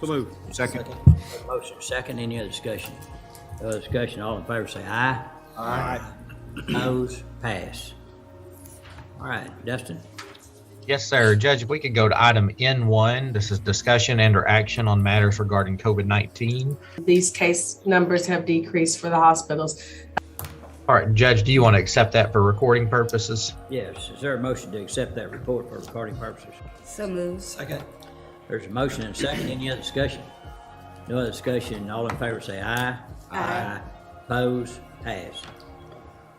So moved. Second. Motion second, any other discussion? No other discussion, all in favor say aye. Aye. Opposed, pass. All right, Dustin. Yes, sir. Judge, if we could go to item N1, this is discussion and or action on matters regarding COVID-19. These case numbers have decreased for the hospitals. All right, Judge, do you want to accept that for recording purposes? Yes, is there a motion to accept that report for recording purposes? So moved. Second. There's a motion and a second, any other discussion? No other discussion, all in favor say aye. Aye. Opposed, pass.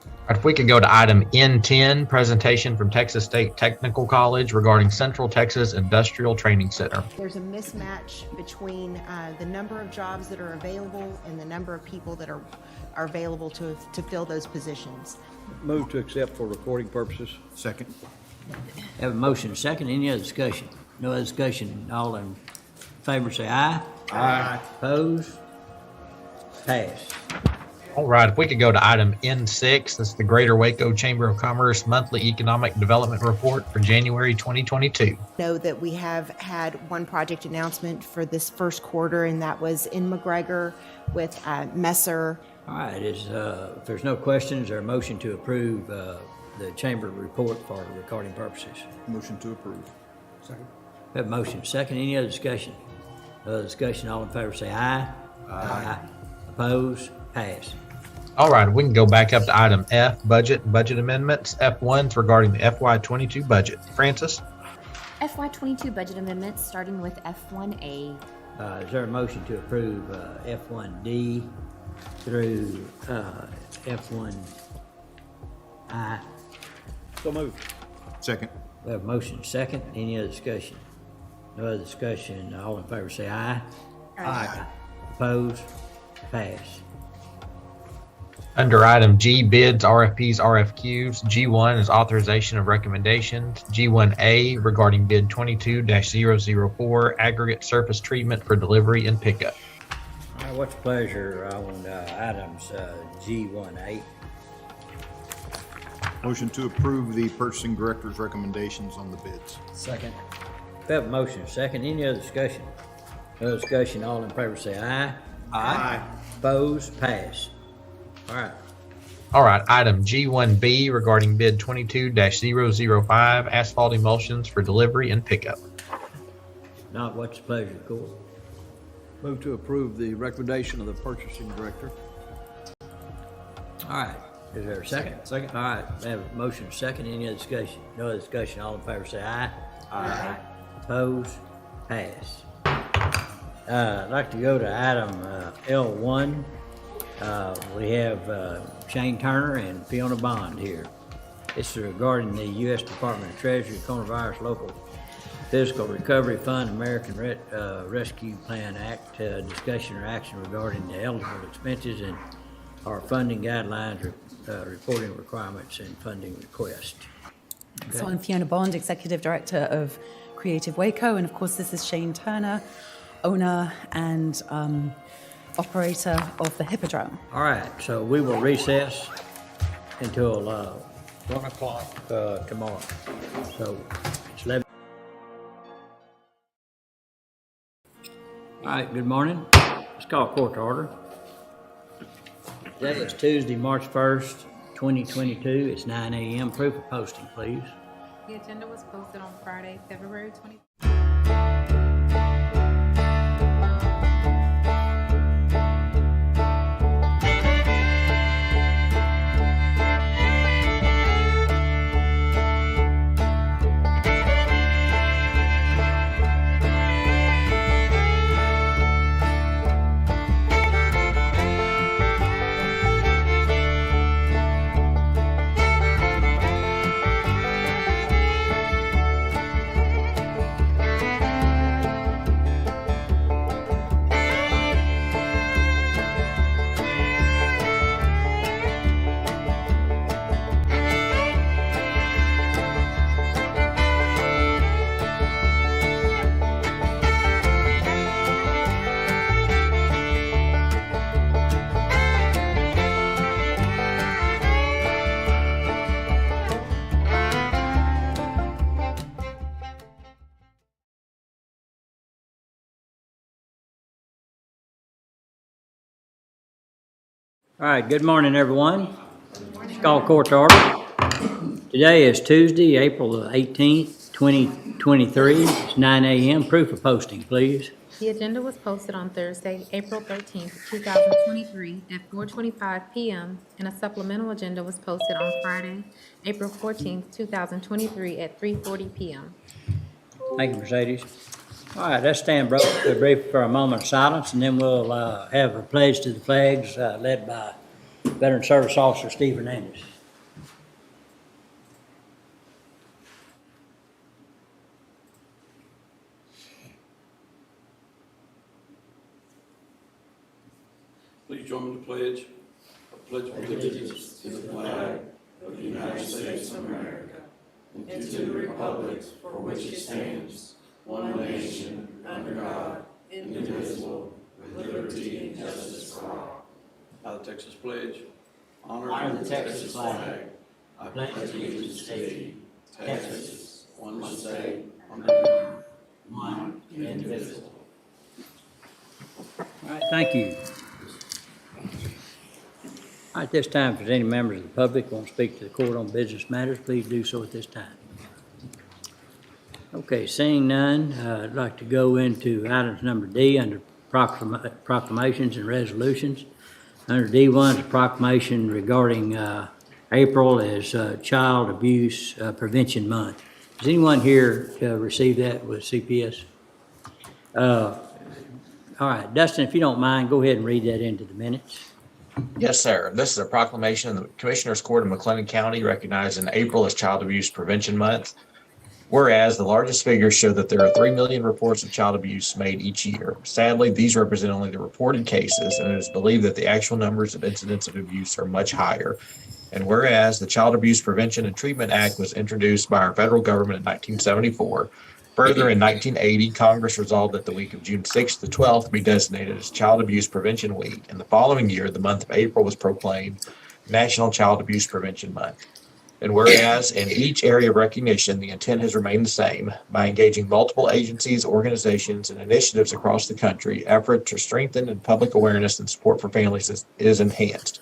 All right, if we could go to item N10, presentation from Texas State Technical College regarding Central Texas Industrial Training Center. There's a mismatch between the number of jobs that are available and the number of people that are available to fill those positions. Move to accept for recording purposes. Second. Have a motion and a second, any other discussion? No other discussion, all in favor say aye. Aye. Opposed, pass. All right, if we could go to item N6, this is the Greater Waco Chamber of Commerce Monthly Economic Development Report for January 2022. Know that we have had one project announcement for this first quarter, and that was in McGregor with Messer. All right, if there's no questions, is there a motion to approve the chamber report for recording purposes? Motion to approve. Second. We have a motion, second, any other discussion? No other discussion, all in favor say aye. Aye. Opposed, pass. All right, we can go back up to item F, budget and budget amendments. F1's regarding the FY22 budget. Francis? FY22 budget amendments, starting with F1A. Is there a motion to approve F1D through F1I? So moved. Second. We have a motion, second, any other discussion? No other discussion, all in favor say aye. Aye. Opposed, pass. Under item G, bids, RFPs, RFQs, G1 is authorization of recommendations. G1A regarding bid 22-004, aggregate surface treatment for delivery and pickup. All right, what's your pleasure on items G1A? Motion to approve the purchasing director's recommendations on the bids. Second. We have a motion, second, any other discussion? No discussion, all in favor say aye. Aye. Opposed, pass. All right, All right, item G1B regarding bid 22-005, asphalt emulsions for delivery and pickup. not what's your pleasure, court? Move to approve the recommendation of the purchasing director. All right, is there a second? Second. All right, we have a motion, second, any other discussion? No other discussion, all in favor say aye. Aye. Opposed, pass. I'd like to go to item L1. We have Shane Turner and Fiona Bond here. This is regarding the U.S. Department of Treasury Coronavirus Local Fiscal Recovery Fund American Rescue Plan Act, discussion or action regarding the eligible expenses and our funding guidelines, reporting requirements and funding request. Okay. So I'm Fiona Bond, Executive Director of Creative Waco, and of course this is Shane Turner, owner and operator of the Hippodrome. All right, so we will recess until 1 o'clock tomorrow. So it's 11. All right, good morning. Let's call court to order. Today is Tuesday, March 1st, 2022. It's 9 a.m. Proof of posting, please. The agenda was posted on Friday, February 20th. All right, good morning, everyone. Call court to order. Today is Tuesday, April the 18th, 2023. It's 9 a.m. Proof of posting, please. The agenda was posted on Thursday, April 13th, 2023 at 4:25 PM, and a supplemental agenda was posted on Friday, April 14th, 2023 at 3:40 PM. Thank you, Mercedes. All right, let's stand brief for a moment of silence, and then we'll have a pledge to the flags led by Veteran Service Officer Steve Hernandez. Please join me to pledge. I pledge allegiance to the flag of the United States of America and to the republic for which it stands, one nation, under God, indivisible, with liberty and justice for all. I, the Texas pledge, honor the Texas flag. I pledge allegiance to thee, Texas, one state, under God, one indivisible. All right, thank you. All right, this time, if there's any members of the public who want to speak to the court on business matters, please do so at this time. Okay, seeing none, I'd like to go into items number D under proclamations and resolutions. Under D1 is a proclamation regarding April as Child Abuse Prevention Month. Does anyone here receive that with CPS? All right, Dustin, if you don't mind, go ahead and read that into the minutes. Yes, sir. This is a proclamation of the Commissioners Court of McLennan County recognizing April as Child Abuse Prevention Month. Whereas the largest figures show that there are 3 million reports of child abuse made each year. Sadly, these represent only the reported cases, and it is believed that the actual numbers of incidents of abuse are much higher. And whereas the Child Abuse Prevention and Treatment Act was introduced by our federal government in 1974, further in 1980, Congress resolved that the week of June 6th to 12th be designated as Child Abuse Prevention Week, and the following year, the month of April was proclaimed National Child Abuse Prevention Month. And whereas in each area of recognition, the intent has remained the same, by engaging multiple agencies, organizations, and initiatives across the country, effort to strengthen and public awareness and support for families is enhanced.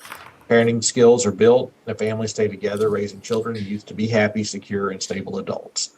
Parenting skills are built, and families stay together, raising children and youth to be happy, secure, and stable adults.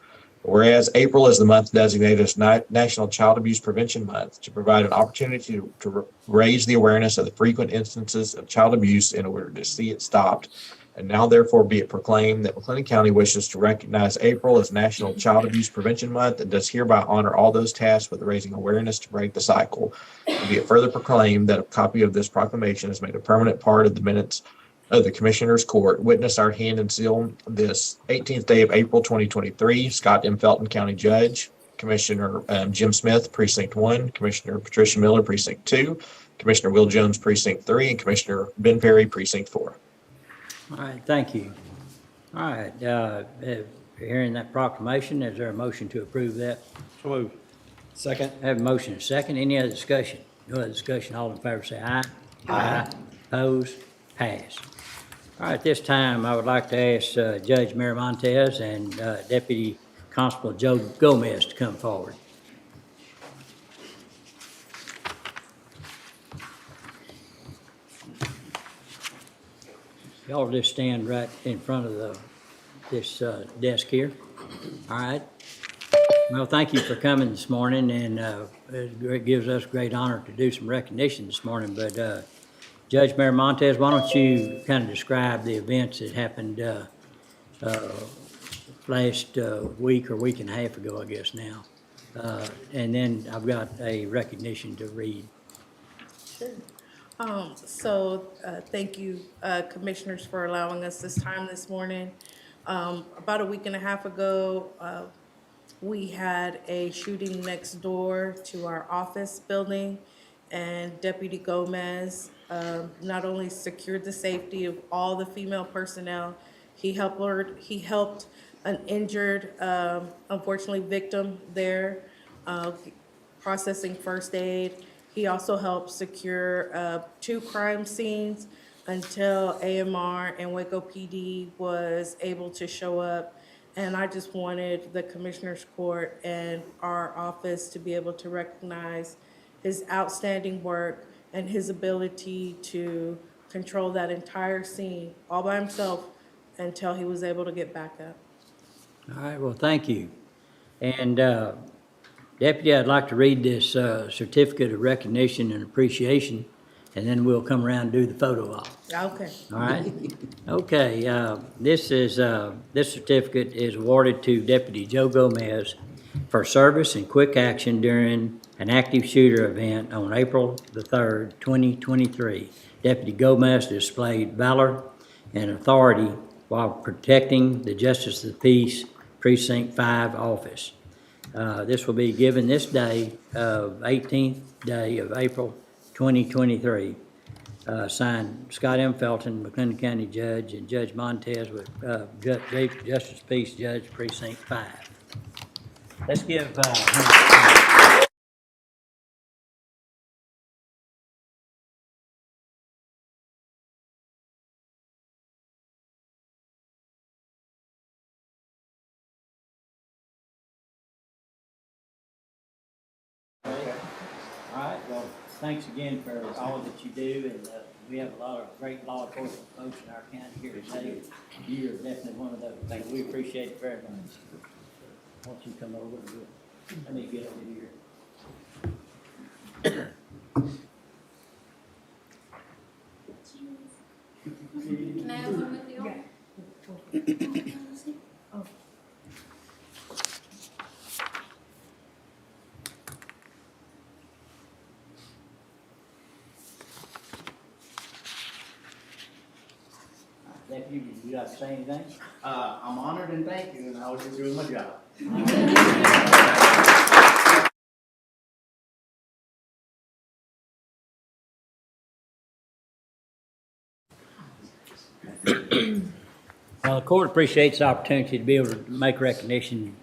Whereas April is the month designated as National Child Abuse Prevention Month to provide an opportunity to raise the awareness of the frequent instances of child abuse in order to see it stopped. And now therefore be it proclaimed that McLennan County wishes to recognize April as National Child Abuse Prevention Month and does hereby honor all those tasked with raising awareness to break the cycle. And be it further proclaimed that a copy of this proclamation is made a permanent part of the minutes of the Commissioners Court. Witness our hand and seal this 18th day of April 2023. Scott M. Felton, County Judge. Commissioner Jim Smith, Precinct 1. Commissioner Patricia Miller, Precinct 2. Commissioner Will Jones, Precinct 3. And Commissioner Ben Perry, Precinct 4. All right, thank you. All right, hearing that proclamation, is there a motion to approve that? So moved. Second. I have a motion and a second. Any other discussion? No other discussion. All in favor say aye. Aye. Opposed? Pass. All right, at this time, I would like to ask Judge Mary Montez and Deputy Constable Joe Gomez to come forward. Y'all just stand right in front of this desk here. All right. Well, thank you for coming this morning, and it gives us great honor to do some recognition this morning. But Judge Mary Montez, why don't you kind of describe the events that happened last week or week and a half ago, I guess now. And then I've got a recognition to read. Sure. Thank you, Commissioners, for allowing us this time this morning. About a week and a half ago, we had a shooting next door to our office building, and Deputy Gomez not only secured the safety of all the female personnel, he helped an injured, unfortunately, victim there, processing first aid. He also helped secure 2 crime scenes until AMR and Waco PD was able to show up. And I just wanted the Commissioners Court and our office to be able to recognize his outstanding work and his ability to control that entire scene all by himself until he was able to get back up. All right, well, thank you. And Deputy, I'd like to read this certificate of recognition and appreciation, and then we'll come around and do the photo op. Okay. All right? Okay, this certificate is awarded to Deputy Joe Gomez for service and quick action during an active shooter event on April the 3rd, 2023. Deputy Gomez displayed valor and authority while protecting the Justice of the Peace Precinct 5 office. This will be given this day of 18th day of April 2023. Signed Scott M. Felton, McLennan County Judge, and Judge Montez with Justice Peace Judge Precinct 5. Let's give all right, well, thanks again for all that you do, and we have a lot of great law enforcement folks in our county here today. You are definitely one of those. Thank you. We appreciate it very much. Why don't you come over and do it? Let me get over here. Can I have one with you? Deputy, would you like to say anything? I'm honored and thank you, and I was just doing my job. Well, the court appreciates the opportunity to be able to make recognition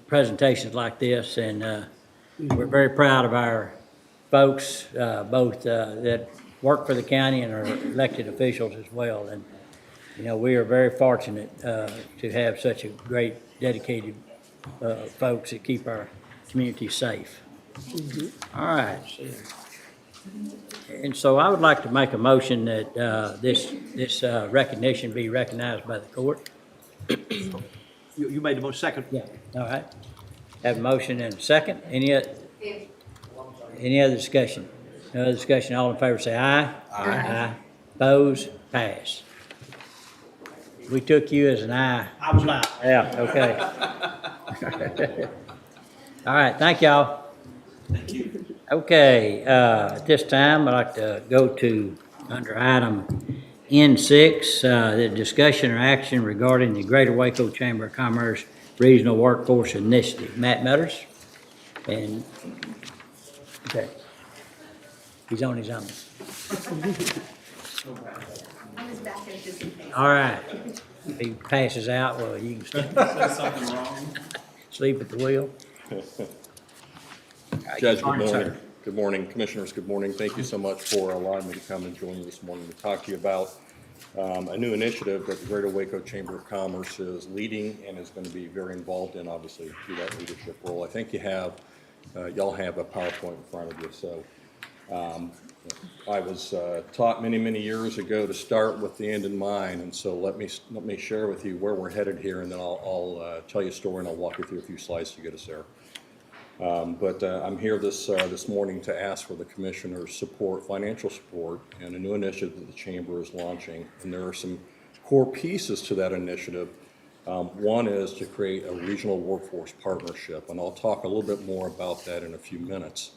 presentations like this, and we're very proud of our folks, both that work for the county and are elected officials as well. And, you know, we are very fortunate to have such a great, dedicated folks that keep our community safe. All right. And so I would like to make a motion that this recognition be recognized by the court. You made the most second. Yeah, all right. Have a motion and a second. Any other discussion? No other discussion. All in favor say aye. Aye. Oppose? Pass. We took you as an aye. I was loud. Yeah, okay. All right, thank y'all. Thank you. Okay, at this time, I'd like to go to under item N6, the discussion or action regarding the Greater Waco Chamber of Commerce Regional Workforce Initiative. Matt Metters, and, okay, he's on his own. All right, if he passes out, well, you can Something wrong. sleep at the wheel. Judge, good morning. Good morning. Commissioners, good morning. Thank you so much for allowing me to come and join you this morning to talk to you about a new initiative that the Greater Waco Chamber of Commerce is leading and is going to be very involved in, obviously, through that leadership role. I think you have, y'all have a PowerPoint in front of you. So I was taught many, many years ago to start with the end in mind. And so let me share with you where we're headed here, and then I'll tell you a story and I'll walk you through a few slides to get us there. But I'm here this morning to ask for the Commissioner's support, financial support, and a new initiative that the Chamber is launching. And there are some core pieces to that initiative. One is to create a regional workforce partnership, and I'll talk a little bit more about that in a few minutes.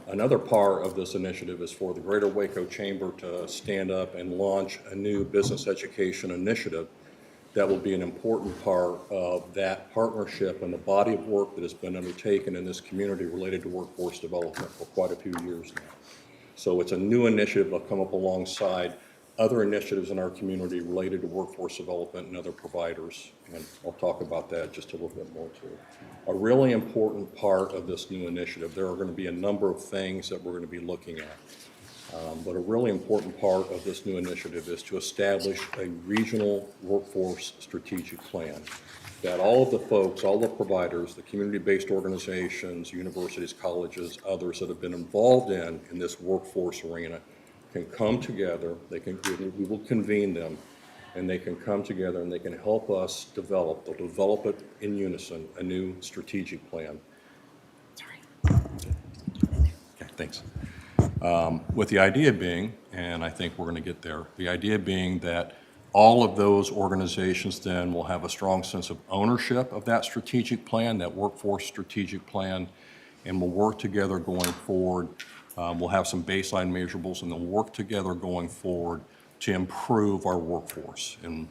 Another part of this initiative is for the Greater Waco Chamber to stand up and launch a new business education initiative that will be an important part of that partnership and the body of work that has been undertaken in this community related to workforce development for quite a few years now. So it's a new initiative that'll come up alongside other initiatives in our community related to workforce development and other providers, and I'll talk about that just a little bit more too. A really important part of this new initiative, there are going to be a number of things that we're going to be looking at. But a really important part of this new initiative is to establish a regional workforce strategic plan that all of the folks, all the providers, the community-based organizations, universities, colleges, others that have been involved in this workforce arena can come together. We will convene them, and they can come together and they can help us develop. They'll develop it in unison, a new strategic plan. Okay, thanks. With the idea being, and I think we're going to get there, the idea being that all of those organizations then will have a strong sense of ownership of that strategic plan, that workforce strategic plan, and will work together going forward. We'll have some baseline measurables, and they'll work together going forward to improve our workforce. And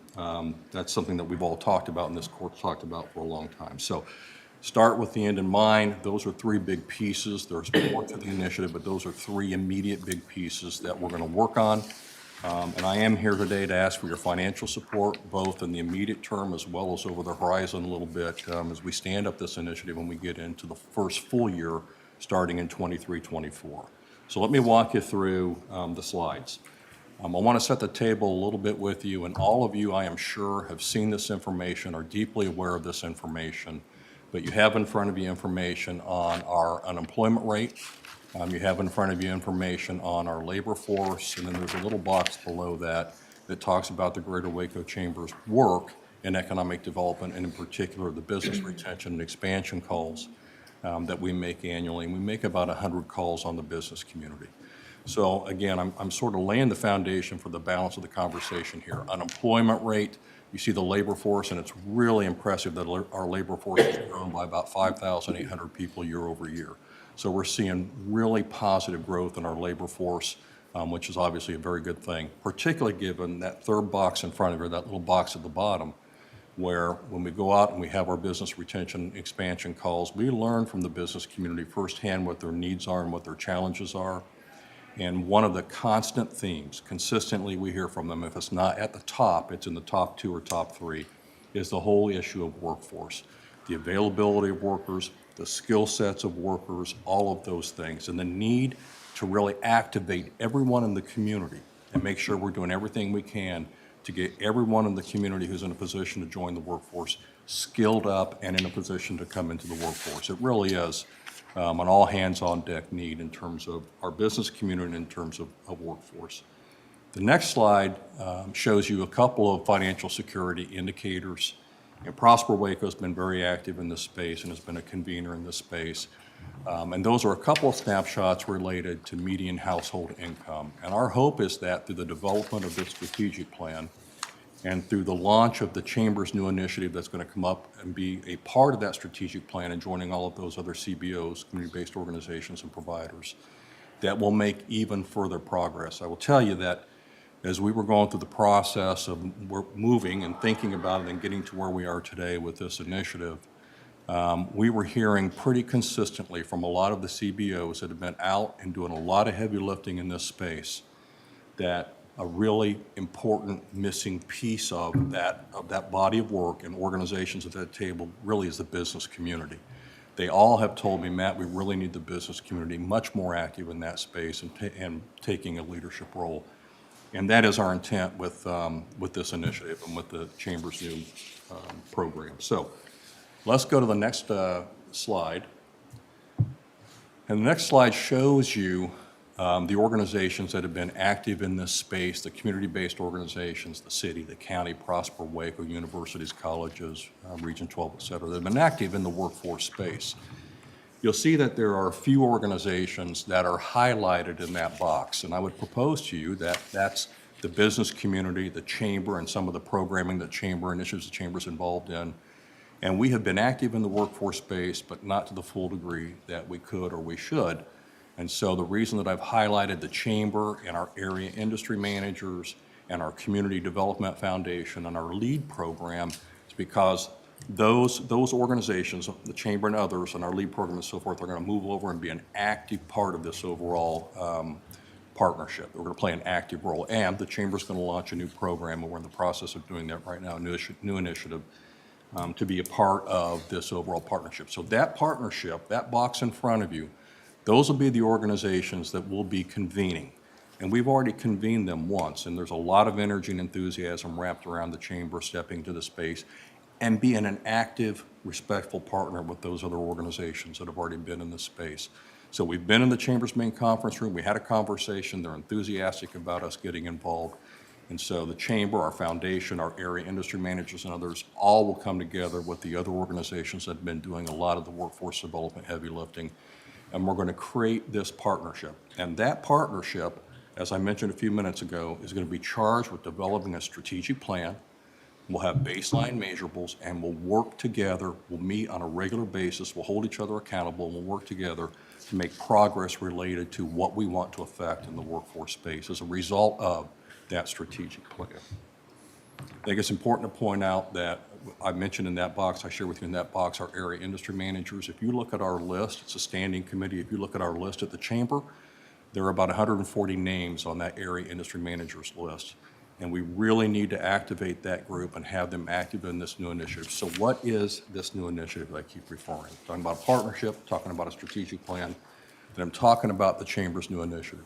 that's something that we've all talked about and this court's talked about for a long time. So start with the end in mind. Those are three big pieces. There's more to the initiative, but those are three immediate big pieces that we're going to work on. And I am here today to ask for your financial support, both in the immediate term as well as over the horizon a little bit, as we stand up this initiative when we get into the first full year starting in 23-24. So let me walk you through the slides. I want to set the table a little bit with you, and all of you, I am sure, have seen this information, are deeply aware of this information, but you have in front of you information on our unemployment rate. You have in front of you information on our labor force, and then there's a little box below that that talks about the Greater Waco Chamber's work in economic development, and in particular the business retention and expansion calls that we make annually. And we make about 100 calls on the business community. So again, I'm sort of laying the foundation for the balance of the conversation here. Unemployment rate, you see the labor force, and it's really impressive that our labor force has grown by about 5,800 people year over year. So we're seeing really positive growth in our labor force, which is obviously a very good thing, particularly given that third box in front of her, that little box at the bottom, where when we go out and we have our business retention expansion calls, we learn from the business community firsthand what their needs are and what their challenges are. And one of the constant themes, consistently we hear from them, if it's not at the top, it's in the top 2 or top 3, is the whole issue of workforce. The availability of workers, the skill sets of workers, all of those things, and the need to really activate everyone in the community and make sure we're doing everything we can to get everyone in the community who's in a position to join the workforce skilled up and in a position to come into the workforce. It really is an all hands on deck need in terms of our business community and in terms of workforce. The next slide shows you a couple of financial security indicators. And Prosper Waco has been very active in this space and has been a convener in this space. And those are a couple of snapshots related to median household income. And our hope is that through the development of this strategic plan and through the launch of the Chamber's new initiative that's going to come up and be a part of that strategic plan and joining all of those other CBOs, community-based organizations and providers, that will make even further progress. I will tell you that as we were going through the process of moving and thinking about it and getting to where we are today with this initiative, we were hearing pretty consistently from a lot of the CBOs that have been out and doing a lot of heavy lifting in this space that a really important missing piece of that body of work and organizations at that table really is the business community. They all have told me, Matt, we really need the business community much more active in that space and taking a leadership role. And that is our intent with this initiative and with the Chamber's new program. So let's go to the next slide. And the next slide shows you the organizations that have been active in this space, the community-based organizations, the city, the county, Prosper, Waco, universities, colleges, Region 12, et cetera, that have been active in the workforce space. You'll see that there are a few organizations that are highlighted in that box, and I would propose to you that that's the business community, the Chamber, and some of the programming that Chamber, initiatives the Chamber's involved in. And we have been active in the workforce space, but not to the full degree that we could or we should. And so the reason that I've highlighted the Chamber and our area industry managers and our Community Development Foundation and our LEAD program is because those organizations, the Chamber and others, and our LEAD program and so forth, are going to move over and be an active part of this overall partnership. We're going to play an active role. And the Chamber's going to launch a new program, and we're in the process of doing that right now, a new initiative to be a part of this overall partnership. So that partnership, that box in front of you, those will be the organizations that will be convening. And we've already convened them once, and there's a lot of energy and enthusiasm wrapped around the chamber stepping into the space and being an active, respectful partner with those other organizations that have already been in this space. So we've been in the chamber's main conference room. We had a conversation. They're enthusiastic about us getting involved. And so the chamber, our foundation, our area industry managers and others all will come together with the other organizations that have been doing a lot of the workforce development heavy lifting. And we're going to create this partnership. And that partnership, as I mentioned a few minutes ago, is going to be charged with developing a strategic plan. We'll have baseline measurables, and we'll work together. We'll meet on a regular basis. We'll hold each other accountable, and we'll work together to make progress related to what we want to affect in the workforce space as a result of that strategic plan. I think it's important to point out that I mentioned in that box, I share with you in that box, our area industry managers. If you look at our list, it's a standing committee. If you look at our list at the chamber, there are about 140 names on that area industry managers list. And we really need to activate that group and have them active in this new initiative. So what is this new initiative that I keep referring? Talking about a partnership, talking about a strategic plan, and I'm talking about the chamber's new initiative.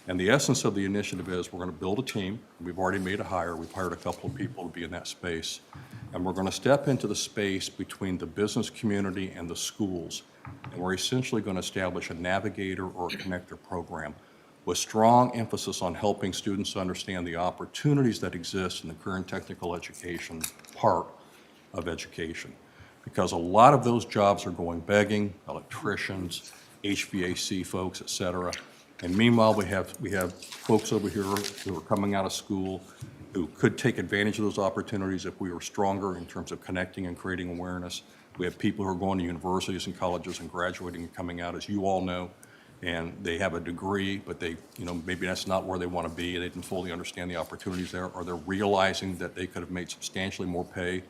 And the essence of the initiative is we're going to build a team. We've already made a hire. We've hired a couple of people to be in that space. And we're going to step into the space between the business community and the schools. And we're essentially going to establish a navigator or a connector program with strong emphasis on helping students understand the opportunities that exist in the career and technical education part of education. Because a lot of those jobs are going begging, electricians, HVAC folks, et cetera. And meanwhile, we have folks over here who are coming out of school who could take advantage of those opportunities if we were stronger in terms of connecting and creating awareness. We have people who are going to universities and colleges and graduating and coming out, as you all know, and they have a degree, but they, maybe that's not where they want to be. They didn't fully understand the opportunities there, or they're realizing that they could have made substantially more pay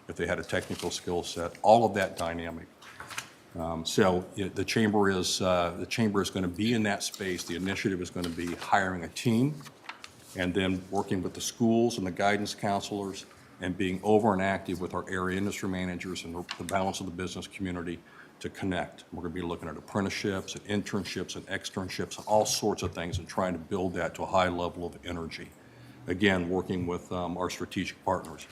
if they had a technical skill set. All of that dynamic. The chamber is going to be in that space. The initiative is going to be hiring a team, and then working with the schools and the guidance counselors, and being over and active with our area industry managers and the balance of the business community to connect. We're going to be looking at apprenticeships and internships and externships, all sorts of things, and trying to build that to a high level of energy. Again, working with our strategic partners.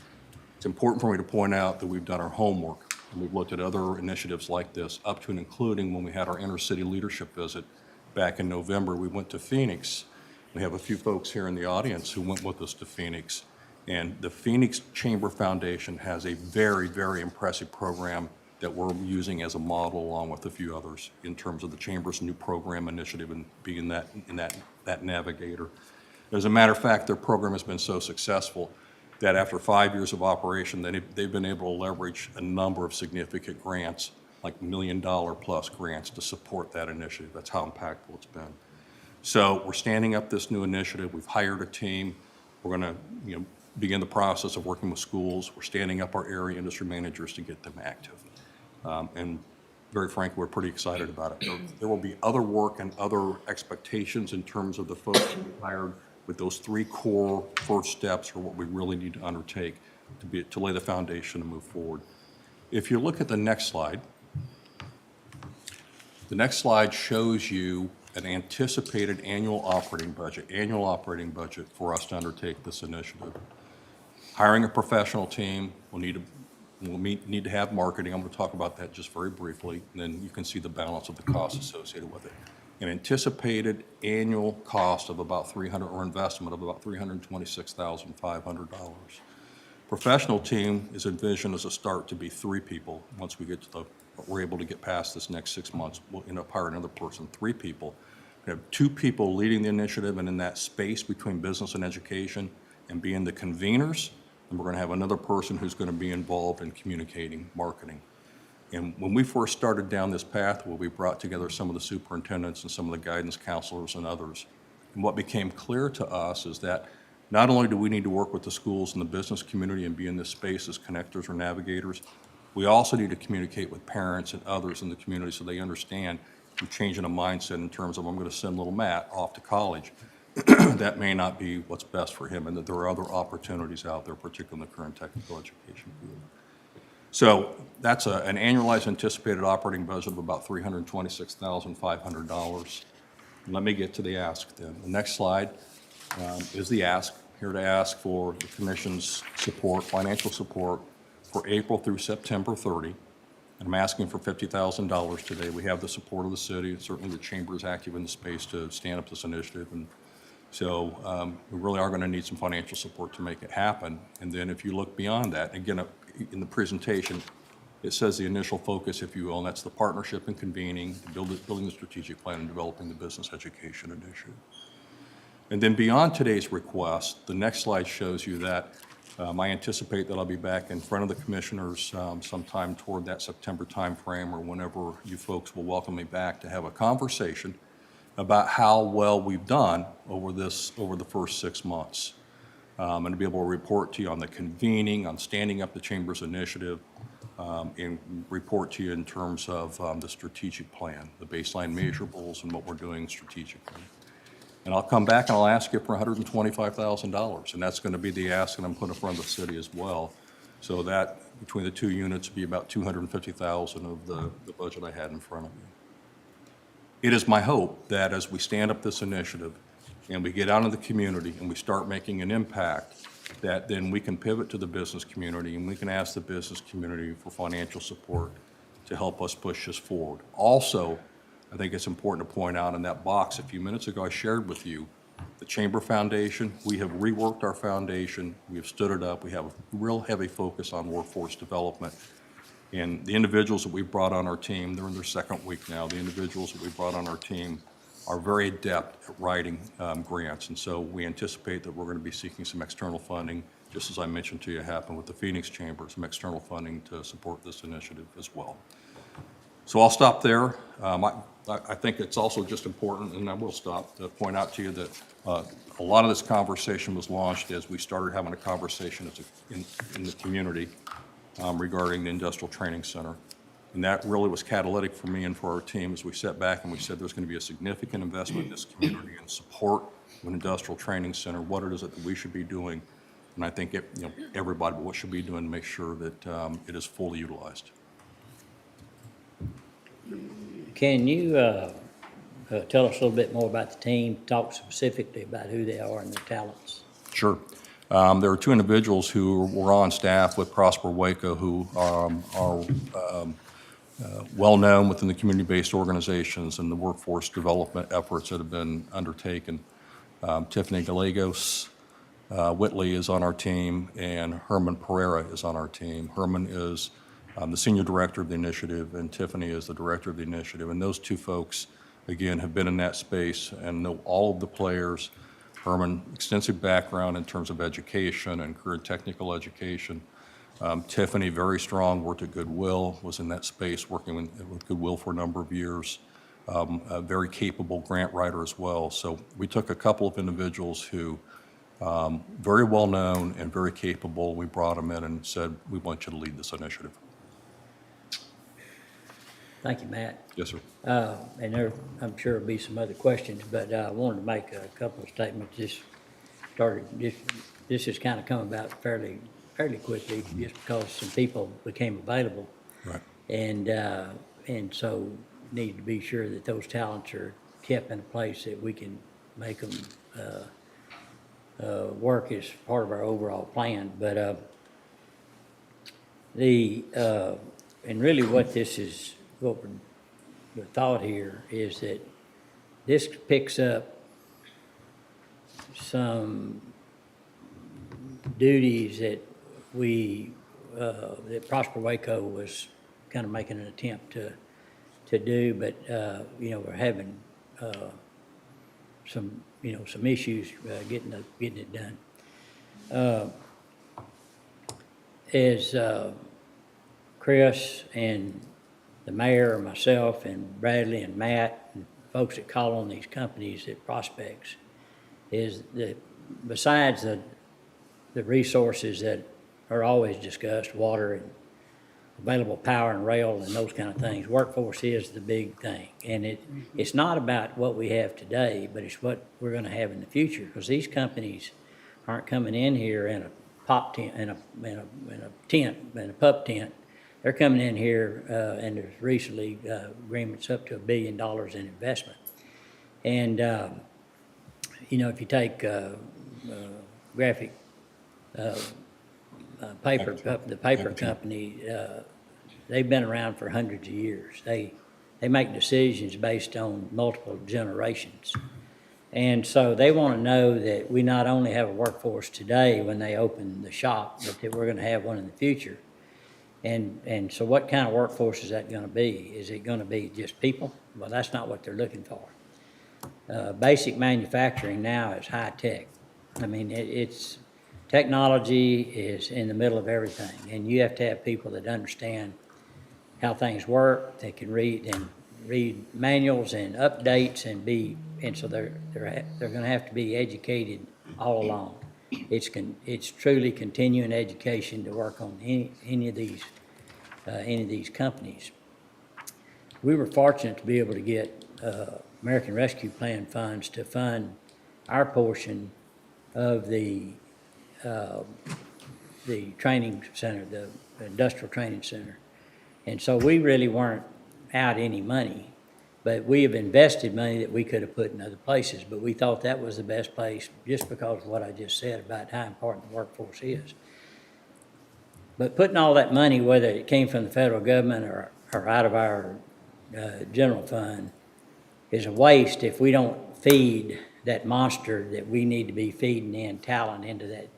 It's important for me to point out that we've done our homework, and we've looked at other initiatives like this, up to and including when we had our intercity leadership visit back in November. We went to Phoenix. We have a few folks here in the audience who went with us to Phoenix. And the Phoenix Chamber Foundation has a very, very impressive program that we're using as a model, along with a few others, in terms of the Chamber's new program initiative and being that navigator. As a matter of fact, their program has been so successful that after 5 years of operation, they've been able to leverage a number of significant grants, like $1 million plus grants, to support that initiative. That's how impactful it's been. So we're standing up this new initiative. We've hired a team. We're going to begin the process of working with schools. We're standing up our area industry managers to get them active. And very frankly, we're pretty excited about it. There will be other work and other expectations in terms of the folks we hired, with those three core first steps are what we really need to undertake to lay the foundation to move forward. If you look at the next slide shows you an anticipated annual operating budget for us to undertake this initiative. Hiring a professional team, we'll need to have marketing. I'm going to talk about that just very briefly, and then you can see the balance of the costs associated with it. An anticipated annual cost of about investment of about $326,500. Professional team is envisioned as a start to be 3 people. Once we get to we're able to get past this next 6 months, we'll end up hiring another person, 3 people. We have 2 people leading the initiative and in that space between business and education and being the conveners, and we're going to have another person who's going to be involved in communicating, marketing. And when we first started down this path, we brought together some of the superintendents and some of the guidance counselors and others. And what became clear to us is that not only do we need to work with the schools and the business community and be in this space as connectors or navigators, we also need to communicate with parents and others in the community so they understand we're changing a mindset in terms of, I'm going to send little Matt off to college. That may not be what's best for him, and that there are other opportunities out there, particularly in the current technical education field. So that's an annualized anticipated operating budget of about $326,500. Let me get to the ask then. The next slide is the ask. Here to ask for the commission's support, financial support for April through September 30. And I'm asking for $50,000 today. We have the support of the city. Certainly the chamber is active in the space to stand up this initiative. And so we really are going to need some financial support to make it happen. And then if you look beyond that, again, in the presentation, it says the initial focus, if you will, and that's the partnership and convening, building the strategic plan and developing the business education initiative. And then beyond today's request, the next slide shows you that I anticipate that I'll be back in front of the commissioners sometime toward that September timeframe or whenever you folks will welcome me back to have a conversation about how well we've done over the first 6 months. And to be able to report to you on the convening, on standing up the chamber's initiative, and report to you in terms of the strategic plan, the baseline measurables, and what we're doing strategically. And I'll come back and I'll ask you for $125,000, and that's going to be the ask that I'm putting in front of the city as well. So that, between the two units, would be about $250,000 of the budget I had in front of you. It is my hope that as we stand up this initiative and we get out in the community and we start making an impact, that then we can pivot to the business community and we can ask the business community for financial support to help us push this forward. Also, I think it's important to point out in that box a few minutes ago I shared with you, the Chamber Foundation, we have reworked our foundation, we have stood it up, we have a real heavy focus on workforce development. And the individuals that we've brought on our team, they're in their second week now, the individuals that we've brought on our team are very adept at writing grants. And so we anticipate that we're going to be seeking some external funding, just as I mentioned to you happened with the Phoenix Chamber, some external funding to support this initiative as well. So I'll stop there. I think it's also just important, and I will stop, to point out to you that a lot of this conversation was launched as we started having a conversation in the community regarding the Industrial Training Center. And that really was catalytic for me and for our team as we sat back and we said there's going to be a significant investment in this community and support of an industrial training center, what it is that we should be doing. And I think everybody what should be doing to make sure that it is fully utilized. Can you tell us a little bit more about the team, talk specifically about who they are and their talents? Sure. There are two individuals who were on staff with Prosper Waco who are well-known within the community-based organizations and the workforce development efforts that have been undertaken. Tiffany Gallegos Whitley is on our team, and Herman Pereira is on our team. Herman is the senior director of the initiative, and Tiffany is the director of the initiative. And those two folks, again, have been in that space and know all of the players. Herman, extensive background in terms of education and career technical education. Tiffany, very strong, worked at Goodwill, was in that space working with Goodwill for a number of years. A very capable grant writer as well. So we took a couple of individuals who very well known and very capable. We brought them in and said, we want you to lead this initiative. Thank you, Matt. Yes, sir. And there, I'm sure there'll be some other questions, but I wanted to make a couple of statements. This has kind of come about fairly quickly, just because some people became available. Right. And so need to be sure that those talents are kept in a place that we can make them work as part of our overall plan. But and really what this is, the thought here is that this picks up some duties that that Prosper Waco was kind of making an attempt to do, but we're having some issues getting it done. As Chris and the mayor, myself, and Bradley and Matt, and folks that call on these companies at prospects, is that besides the resources that are always discussed, water and available power and rail and those kind of things, workforce is the big thing. And it's not about what we have today, but it's what we're going to have in the future, because these companies aren't coming in here in a pop tent, in a pup tent. They're coming in here, and there's recently agreements up to $1 billion in investment. And, you know, if you take graphic paper, the paper company, they've been around for hundreds of years. They make decisions based on multiple generations. And so they want to know that we not only have a workforce today when they open the shop, but that we're going to have one in the future. And so what kind of workforce is that going to be? Is it going to be just people? Well, that's not what they're looking for. Basic manufacturing now is high tech. I mean, it's technology is in the middle of everything, and you have to have people that understand how things work. They can read manuals and updates and so they're going to have to be educated all along. It's truly continuing education to work on any of these companies. We were fortunate to be able to get American Rescue Plan funds to fund our portion of the training center, the industrial training center. And so we really weren't out any money, but we have invested money that we could have put in other places, but we thought that was the best place just because of what I just said about how important the workforce is. But putting all that money, whether it came from the federal government or out of our general fund, is a waste if we don't feed that monster that we need to be feeding in talent into that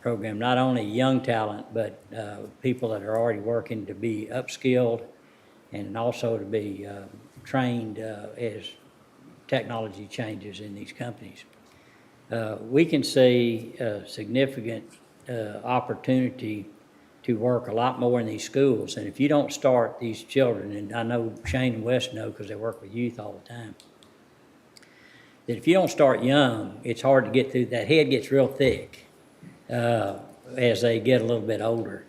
program. Not only young talent, but people that are already working to be upskilled and also to be trained as technology changes in these companies. We can see a significant opportunity to work a lot more in these schools. And if you don't start these children, and I know Shane and Wes know because they work with youth all the time, that if you don't start young, it's hard to get through. That head gets real thick as they get a little bit older.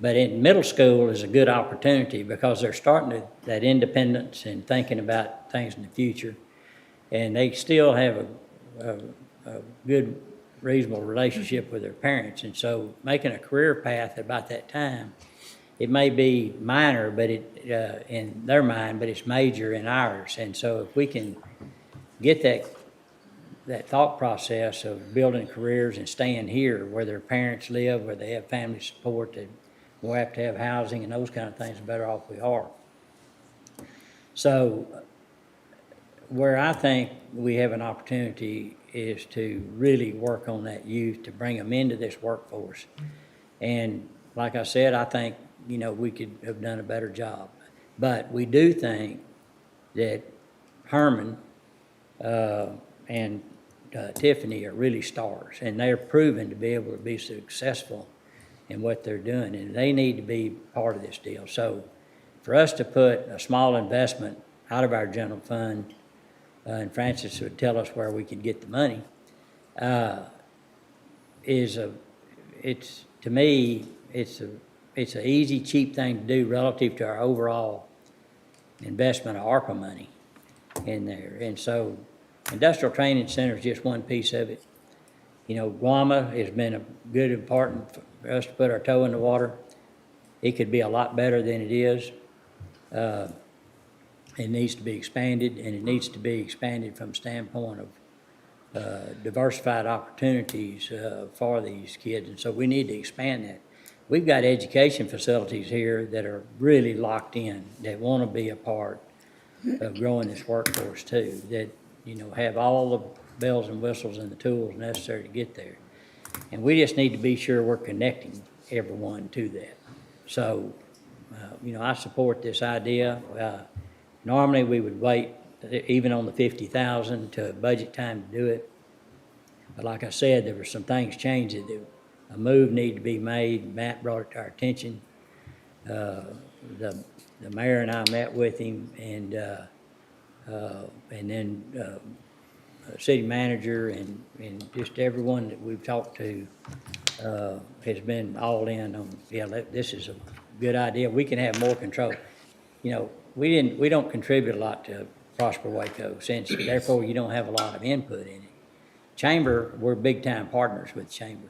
But in middle school is a good opportunity because they're starting that independence and thinking about things in the future. And they still have a good, reasonable relationship with their parents. And so making a career path at about that time, it may be minor, but in their mind, but it's major in ours. And so if we can get that thought process of building careers and staying here where their parents live, where they have family support, that we'll have to have housing and those kind of things, the better off we are. So where I think we have an opportunity is to really work on that youth, to bring them into this workforce. And like I said, I think, you know, we could have done a better job. But we do think that Herman and Tiffany are really stars, and they're proven to be able to be successful in what they're doing, and they need to be part of this deal. So for us to put a small investment out of our general fund, and Francis would tell us where we could get the money, to me, it's an easy, cheap thing to do relative to our overall investment of ARPA money in there. And so Industrial Training Center is just one piece of it. You know, Guama has been a good important for us to put our toe in the water. It could be a lot better than it is. It needs to be expanded, and it needs to be expanded from the standpoint of diversified opportunities for these kids. And so we need to expand that. We've got education facilities here that are really locked in, that want to be a part of growing this workforce too, that, you know, have all the bells and whistles and the tools necessary to get there. And we just need to be sure we're connecting everyone to that. So, you know, I support this idea. Normally we would wait even on the 50,000 to budget time to do it. But like I said, there were some things changed. A move needed to be made. Matt brought it to our attention. The mayor and I met with him, and then city manager and just everyone that we've talked to has been all in on, yeah, this is a good idea. We can have more control. You know, we don't contribute a lot to Prosper Waco, since therefore you don't have a lot of input in it. Chamber, we're big time partners with Chamber,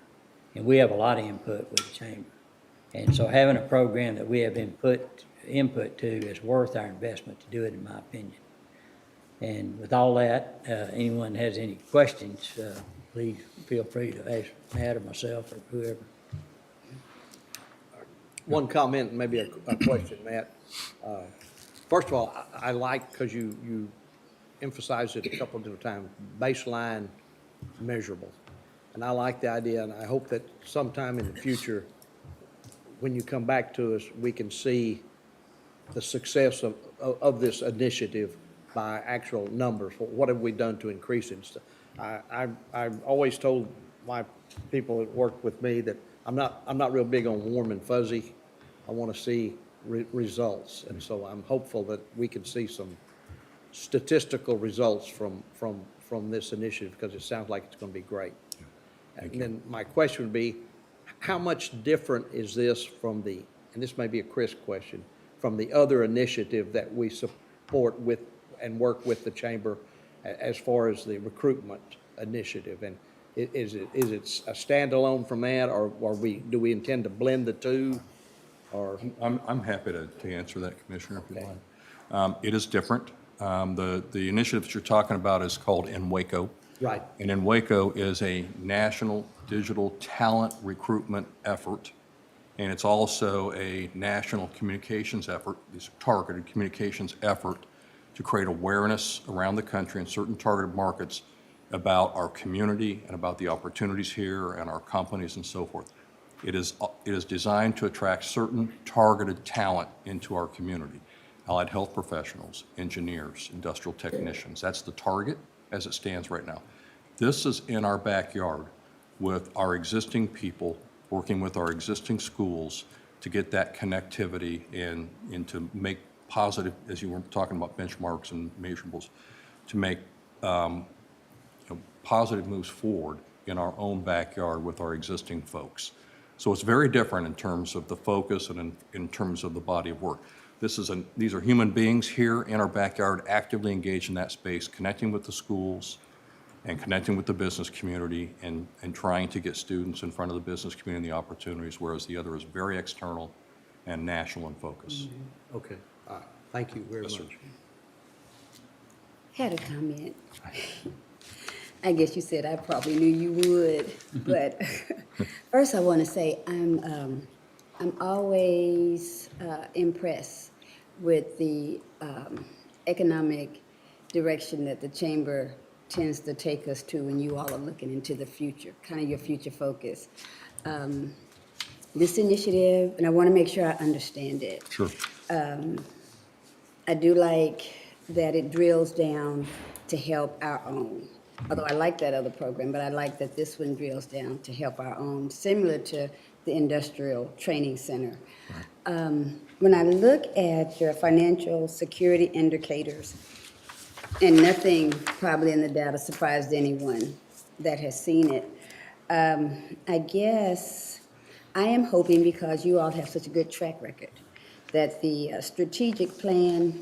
and we have a lot of input with the Chamber. And so having a program that we have input to is worth our investment to do it, in my opinion. And with all that, anyone has any questions, please feel free to ask Matt or myself or whoever. One comment, and maybe a question, Matt. First of all, I like, because you emphasized it a couple of different times, baseline measurable. And I like the idea, and I hope that sometime in the future, when you come back to us, we can see the success of this initiative by actual numbers. What have we done to increase it? I've always told my people that work with me that I'm not real big on warm and fuzzy. I want to see results, and so I'm hopeful that we can see some statistical results from this initiative, because it sounds like it's going to be great. And then my question would be, how much different is this from and this may be a Chris question, from the other initiative that we support with and work with the chamber as far as the recruitment initiative? And is it a standalone from that, or do we intend to blend the two? Or I'm happy to answer that, Commissioner, if you like. It is different. The initiative that you're talking about is called NWACO. Right. And NWACO is a national digital talent recruitment effort, and it's also a national communications effort, this targeted communications effort to create awareness around the country in certain targeted markets about our community and about the opportunities here and our companies and so forth. It is designed to attract certain targeted talent into our community. Allied health professionals, engineers, industrial technicians. That's the target as it stands right now. This is in our backyard with our existing people, working with our existing schools to get that connectivity and to make positive, as you were talking about benchmarks and measurables, to make positive moves forward in our own backyard with our existing folks. So it's very different in terms of the focus and in terms of the body of work. These are human beings here in our backyard, actively engaged in that space, connecting with the schools and connecting with the business community and trying to get students in front of the business community and the opportunities, whereas the other is very external and national in focus. Okay, all right. Thank you very Yes, much. sir. Had a comment. I guess you said I probably knew you would, but first I want to say I'm always impressed with the economic direction that the chamber tends to take us to when you all are looking into the future, kind of your future focus. This initiative, and I want to make sure I understand it. Sure. I do like that it drills down to help our own. Although I like that other program, but I like that this one drills down to help our own, similar to the Industrial Training Center. When I look at your financial security indicators, and nothing probably in the data surprised anyone that has seen it, I guess I am hoping, because you all have such a good track record, that the strategic plan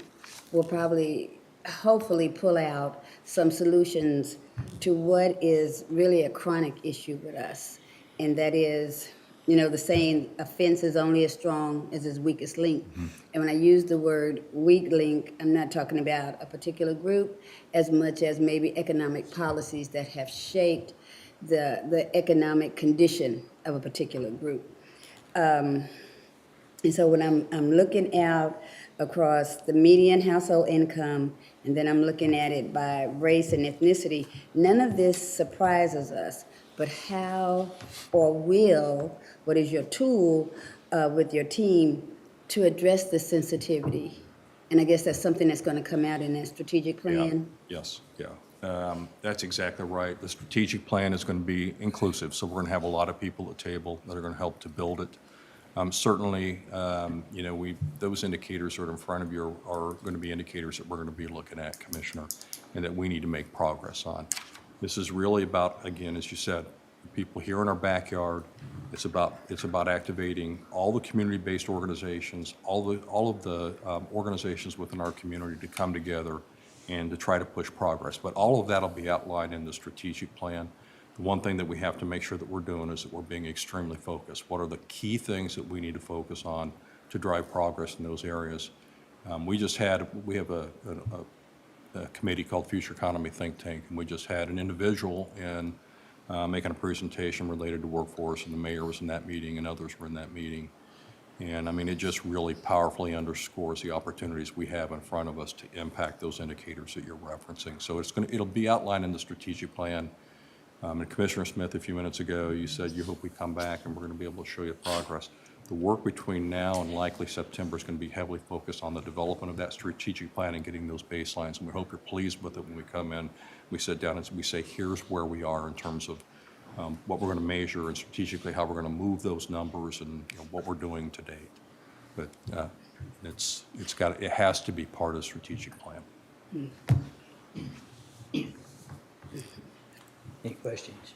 will probably, hopefully pull out some solutions to what is really a chronic issue with us. And that is, the saying, a fence is only as strong as its weakest link. And when I use the word weak link, I'm not talking about a particular group as much as maybe economic policies that have shaped the economic condition of a particular group. And so when I'm looking out across the median household income, and then I'm looking at it by race and ethnicity, none of this surprises us. But how or what is your tool with your team to address the sensitivity? And I guess that's something that's going to come out in that strategic plan. Yes, yeah. That's exactly right. The strategic plan is going to be inclusive, so we're going to have a lot of people at the table that are going to help to build it. Certainly, those indicators that are in front of you are going to be indicators that we're going to be looking at, Commissioner, and that we need to make progress on. This is really about, again, as you said, the people here in our backyard. It's about activating all the community-based organizations, all of the organizations within our community to come together and to try to push progress. But all of that will be outlined in the strategic plan. The one thing that we have to make sure that we're doing is that we're being extremely focused. What are the key things that we need to focus on to drive progress in those areas? We have a a committee called Future Economy Think Tank, and we just had an individual in making a presentation related to workforce, and the mayor was in that meeting and others were in that meeting. And I mean, it just really powerfully underscores the opportunities we have in front of us to impact those indicators that you're referencing. So it'll be outlined in the strategic plan. And Commissioner Smith, a few minutes ago, you said you hope we come back and we're going to be able to show you progress. The work between now and likely September is going to be heavily focused on the development of that strategic plan and getting those baselines. And we hope you're pleased with it when we come in. We sit down and we say, here's where we are in terms of what we're going to measure and strategically how we're going to move those numbers and what we're doing to date. But it has to be part of the strategic plan. Any questions?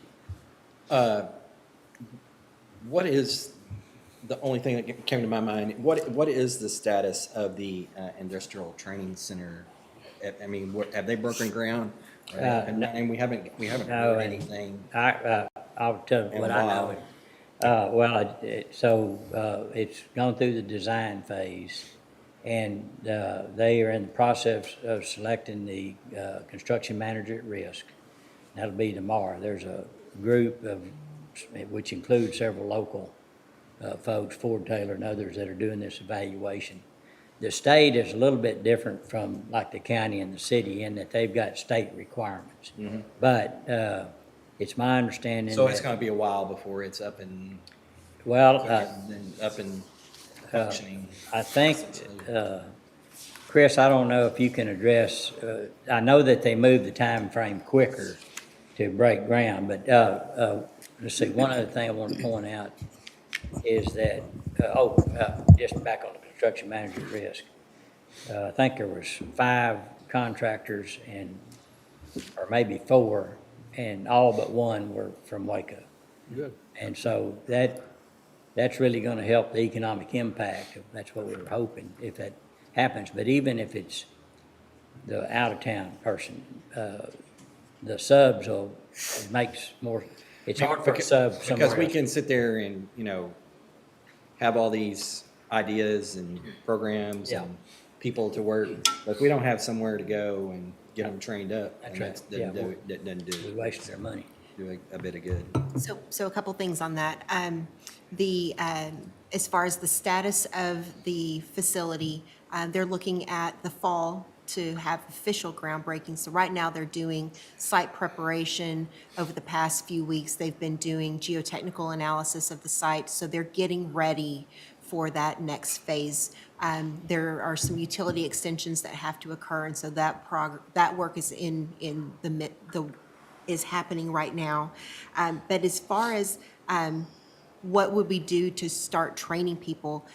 What is, the only thing that came to my mind, what is the status of the industrial training center? I mean, have they broken ground? And we haven't heard anything. I'll tell you what I know. Well, it's gone through the design phase, and they are in the process of selecting the construction manager at risk. That'll be tomorrow. There's a group which includes several local folks, Ford Taylor and others, that are doing this evaluation. The state is a little bit different from like the county and the city in that they've got state requirements. Mm-hmm. But it's my understanding So it's that, going to be a while before it's up and functioning. I think, Chris, I don't know if you can address, I know that they moved the time frame quicker to break ground, but let's see, one other thing I want to point out is that, just back on the construction manager at risk. I think there was 5 contractors or maybe 4, and all but one were from Waco. Good. And so that's really going to help the economic impact. That's what we were hoping, if that happens. But even if it's the out-of-town person, the subs it makes more, it's hard for a sub somewhere Because we else. can sit there and, have all these ideas and programs Yeah. and people to work, but if we don't have somewhere to go and get them trained up, That's and right. that doesn't We wasted our money. do a bit of good. So a couple things on that. As far as the status of the facility, they're looking at the fall to have official groundbreaking. So right now, they're doing site preparation. Over the past few weeks, they've been doing geotechnical analysis of the site, so they're getting ready for that next phase. There are some utility extensions that have to occur, and so that work is is happening right now. But as far as what would we do to start training people,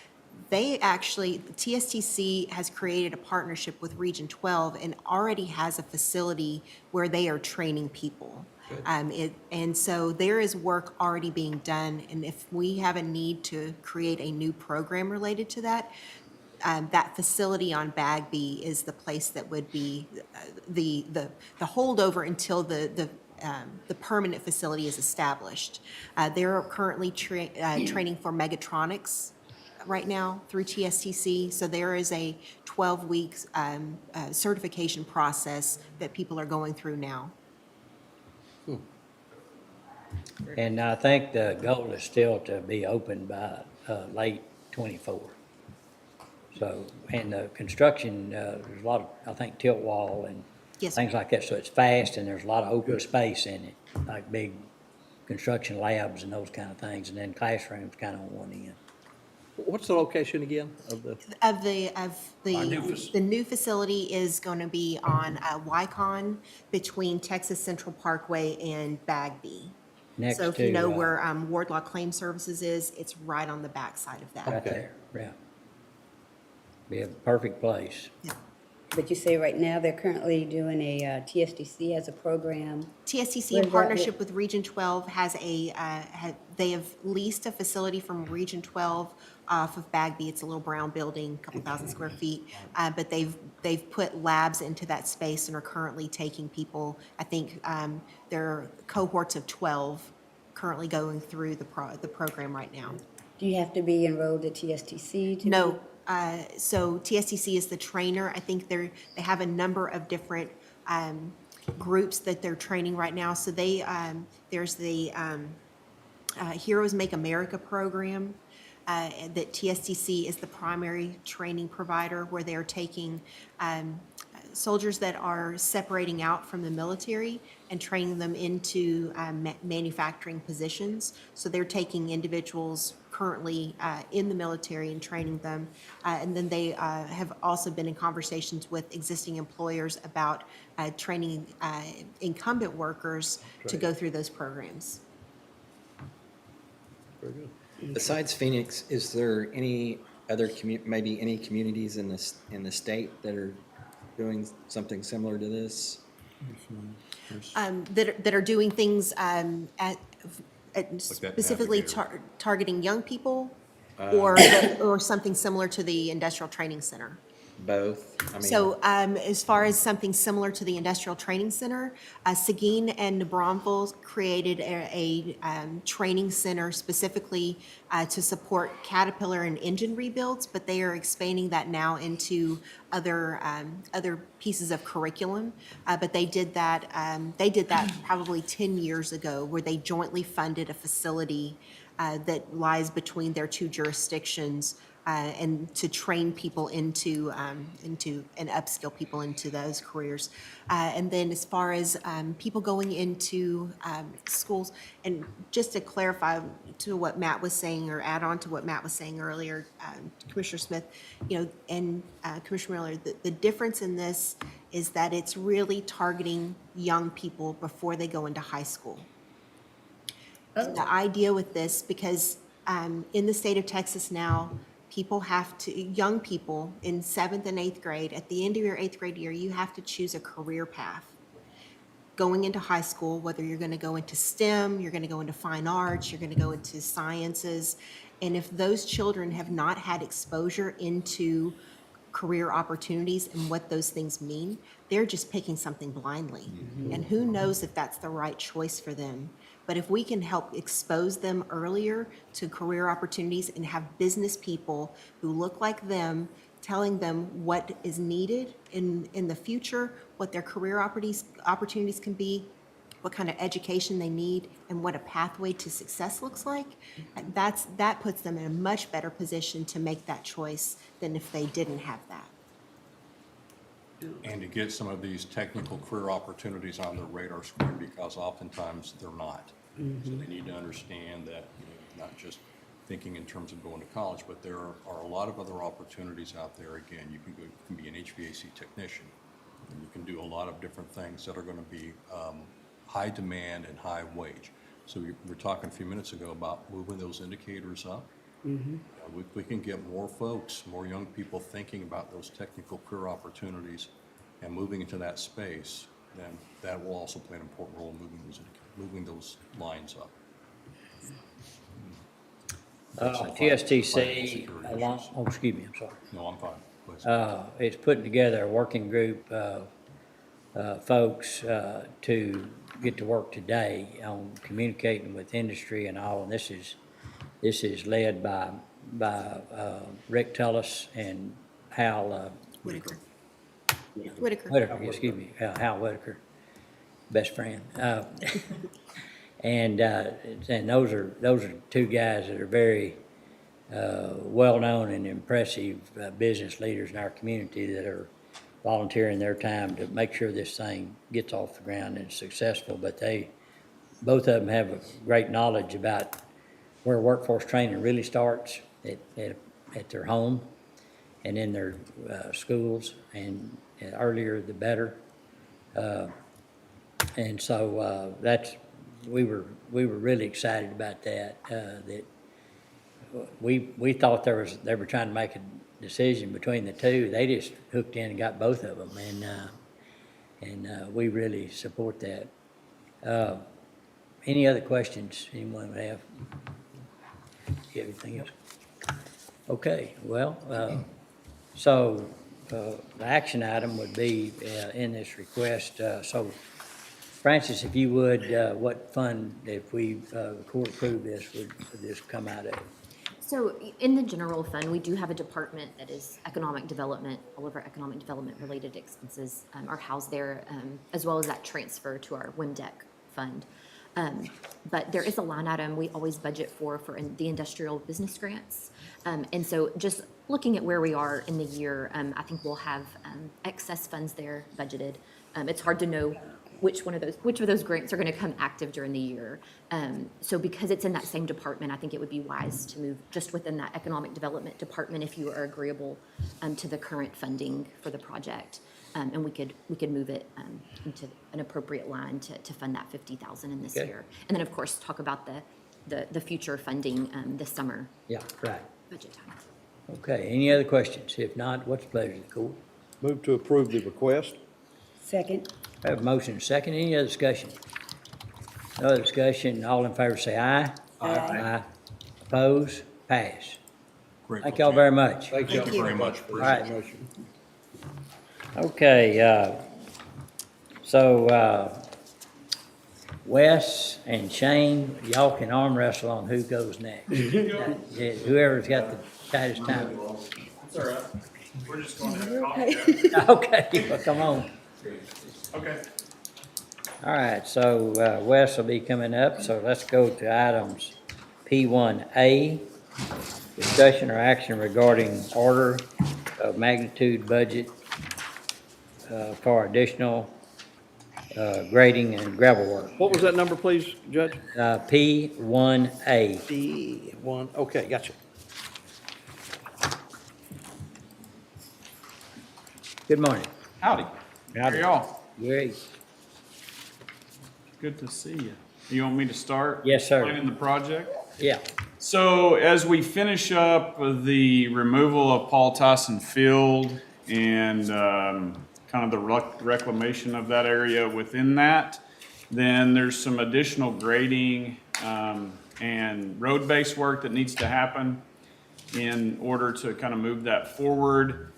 the TSTC has created a partnership with Region 12 and already has a facility where they are training people. And so there is work already being done, and if we have a need to create a new program related to that, that facility on Bagby is the place that would be the holdover until the permanent facility is established. They're currently training for Megatronics right now through TSTC, so there is a 12-week certification process that people are going through now. And I think the goal is still to be open by late '24. So, and the construction, there's a lot of, I think, tilt wall and Yes, things like that. So it's fast and there's a lot of open space in it, like big construction labs and those kind of things, and then classrooms kind of on one end. What's the location again of the? The new facility is going to be on Wycon between Texas Central Parkway and Bagby. Next So if you to, know where Wardlaw Claim Services is, it's right on the backside of that. Right there, yeah. Be a perfect place. But you say right now, they're currently doing a, TSTC has a program. TSTC, Where's in that partnership with Region 12, has they have leased a facility from Region 12 off of Bagby. It's a little brown building, a couple thousand square feet. But they've put labs into that space and are currently taking people. I think there are cohorts of 12 currently going through the program right now. Do you have to be enrolled at TSTC to? No, so TSTC is the trainer. I think they have a number of different groups that they're training right now. So there's the Heroes Make America program, that TSTC is the primary training provider, where they're taking soldiers that are separating out from the military and training them into manufacturing positions. So they're taking individuals currently in the military and training them. And then they have also been in conversations with existing employers about training incumbent workers to go through those programs. Very good. Besides Phoenix, is there any other maybe any communities in the state that are doing something similar to this? That are doing things at specifically Navigator. targeting young people, or something similar to the Industrial Training Center. Both? I mean, So as far as something similar to the Industrial Training Center, Seguin and New Braunfels created a training center specifically to support Caterpillar and engine rebuilds, but they are expanding that now into other pieces of curriculum. But they did that probably 10 years ago, where they jointly funded a facility that lies between their two jurisdictions, and to train people into and upskill people into those careers. And then as far as people going into schools, and just to clarify to what Matt was saying, or add on to what Matt was saying earlier, Commissioner Smith, and Commissioner Miller, the difference in this is that it's really targeting young people before they go into high school. The idea with this, because in the state of Texas now, young people in 7th and 8th grade, at the end of your 8th grade year, you have to choose a career path. Going into high school, whether you're going to go into STEM, you're going to go into fine arts, you're going to go into sciences. And if those children have not had exposure into career opportunities and what those things mean, they're just picking something blindly. And who knows if that's the right choice for them. But if we can help expose them earlier to career opportunities and have business people who look like them, telling them what is needed in the future, what their career opportunities can be, what kind of education they need, and what a pathway to success looks like, that puts them in a much better position to make that choice than if they didn't have that. And to get some of these technical career opportunities on their radar screen, because oftentimes they're not. So they need to understand that, not just thinking in terms of going to college, but there are a lot of other opportunities out there. Again, you can be an HVAC technician, and you can do a lot of different things that are going to be high demand and high wage. So we were talking a few minutes ago about moving those indicators up. We can get more folks, more young people thinking about those technical career opportunities and moving into that space, then that will also play an important role in moving those lines up. TSTC, excuse me, I'm sorry. No, I'm fine. Please. It's putting together a working group of folks to get to work today on communicating with industry and all, and this is led by Rick Tullis and Hal Whitaker. Whitaker, excuse me, Hal Whitaker, best friend. And those are two guys that are very well-known and impressive business leaders in our community that are volunteering their time to make sure this thing gets off the ground and is successful. But both of them have a great knowledge about where workforce training really starts at their home and in their schools, and earlier the better. And so we were really excited about that. That we thought they were trying to make a decision between the two. They just hooked in and got both of them, and we really support that. Any other questions anyone would have? Do you have anything else? Okay, well, so the action item would be in this request. So, Francis, if you would, what fund, if we, the court approved this, would this come out of? So in the general fund, we do have a department that is economic development. All of our economic development related expenses are housed there, as well as that transfer to our WIMDEC fund. But there is a line item we always budget for the industrial business grants. And so just looking at where we are in the year, I think we'll have excess funds there budgeted. It's hard to know which of those grants are going to come active during the year. So because it's in that same department, I think it would be wise to move just within that economic development department if you are agreeable to the current funding for the project. And we could move it into an appropriate line to fund that 50,000 in this Okay. year. And then, of course, talk about the future funding this summer Yeah, right. budget time. Okay, any other questions? If not, what's the pleasure of the court? Move to approve the request. Second? I have a motion and a second. Any other discussion? No other discussion. All in favor say aye. Aye. Oppose? Pass. Thank y'all very much. Thank you very much for the All right. information. Okay, so Wes and Shane, y'all can arm wrestle on who goes next. Yeah, whoever's got the tightest time. That's all right. We're just going to have coffee. Okay, well, come on. Okay. All right, so Wes will be coming up, so let's go to items P1A, discussion or action regarding order of magnitude budget for additional grading and gravel work. What was that number, please, Judge? P1A. D1, okay, gotcha. Good morning. Howdy. How are y'all? Great. Good to see you. You want me to start? Yes, sir. Planning the project? Yeah. So as we finish up the removal of Paul Tyson Field and kind of the reclamation of that area within that, then there's some additional grading and road-based work that needs to happen in order to kind of move that forward.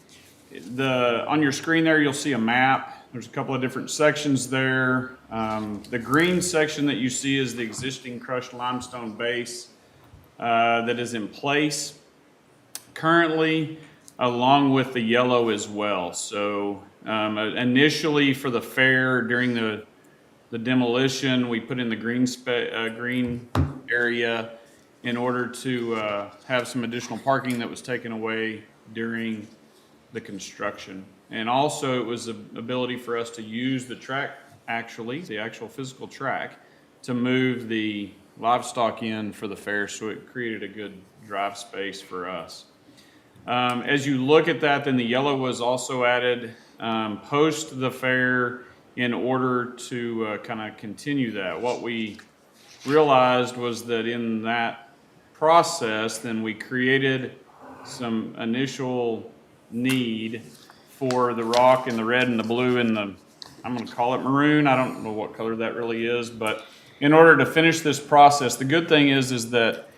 On your screen there, you'll see a map. There's a couple of different sections there. The green section that you see is the existing crushed limestone base that is in place currently, along with the yellow as well. So initially for the fair, during the demolition, we put in the green area in order to have some additional parking that was taken away during the construction. And also it was an ability for us to use the track, the actual physical track, to move the livestock in for the fair, so it created a good drive space for us. As you look at that, then the yellow was also added post the fair in order to kind of continue that. What we realized was that in that process, then we created some initial need for the rock and the red and the blue and the, I'm going to call it maroon. I don't know what color that really is, but in order to finish this process, the good thing is that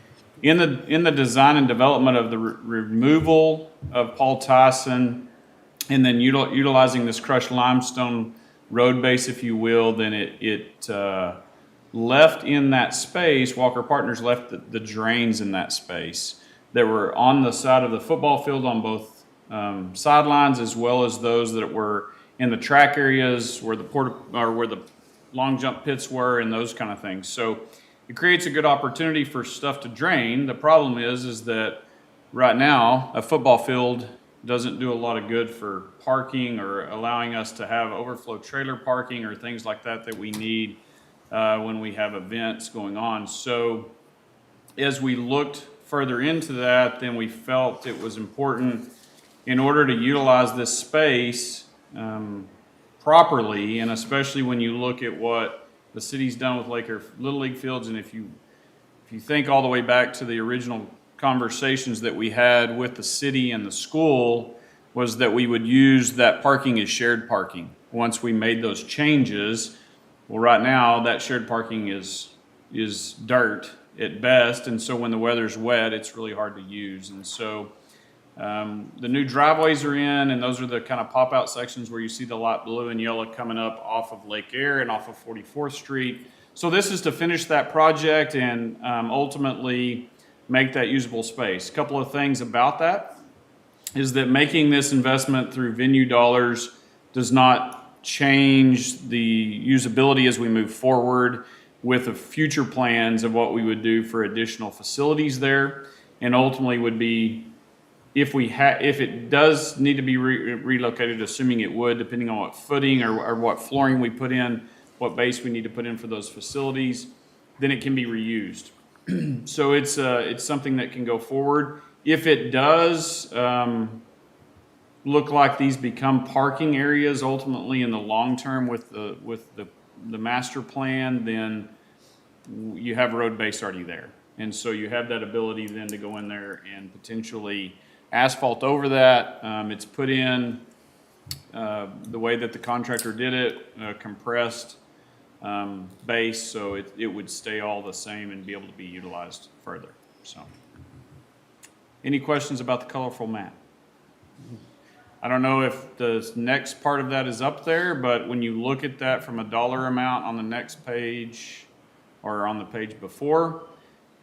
in the design and development of the removal of Paul Tyson and then utilizing this crushed limestone road base, if you will, then it left in that space, Walker Partners left the drains in that space that were on the side of the football field on both sidelines, as well as those that were in the track areas where where the long jump pits were and those kind of things. So it creates a good opportunity for stuff to drain. The problem is that right now a football field doesn't do a lot of good for parking or allowing us to have overflow trailer parking or things like that we need when we have events going on. So as we looked further into that, then we felt it was important in order to utilize this space properly, and especially when you look at what the city's done with Laker Little League fields, and if you think all the way back to the original conversations that we had with the city and the school, was that we would use that parking as shared parking. Once we made those changes, well, right now that shared parking is dirt at best, and so when the weather's wet, it's really hard to use. And so the new driveways are in, and those are the kind of pop-out sections where you see the light blue and yellow coming up off of Lake Air and off of 44th Street. So this is to finish that project and ultimately make that usable space. A couple of things about that is that making this investment through venue dollars does not change the usability as we move forward with the future plans of what we would do for additional facilities there, and ultimately would be, if it does need to be relocated, assuming it would, depending on what footing or what flooring we put in, what base we need to put in for those facilities, then it can be reused. So it's something that can go forward. If it does look like these become parking areas ultimately in the long term with the master plan, then you have road base already there. And so you have that ability then to go in there and potentially asphalt over that. It's put in the way that the contractor did it, compressed base, so it would stay all the same and be able to be utilized further. So, any questions about the colorful map? I don't know if the next part of that is up there, but when you look at that from a dollar amount on the next page or on the page before,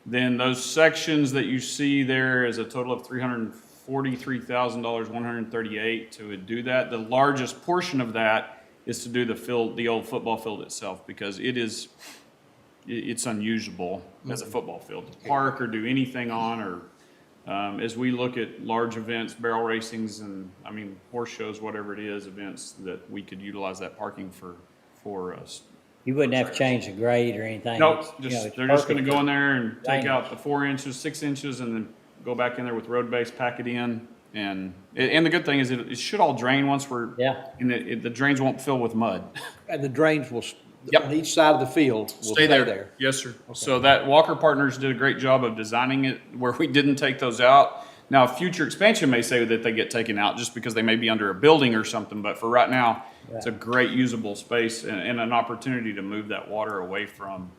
then those sections that you see there is a total of $343,138 to do that. The largest portion of that is to do the old football field itself, because it's unusable as a football field to park or do anything on, or as we look at large events, barrel racings, and horse shows, whatever it is, events that we could utilize that parking for us. You wouldn't have to change the grade or anything. Nope, It's, they're just gonna go in there and take Drainage. out the 4 inches, 6 inches, and then go back in there with road base, pack it in. And the good thing is it should all drain once and the drains won't fill with mud. And the drains will, Yep. on each side of the field will Stay there. Yes, sir. So that Walker Partners did a great job of designing it where we didn't take those out. Now, future expansion may say that they get taken out just because they may be under a building or something, but for right now, it's a great usable space and an opportunity to move that water away from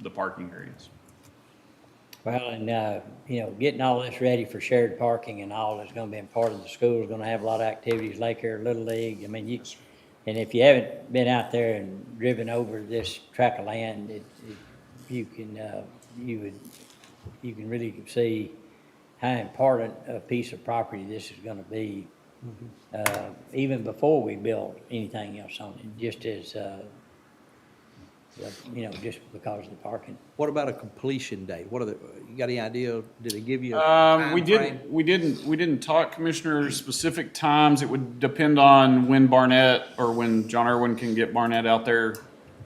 the parking areas. Well, and, getting all this ready for shared parking and all is gonna be part of the school, is gonna have a lot of activities, Lake Air, Little League. And if you haven't been out there and driven over this tract of land, you can really see how important a piece of property this is gonna be, even before we build anything else on it, just as, just because of the parking. What about a completion date? You got any idea? Did they give you a We timeframe? didn't talk, Commissioner, specific times. It would depend on when Barnett or when John Irwin can get Barnett out there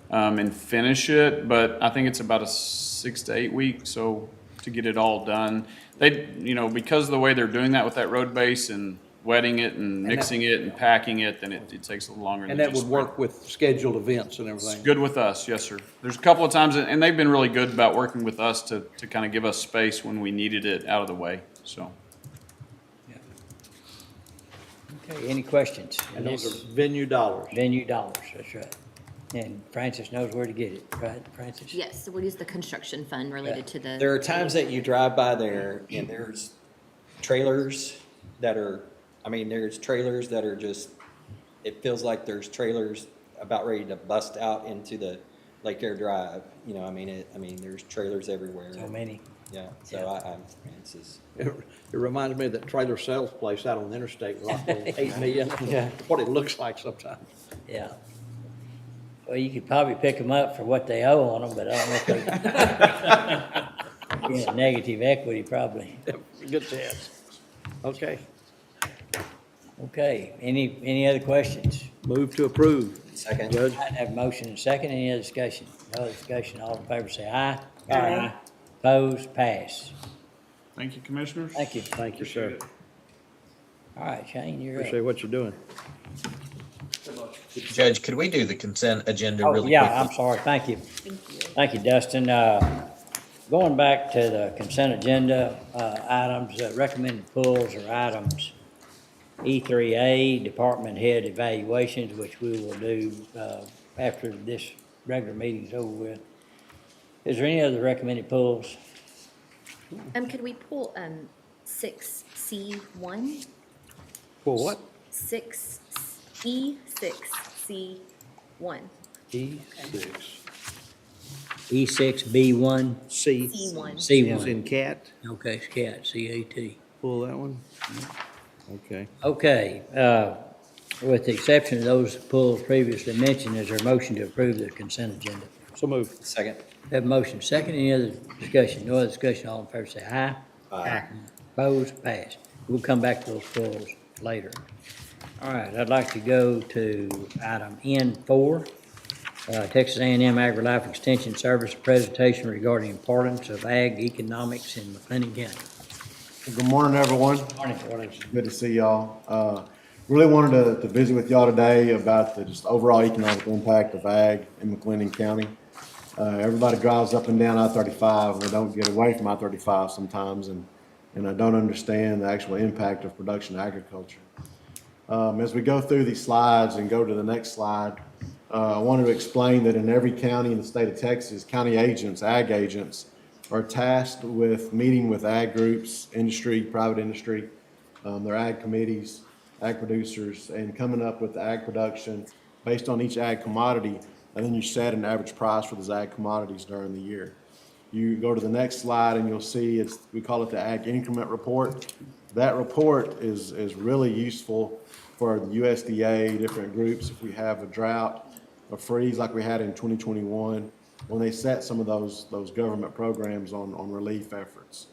and finish it. But I think it's about a 6 to 8 weeks, so to get it all done. They, because of the way they're doing that with that road base and wetting it and mixing it and packing it, then it takes a little longer. And than that just would work with scheduled events and everything? It's good with us, yes, sir. There's a couple of times, and they've been really good about working with us to kind of give us space when we needed it out of the way, so. Okay, any questions? And those are venue dollars? Venue dollars, that's right. And Francis knows where to get it, right, Francis? Yes, so we'll use the construction fund related to the. There are times that you drive by there and there's trailers that are, there's trailers that are just, it feels like there's trailers about ready to bust out into the Lake Air Drive. There's trailers everywhere. So many. Yeah, so it's just. It reminds me of that trailer sales place out on the interstate, like $8 million. Yeah. What it looks like sometimes. Yeah. Well, you could probably pick them up for what they owe on them, but I don't know if they, negative equity probably. Good chance. Okay. Okay, any other questions? Move to approve. Second. Judge? I have a motion and a second. Any other discussion? No other discussion. All in favor say aye. Aye. Opposed, pass. Thank you, Commissioners. Thank you. Thank you, sir. All right, Shane, you're up. Appreciate what you're doing. Judge, could we do the consent agenda Oh, really yeah, quickly? I'm sorry. Thank you. Thank you, Dustin. Going back to the consent agenda, items, recommended pulls are items E3A, department head evaluations, which we will do after this regular meeting's over with. Is there any other recommended pulls? Could we pull, 6C1? For what? E6C1. E6. E6B1, C. C1. Is C1. in cat. Okay, it's cat, C-A-T. Pull that one. Okay. Okay, with the exception of those pulled previously mentioned, is there a motion to approve the consent agenda? So moved. Second. We have a motion second, any other discussion? No other discussion, all in favor say aye. Aye. Opposed, passed. We'll come back to those pulls later. All right, I'd like to go to item N4, Texas A&M AgriLife Extension Service presentation regarding importance of ag economics in McLennan County. Good morning, everyone. Morning. Good to see y'all. Really wanted to visit with y'all today about the just overall economic impact of ag in McLennan County. Everybody drives up and down I-35 and they don't get away from I-35 sometimes and I don't understand the actual impact of production agriculture. As we go through these slides and go to the next slide, I wanted to explain that in every county in the state of Texas, county agents, ag agents, are tasked with meeting with ag groups, industry, private industry, their ag committees, ag producers, and coming up with the ag production based on each ag commodity, and then you set an average price for those ag commodities during the year. You go to the next slide and you'll see we call it the Ag Increment Report. That report is really useful for the USDA, different groups, if we have a drought, a freeze like we had in 2021, when they set some of those government programs on relief efforts.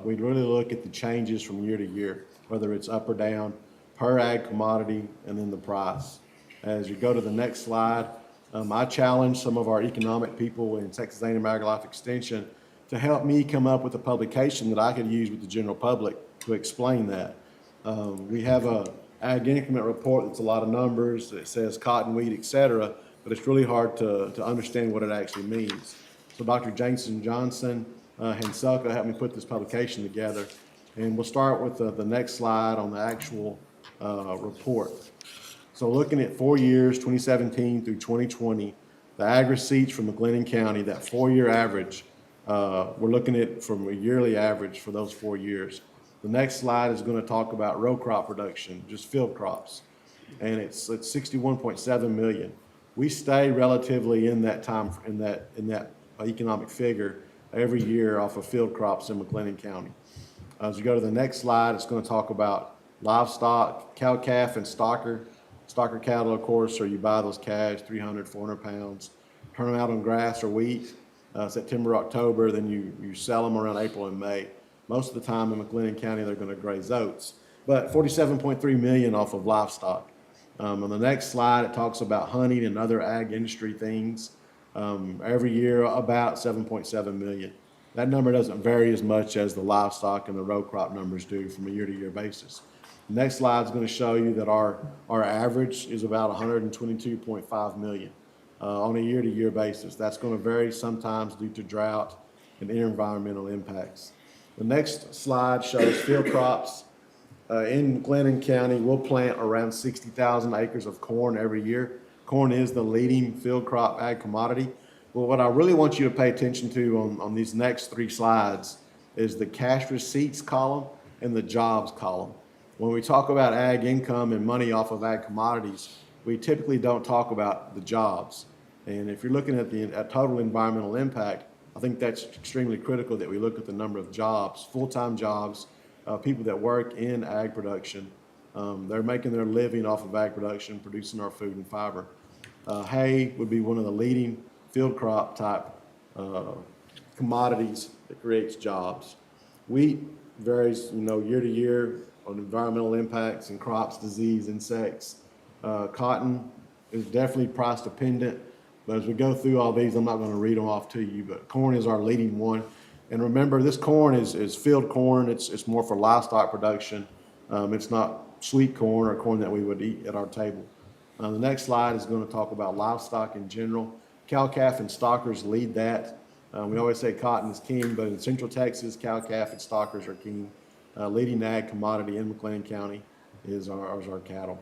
We'd really look at the changes from year to year, whether it's up or down, per ag commodity, and then the price. As you go to the next slide, I challenged some of our economic people in Texas A&M AgriLife Extension to help me come up with a publication that I could use with the general public to explain that. We have a ag increment report that's a lot of numbers, it says cotton, wheat, et cetera, but it's really hard to understand what it actually means. So Dr. Jason Johnson, Henselka helped me put this publication together, and we'll start with the next slide on the actual report. So looking at 4 years, 2017 through 2020, the ag receipts from McLennan County, that 4-year average, we're looking at from a yearly average for those 4 years. The next slide is going to talk about row crop production, just field crops, and it's 61.7 million. We stay relatively in that time, in that economic figure every year off of field crops in McLennan County. As you go to the next slide, it's going to talk about livestock, cow, calf, and stocker. Stocker cattle, of course, or you buy those calves, 300, 400 pounds, turn them out on grass or wheat, September, October, then you sell them around April and May. Most of the time in McLennan County, they're going to graze oats, but 47.3 million off of livestock. On the next slide, it talks about hunting and other ag industry things. Every year, about 7.7 million. That number doesn't vary as much as the livestock and the row crop numbers do from a year-to-year basis. The next slide is going to show you that our average is about 122.5 million on a year-to-year basis. That's going to vary sometimes due to drought and environmental impacts. The next slide shows field crops. In McLennan County, we'll plant around 60,000 acres of corn every year. Corn is the leading field crop ag commodity. Well, what I really want you to pay attention to on these next 3 slides is the cash receipts column and the jobs column. When we talk about ag income and money off of ag commodities, we typically don't talk about the jobs. And if you're looking at the total environmental impact, I think that's extremely critical that we look at the number of jobs, full-time jobs, people that work in ag production. They're making their living off of ag production, producing our food and fiber. Hay would be one of the leading field crop type commodities that creates jobs. Wheat varies, year to year on environmental impacts and crops, disease, insects. Cotton is definitely price dependent, but as we go through all these, I'm not going to read them off to you, but corn is our leading one. And remember, this corn is field corn. It's more for livestock production. It's not sweet corn or corn that we would eat at our table. The next slide is going to talk about livestock in general. Cow, calf, and stockers lead that. We always say cotton is king, but in Central Texas, cow, calf, and stockers are king. Leading ag commodity in McLennan County is our cattle.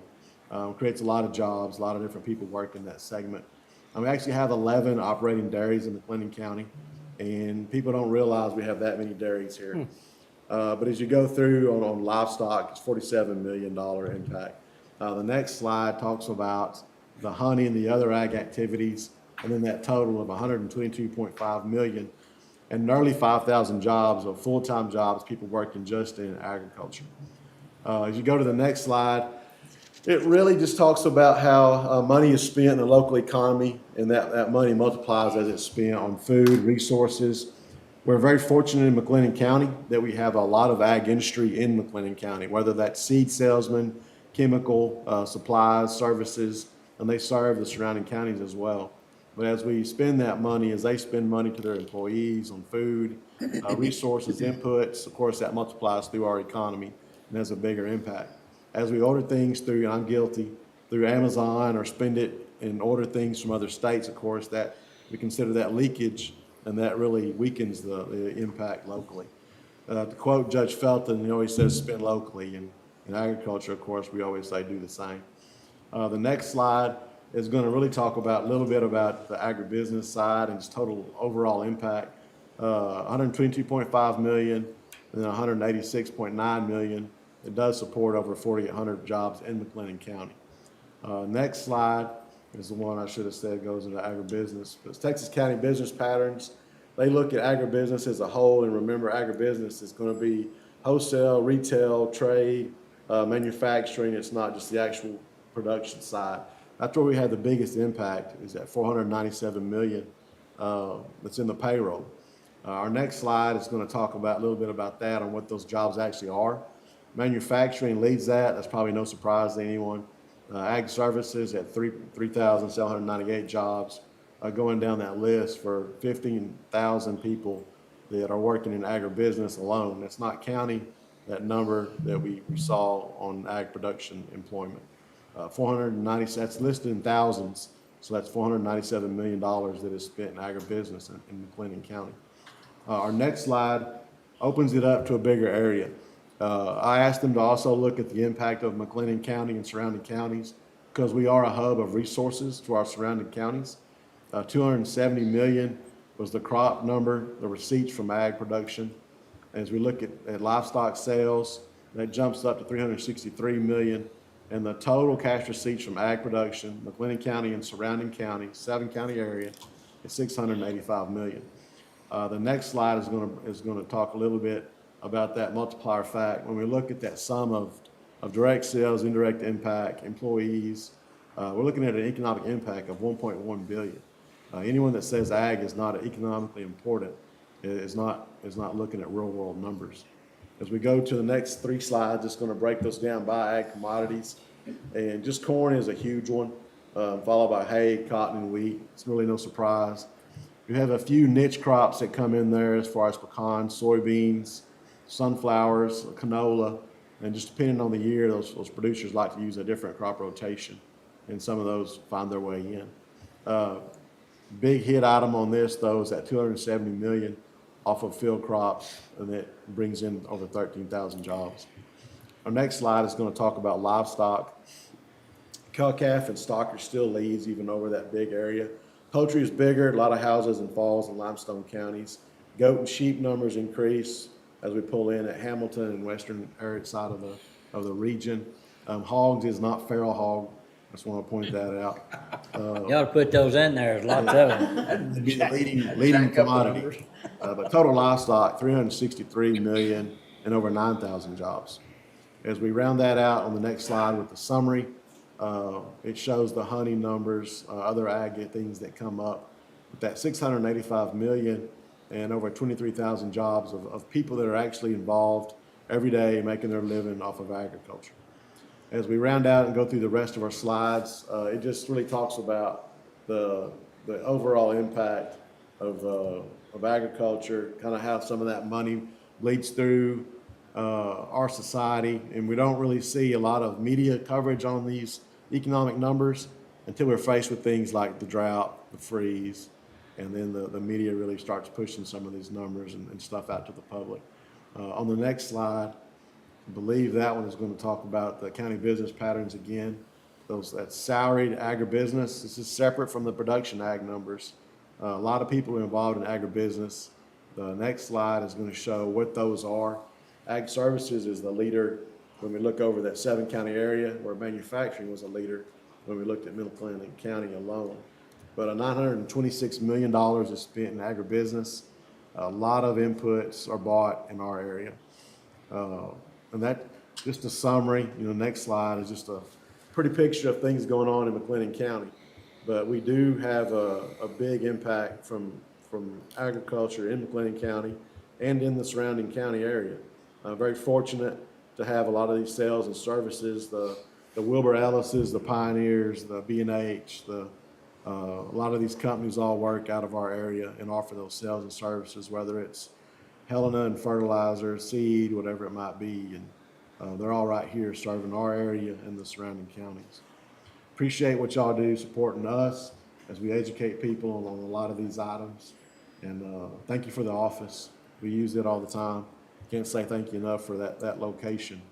Creates a lot of jobs, a lot of different people work in that segment. We actually have 11 operating dairies in McLennan County, and people don't realize we have that many dairies here. But as you go through on livestock, it's $47 million impact. The next slide talks about the honey and the other ag activities. and then that total of 122.5 million, and nearly 5,000 jobs of full-time jobs, people working just in agriculture. As you go to the next slide, it really just talks about how money is spent in the local economy, and that money multiplies as it's spent on food, resources. We're very fortunate in McLennan County that we have a lot of ag industry in McLennan County, whether that's seed salesmen, chemical supplies, services, and they serve the surrounding counties as well. But as we spend that money, as they spend money to their employees on food, resources, inputs, of course, that multiplies through our economy and has a bigger impact. As we order things through, and I'm guilty, through Amazon or spend it and order things from other states, of course, that we consider that leakage, and that really weakens the impact locally. To quote Judge Felton, he always says spend locally, and in agriculture, of course, we always say do the same. The next slide is going to really talk about a little bit about the agribusiness side and its total overall impact. 122.5 million and then 186.9 million. It does support over 4,800 jobs in McLennan County. Next slide is the one I should have said goes into agribusiness. But it's Texas County Business Patterns. They look at agribusiness as a whole, and remember, agribusiness is going to be wholesale, retail, trade, manufacturing. It's not just the actual production side. That's where we had the biggest impact, is that 497 million that's in the payroll. Our next slide is going to talk about a little bit about that, on what those jobs actually are. Manufacturing leads that. That's probably no surprise to anyone. Ag services at 3,798 jobs, going down that list for 15,000 people that are working in agribusiness alone. That's not counting that number that we saw on ag production employment. 490, that's listed in thousands, so that's $497 million that is spent in agribusiness in McLennan County. Our next slide opens it up to a bigger area. I asked them to also look at the impact of McLennan County and surrounding counties, because we are a hub of resources to our surrounding counties. 270 million was the crop number, the receipts from ag production. As we look at livestock sales, that jumps up to 363 million. And the total cash receipts from ag production, McLennan County and surrounding counties, 7-county area, is 685 million. The next slide is going to talk a little bit about that multiplier fact. When we look at that sum of direct sales, indirect impact, employees, we're looking at an economic impact of 1.1 billion. Anyone that says ag is not economically important is not looking at real world numbers. As we go to the next 3 slides, it's going to break those down by ag commodities. And just corn is a huge one, followed by hay, cotton, and wheat. It's really no surprise. You have a few niche crops that come in there as far as pecans, soybeans, sunflowers, canola, and just depending on the year, those producers like to use a different crop rotation, and some of those find their way in. Big hit item on this, though, is that 270 million off of field crops, and it brings in over 13,000 jobs. Our next slide is going to talk about livestock. Cow-calf and stocker still leads even over that big area. Poultry is bigger, a lot of houses in Falls and Limestone counties. Goat and sheep numbers increase as we pull in at Hamilton and western area side of the region. Hogs is not feral hog. I just want to point that out. You ought to put those in there, there's lots of them. It'd be the leading commodity. But total livestock, 363 million and over 9,000 jobs. As we round that out on the next slide with the summary, it shows the honey numbers, other ag things that come up. With that 685 million and over 23,000 jobs of people that are actually involved every day making their living off of agriculture. As we round out and go through the rest of our slides, it just really talks about the overall impact of agriculture, kind of how some of that money bleeds through our society. And we don't really see a lot of media coverage on these economic numbers until we're faced with things like the drought, the freeze, and then the media really starts pushing some of these numbers and stuff out to the public. On the next slide, I believe that one is going to talk about the county business patterns again. That's salaried agribusiness. This is separate from the production ag numbers. A lot of people are involved in agribusiness. The next slide is going to show what those are. Ag services is the leader when we look over that 7-county area, where manufacturing was a leader when we looked at McLennan County alone. but $926 million is spent in agribusiness. A lot of inputs are bought in our area. And that, just a summary, next slide is just a pretty picture of things going on in McLennan County. But we do have a big impact from agriculture in McLennan County and in the surrounding county area. Very fortunate to have a lot of these sales and services, the Wilbur Ellis's, the Pioneers, the B&H, a lot of these companies all work out of our area and offer those sales and services, whether it's Helena and fertilizer, seed, whatever it might be. And they're all right here serving our area and the surrounding counties. Appreciate what y'all do supporting us as we educate people on a lot of these items. And thank you for the office. We use it all the time. Can't say thank you enough for that location.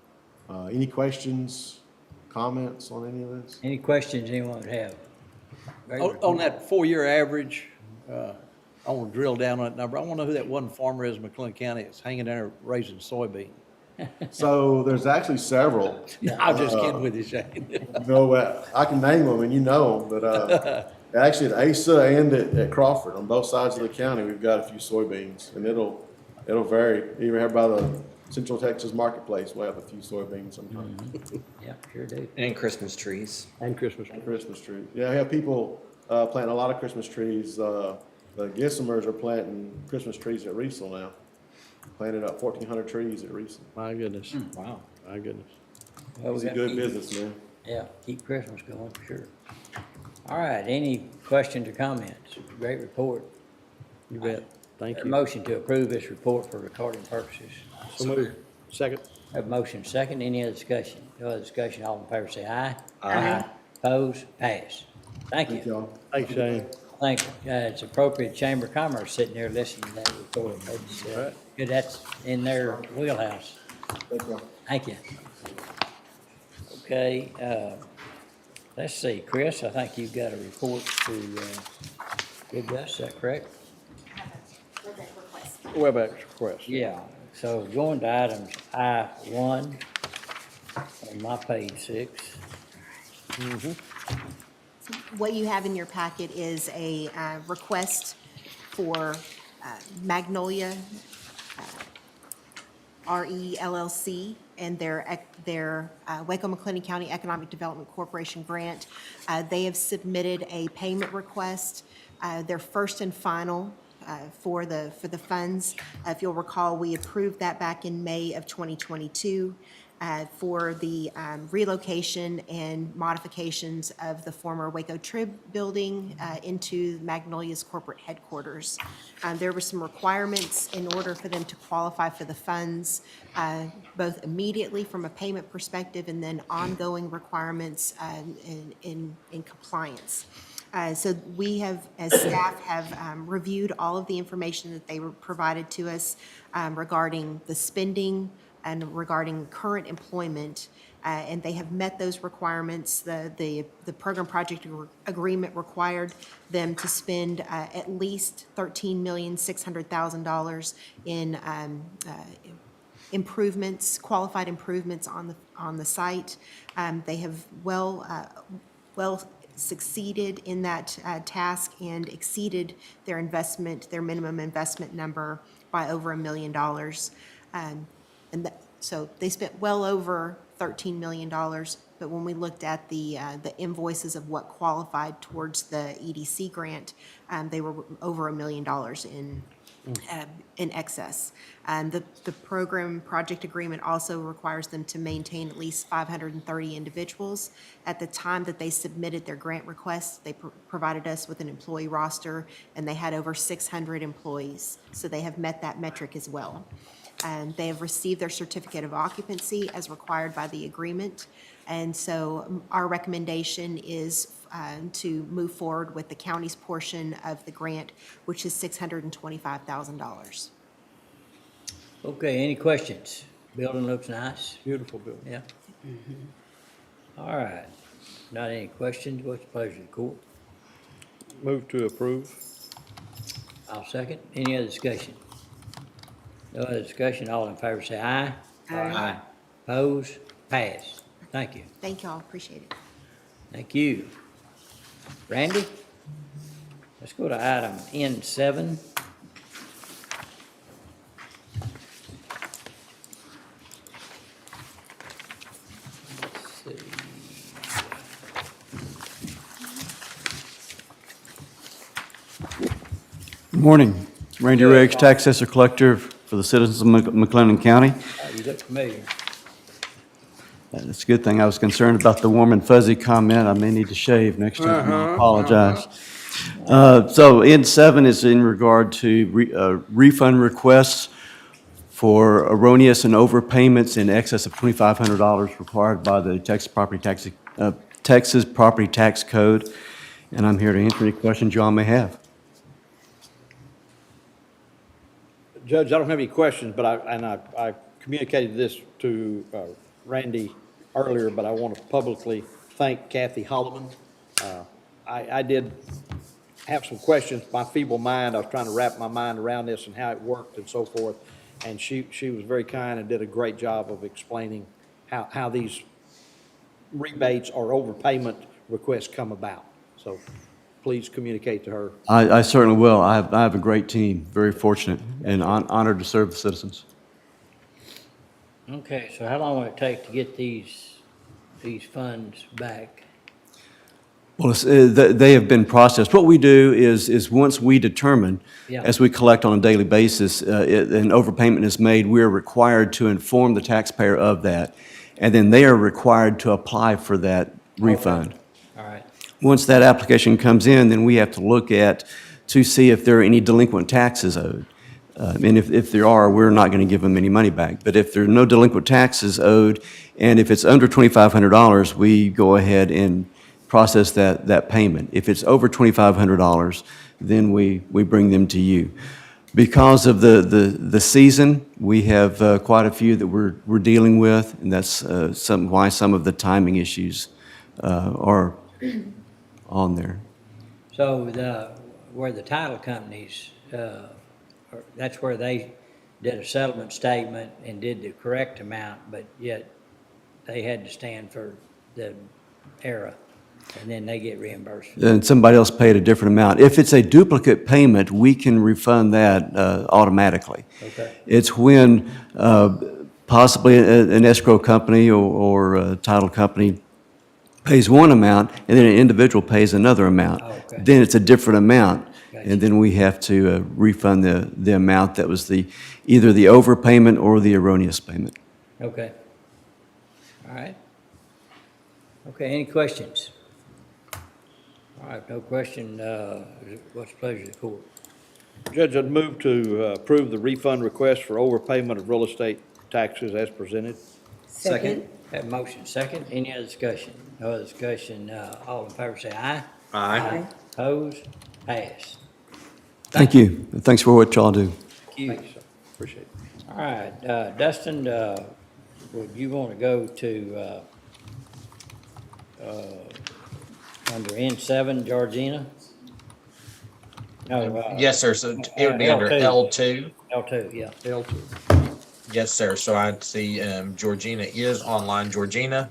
Any questions, comments on any of this? Any questions anyone would have? On that 4-year average, I want to drill down on that number. I want to know who that one farmer is in McLennan County that's hanging there raising soybean. So there's actually several. I'm just kidding with you, Shane. No, I can name them and you know them, but actually at Asa and at Crawford, on both sides of the county, we've got a few soybeans, and it'll vary. Even here by the Central Texas Marketplace, we'll have a few soybeans sometimes. Yeah, sure do. And Christmas trees. And Christmas. And Christmas trees. Yeah, we have people planting a lot of Christmas trees. The Gissimers are planting Christmas trees at Riesel now. Planted up 1,400 trees at Riesel. My goodness. Wow. My goodness. Well, we It's a got- good business, man. Yeah, keep Christmas going for sure. All right, any questions or comments? Great report. You bet. Thank A you. motion to approve this report for recording purposes. So moved. Second. Have a motion second. Any other discussion? No other discussion. All in favor say aye. Aye. Opposed? Pass. Thank Thank you. y'all. Thanks, Shane. Thank you. It's appropriate Chamber of Commerce sitting there listening to that report. That's, Right. good, that's in their wheelhouse. Thank y'all. Thank you. Okay, let's see, Chris, I think you've got a report to, give us, is that correct? WebEx request. Yeah, so going to items I-1 on my page 6. What you have in your packet is a request for Magnolia RE LLC and their Waco McLennan County Economic Development Corporation grant. They have submitted a payment request, their first and final for the funds. If you'll recall, we approved that back in May of 2022 for the relocation and modifications of the former Waco Trib building into Magnolia's corporate headquarters. There were some requirements in order for them to qualify for the funds, both immediately from a payment perspective and then ongoing requirements in compliance. So we have, as staff, have reviewed all of the information that they were provided to us regarding the spending and regarding current employment, and they have met those requirements. The program project agreement required them to spend at least $13,600,000 in improvements, qualified improvements on the site. They have well succeeded in that task and exceeded their minimum investment number by over $1 million. So they spent well over $13 million, but when we looked at the invoices of what qualified towards the EDC grant, they were over $1 million in excess. The program project agreement also requires them to maintain at least 530 individuals. At the time that they submitted their grant request, they provided us with an employee roster, and they had over 600 employees. So they have met that metric as well. They have received their certificate of occupancy as required by the agreement. And so our recommendation is to move forward with the county's portion of the grant, which is $625,000. Okay, any questions? Building looks nice. Beautiful building. Yeah. All right. Not any questions? What's the pleasure of the court? Move to approve. I'll second. Any other discussion? No other discussion. All in favor say aye. Aye. Opposed? Pass. Thank you. Thank y'all, appreciate it. Thank you. Randy? Let's go to item N7. Let's see. Good morning. Randy Riggs, Tax Assessor Collector for the citizens of McLennan County. You look familiar. It's a good thing. I was concerned about the warm and fuzzy comment. I may need to shave next time. I apologize. So N7 is in regard to refund requests for erroneous and overpayments in excess of $2,500 required by the Texas Property Tax Code. And I'm here to answer any questions y'all may have. Judge, I don't have any questions, but I communicated this to Randy earlier, but I want to publicly thank Kathy Holloman. I did have some questions. My feeble mind, I was trying to wrap my mind around this and how it worked and so forth. And she was very kind and did a great job of explaining how these rebates or overpayment requests come about. So please communicate to her. I certainly will. I have a great team, very fortunate and honored to serve the citizens. Okay, so how long will it take to get these funds back? Well, they have been processed. What we do is once we determine, Yeah. as we collect on a daily basis, an overpayment is made, we are required to inform the taxpayer of that, and then they are required to apply for that refund. All right, Once that application comes in, then we have to look at to see if there are any delinquent taxes owed. And if there are, we're not going to give them any money back. But if there are no delinquent taxes owed, and if it's under $2,500, we go ahead and process that payment. If it's over $2,500, then we bring them to you. Because of the season, we have quite a few that we're dealing with, and that's why some of the timing issues are on there. so where the title companies, that's where they did a settlement statement and did the correct amount, but yet they had to stand for the error, and then they get reimbursed. And somebody else paid a different amount. If it's a duplicate payment, we can refund that automatically. Okay. It's when possibly an escrow company or a title company pays one amount, and then an individual pays another amount. Okay. Then it's a different amount. Gotcha. And then we have to refund the amount that was either the overpayment or the erroneous payment. Okay. All right. Okay, any questions? All right, no question, what's the pleasure of the court? Judge, I'd move to approve the refund request for overpayment of real estate taxes as presented. Second. Have motion second, any other discussion? No other discussion, all in favor say aye. Aye. Opposed? Passed. Thank you. Thanks for what y'all do. Thank you. Thank you, sir. Appreciate it. All right, Dustin, would you want to go to, under N7, Georgina? No, Yes, sir. So it would be under L2. L2. L2, yeah. L2. Yes, sir. So I see Georgina is online. Georgina,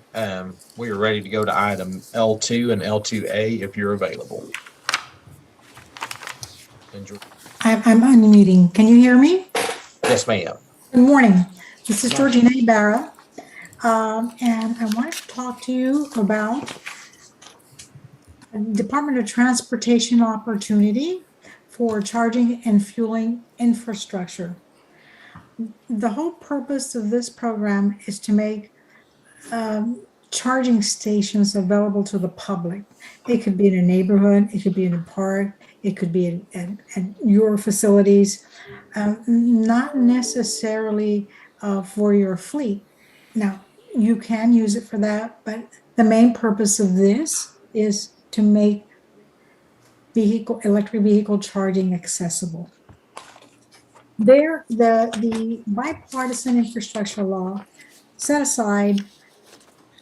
we are ready to go to item L2 and L2A if you're available. And I'm unmuting. Can you hear me? yes, ma'am. Good morning. This is Georgina Ibarra. And I wanted to talk to you about Department of Transportation opportunity for charging and fueling infrastructure. The whole purpose of this program is to make charging stations available to the public. It could be in a neighborhood, it could be in a park, it could be at your facilities, not necessarily for your fleet. Now, you can use it for that, but the main purpose of this is to make electric vehicle charging accessible. The bipartisan infrastructure law set aside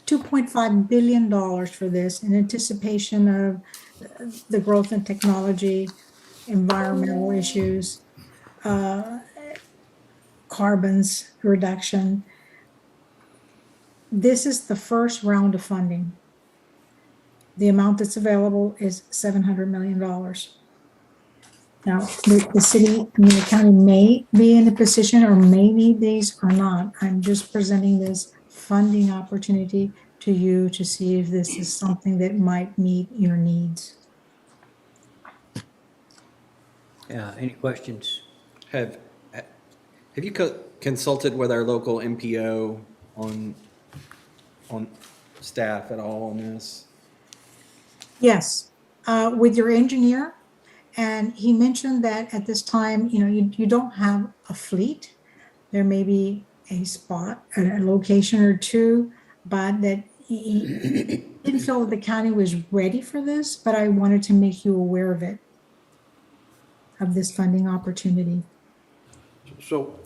$2.5 billion for this in anticipation of the growth in technology, environmental issues, carbons reduction. This is the first round of funding. The amount that's available is $700 million. Now, the city, I mean, the county may be in a position or may need these or not. I'm just presenting this funding opportunity to you to see if this is something that might meet your needs. Any questions? Have you consulted with our local MPO on staff at all on this? Yes, with your engineer, and he mentioned that at this time, you don't have a fleet. There may be a spot, a location or two, but that he didn't feel that the county was ready for this, but I wanted to make you aware of it, of this funding opportunity. So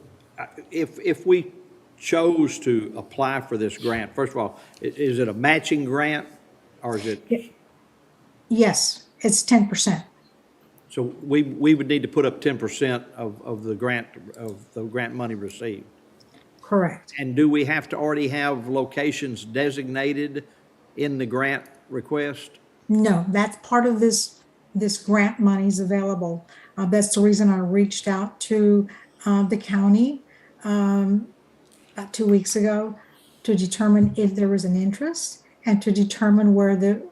if we chose to apply for this grant, first of all, is it a matching grant or is it? Yes, it's 10%. So we would need to put up 10% of the grant money received. Correct. And do we have to already have locations designated in the grant request? No, that's part of this grant money's available. That's the reason I reached out to the county about 2 weeks ago to determine if there was an interest and to determine where there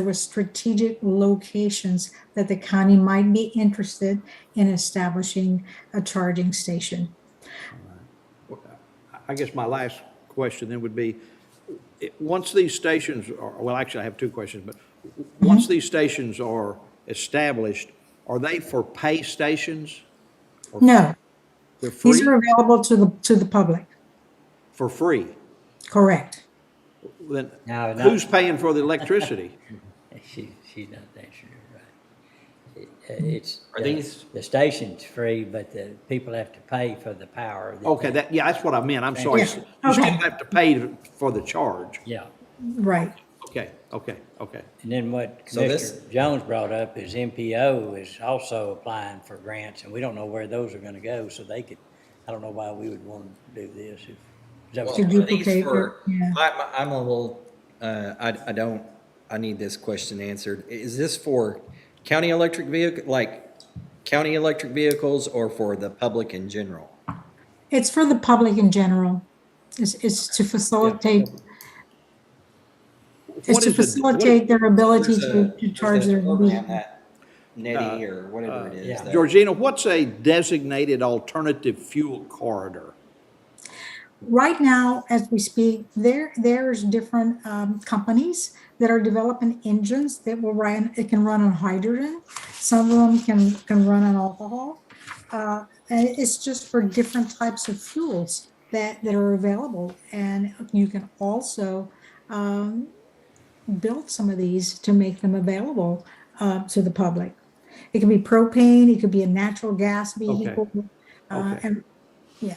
were strategic locations that the county might be interested in establishing a charging station. I guess my last question then would be, once these stations are, well, actually I have two questions, but once these stations are established, are they for pay stations? Or No, they're free? these are available to the public. For free? Correct. Then No, not- who's paying for the electricity? She's not answering it right. It's, Are these- the station's free, but the people have to pay for the power. that Okay, they- yeah, that's what I meant. I'm sorry. Yeah, You still okay. have to pay for the charge. Yeah. Right. Okay. And then what So this- Commissioner Jones brought up is MPO is also applying for grants, and we don't know where those are gonna go, so they could, I don't know why we would want to do this. Is that what To you're saying? duplicate your- yeah. I'm a little, I need this question answered. Is this for county electric vehicles or for the public in general? It's for the public in general. It's to facilitate, What is their ability There's a- to charge there's a their program vehicle. that NETI or whatever it is. yeah. that- Georgina, what's a designated alternative fuel corridor? Right now, as we speak, there's different companies that are developing engines that will run. It can run on hydrogen. Some of them can run on alcohol. And it's just for different types of fuels that are available. And you can also build some of these to make them available to the public. It can be propane. It could be a natural gas vehicle. Okay. And yeah.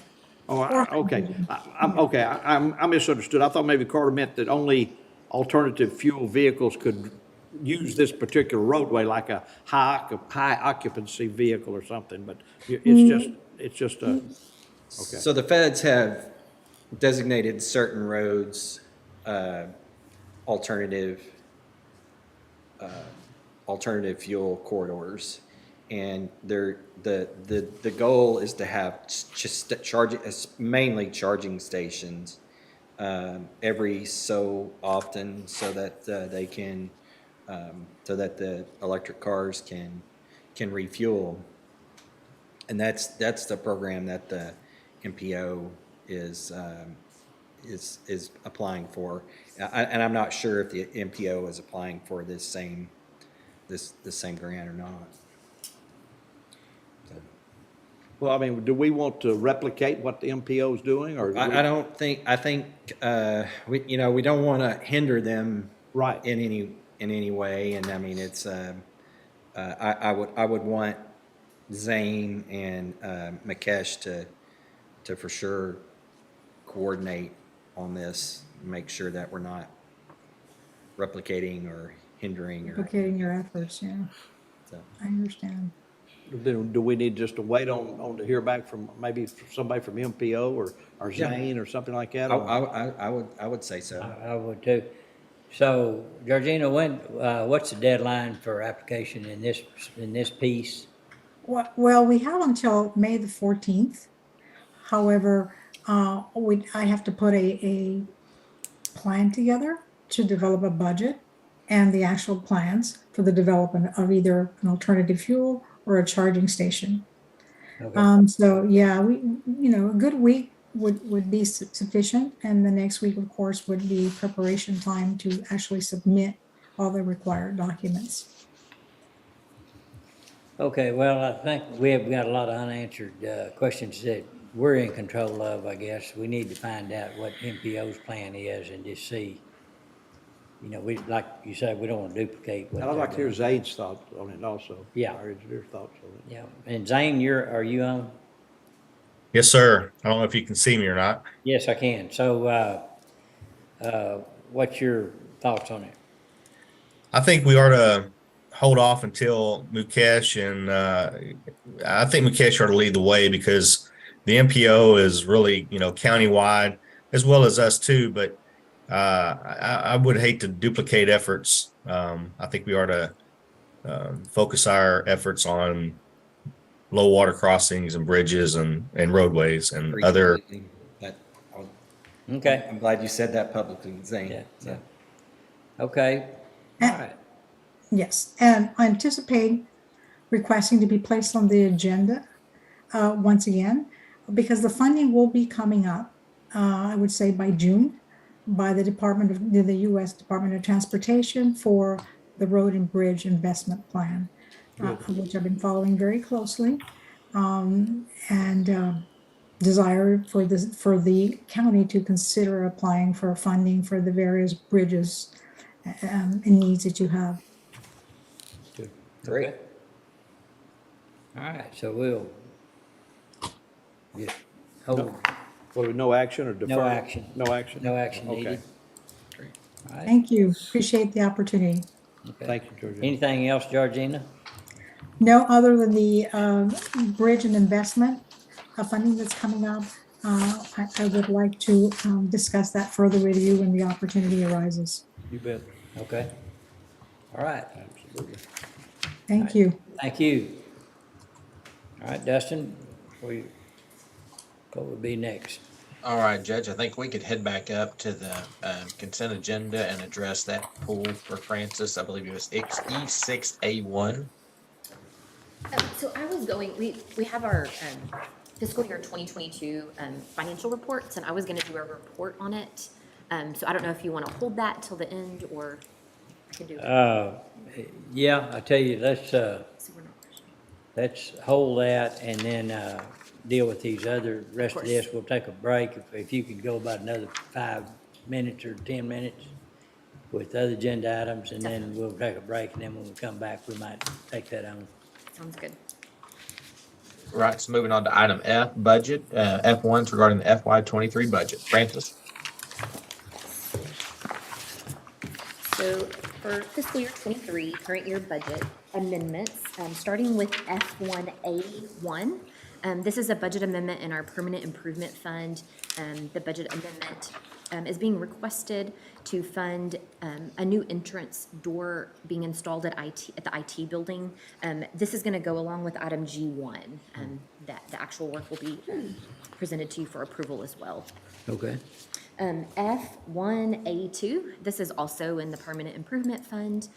Oh, okay. I misunderstood. I thought maybe Carter meant that only alternative fuel vehicles could use this particular roadway, like a high occupancy vehicle or something, but it's just a, okay. So the feds have designated certain roads, alternative fuel corridors. And the goal is to have just mainly charging stations every so often so that they can, so that the electric cars can refuel. And that's the program that the MPO is applying for. And I'm not sure if the MPO is applying for this same grant or not. Well, I mean, do we want to replicate what the MPO is doing, or? I don't think, I think, we don't want to hinder them. Right. In any way, and I mean, it's, I would want Zane and, Mukesh to for sure coordinate on this, make sure that we're not replicating or hindering or. Duplicating your efforts, yeah. So. I understand. Do we need just to wait on to hear back from maybe somebody from MPO or Zane or something like that? I would say so. I would too. So Georgina, what's the deadline for application in this piece? Well, we have until May the 14th. However, I have to put a plan together to develop a budget and the actual plans for the development of either an alternative fuel or a charging station. So yeah, a good week would be sufficient. And the next week, of course, would be preparation time to actually submit all the required documents. Okay, well, I think we've got a lot of unanswered questions that we're in control of, I guess. We need to find out what MPO's plan is and just see. We, like you said, we don't want to duplicate what I'd like to hear they're Zane's thoughts on it also. Yeah. Our engineer's thoughts on it. doing. Yeah, and Zane, are you on? Yes, sir. I don't know if you can see me or not. Yes, I can. So, what's your thoughts on it? I think we ought to hold off until Mukesh, and I think Mukesh ought to lead the way because the MPO is really, countywide as well as us too. But I would hate to duplicate efforts. I think we ought to focus our efforts on low water crossings and bridges and roadways and other. Okay. I'm glad you said that publicly, Zane. Yeah. Okay. All right. Yes, and I anticipate requesting to be placed on the agenda once again, because the funding will be coming up, I would say by June, by the U.S. Department of Transportation for the Road and Bridge Investment Plan, which I've been following very closely, and desire for the county to consider applying for funding for the various bridges and needs that you have. Great. Okay. All right, so we'll just hold. No action or defer? No action. No action? No action Okay. needed. All right. Thank you. Appreciate the opportunity. Okay. Thank you, Georgia. Anything else, Georgina? No, other than the bridge and investment funding that's coming up, I would like to discuss that further with you when the opportunity arises. You bet. Okay. All right. Absolutely. Thank you. Thank you. All right, Dustin, what would be next? All right, Judge, I think we could head back up to the consent agenda and address that pool for Francis. I believe it was E6A1. So I was going, we have our fiscal year 2022 financial reports, and I was gonna do a report on it. So I don't know if you want to hold that till the end, or I can do it. Yeah, I tell you, let's So we're not rushing. let's hold that and then deal with these other, rest of this. We'll take a break. If you could go about another 5 minutes or 10 minutes with other agenda items, and then we'll take a break, and then when we come back, we might take that on. Sounds good. Right, so moving on to item F, budget. F1's regarding the FY23 budget. Francis? So for fiscal year 23, current year budget amendments, starting with F1A1. This is a budget amendment in our permanent improvement fund. The budget amendment is being requested to fund a new entrance door being installed at the IT building. This is going to go along with item G1. That the actual work will be presented to you for approval as well. Okay. F1A2, this is also in the permanent improvement fund.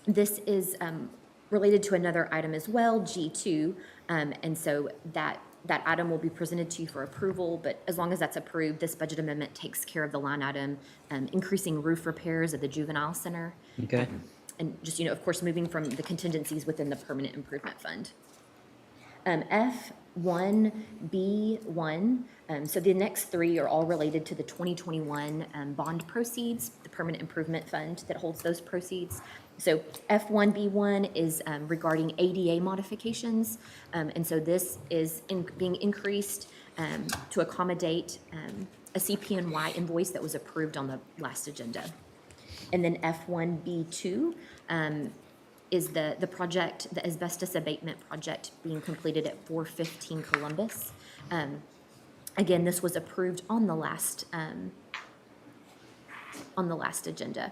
This is related to another item as well, G2, and so that item will be presented to you for approval, but as long as that's approved, this budget amendment takes care of the line item, increasing roof repairs at the juvenile center. Okay. And just, of course, moving from the contingencies within the permanent improvement fund. F1B1, so the next three are all related to the 2021 bond proceeds, the permanent improvement fund that holds those proceeds. So F1B1 is regarding ADA modifications, and so this is being increased to accommodate a CP&Y invoice that was approved on the last agenda. And then F1B2 is the project, the asbestos abatement project being completed at 415 Columbus. Again, this was approved on the last agenda.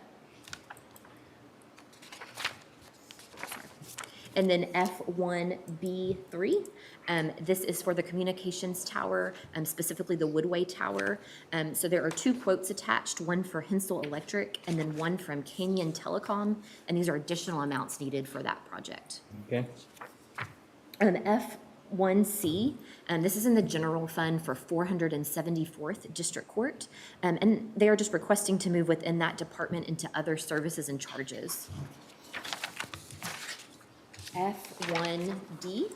And then F1B3, this is for the communications tower, specifically the Woodway Tower. So there are 2 quotes attached, one for Hensel Electric and then one from Canyon Telecom, and these are additional amounts needed for that project. Okay. F1C, this is in the general fund for 474th District Court, and they are just requesting to move within that department into other services and charges. F1D,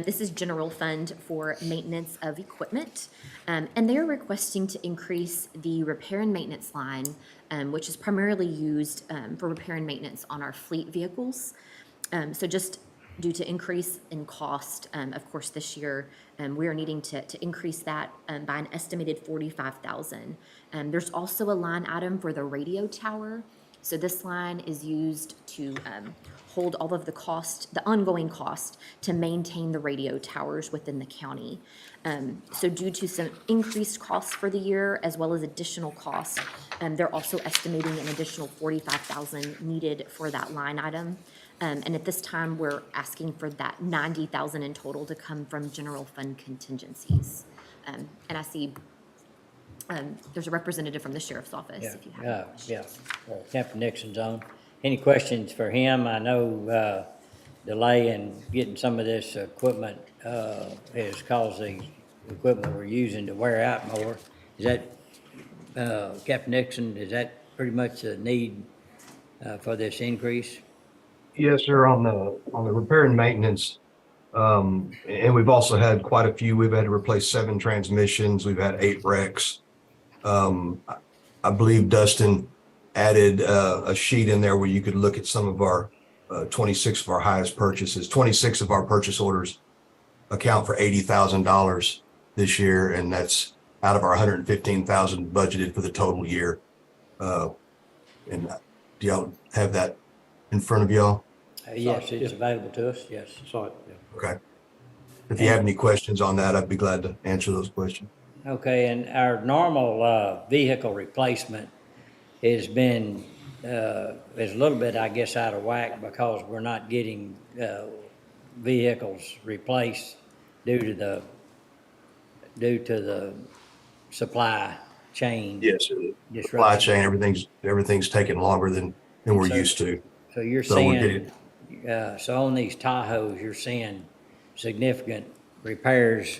this is general fund for maintenance of equipment, and they are requesting to increase the repair and maintenance line, which is primarily used for repair and maintenance on our fleet vehicles. So just due to increase in cost, of course, this year, we are needing to increase that by an estimated $45,000. There's also a line item for the radio tower. So this line is used to hold all of the cost, the ongoing cost to maintain the radio towers within the county. So due to some increased costs for the year, as well as additional costs, they're also estimating an additional $45,000 needed for that line item. And at this time, we're asking for that $90,000 in total to come from general fund contingencies. And I see there's a representative from the sheriff's office, if you have any questions. Captain Nixon's on. Any questions for him? I know delay in getting some of this equipment has caused the equipment we're using to wear out more. Is that, Captain Nixon, is that pretty much the need for this increase? Yes, sir, on the repair and maintenance. And we've also had quite a few. We've had to replace 7 transmissions. We've had 8 wrecks. I believe Dustin added a sheet in there where you could look at some of our 26 of our highest purchases. 26 of our purchase orders account for $80,000 this year, and that's out of our $115,000 budgeted for the total year. And do y'all have that in front of y'all? Yes, it's available to us, yes. Saw it, yeah. Okay. If you have any questions on that, I'd be glad to answer those questions. Okay, and our normal vehicle replacement has been, is a little bit, I guess, out of whack because we're not getting vehicles replaced due to the supply chain. Yes, sir. Supply chain, everything's taking longer than we're used to. So you're seeing, so on these Tahoes, you're seeing significant repairs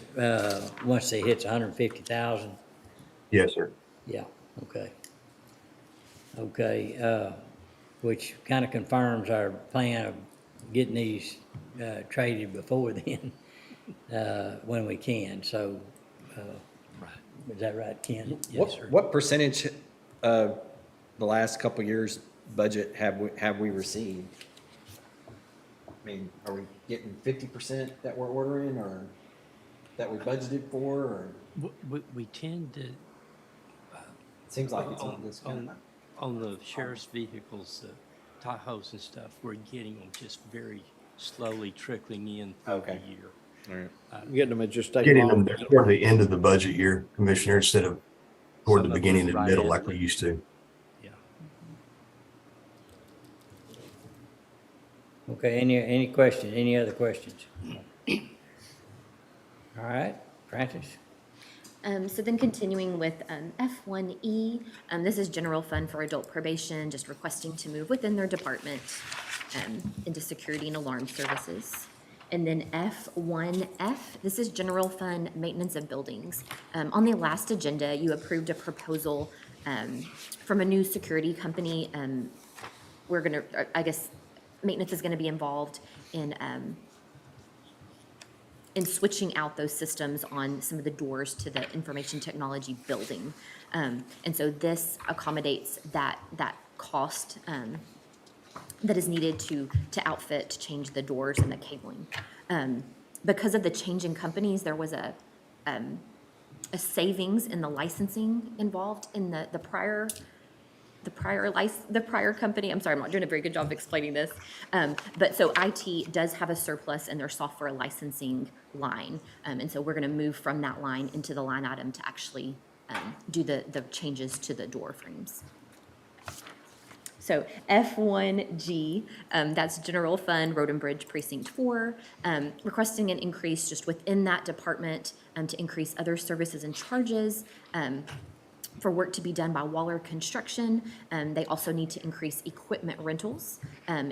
once they hit 150,000? Yes, sir. Yeah, okay. Okay, which kind of confirms our plan of getting these traded before then, when we can, so, is that right, Ken? Yes, sir. What percentage of the last couple of years' budget have we received? I mean, are we getting 50% that we're ordering, or that we budgeted for, or? We tend to. Seems like it's on this kind of. On the sheriff's vehicles, the Tahoes and stuff, we're getting them just very slowly trickling in through the year. All right. Getting them at just take Getting them long. there toward the end of the budget year, Commissioner, instead of toward the beginning and middle like we used to. Okay, any questions, any other questions? All right, Francis? So then continuing with F1E, this is general fund for adult probation, just requesting to move within their department into security and alarm services. And then F1F, this is general fund maintenance of buildings. On the last agenda, you approved a proposal from a new security company. We're gonna, I guess, maintenance is gonna be involved in switching out those systems on some of the doors to the information technology building. And so this accommodates that cost that is needed to outfit, to change the doors and the cabling. Because of the change in companies, there was a savings in the licensing involved in the prior company. I'm sorry, I'm not doing a very good job of explaining this. But so IT does have a surplus in their software licensing line. And so we're gonna move from that line into the line item to actually do the changes to the door frames. So So F1G, that's General Fund, Road and Bridge Precinct 4, requesting an increase just within that department to increase other services and charges for work to be done by Waller Construction. They also need to increase equipment rentals,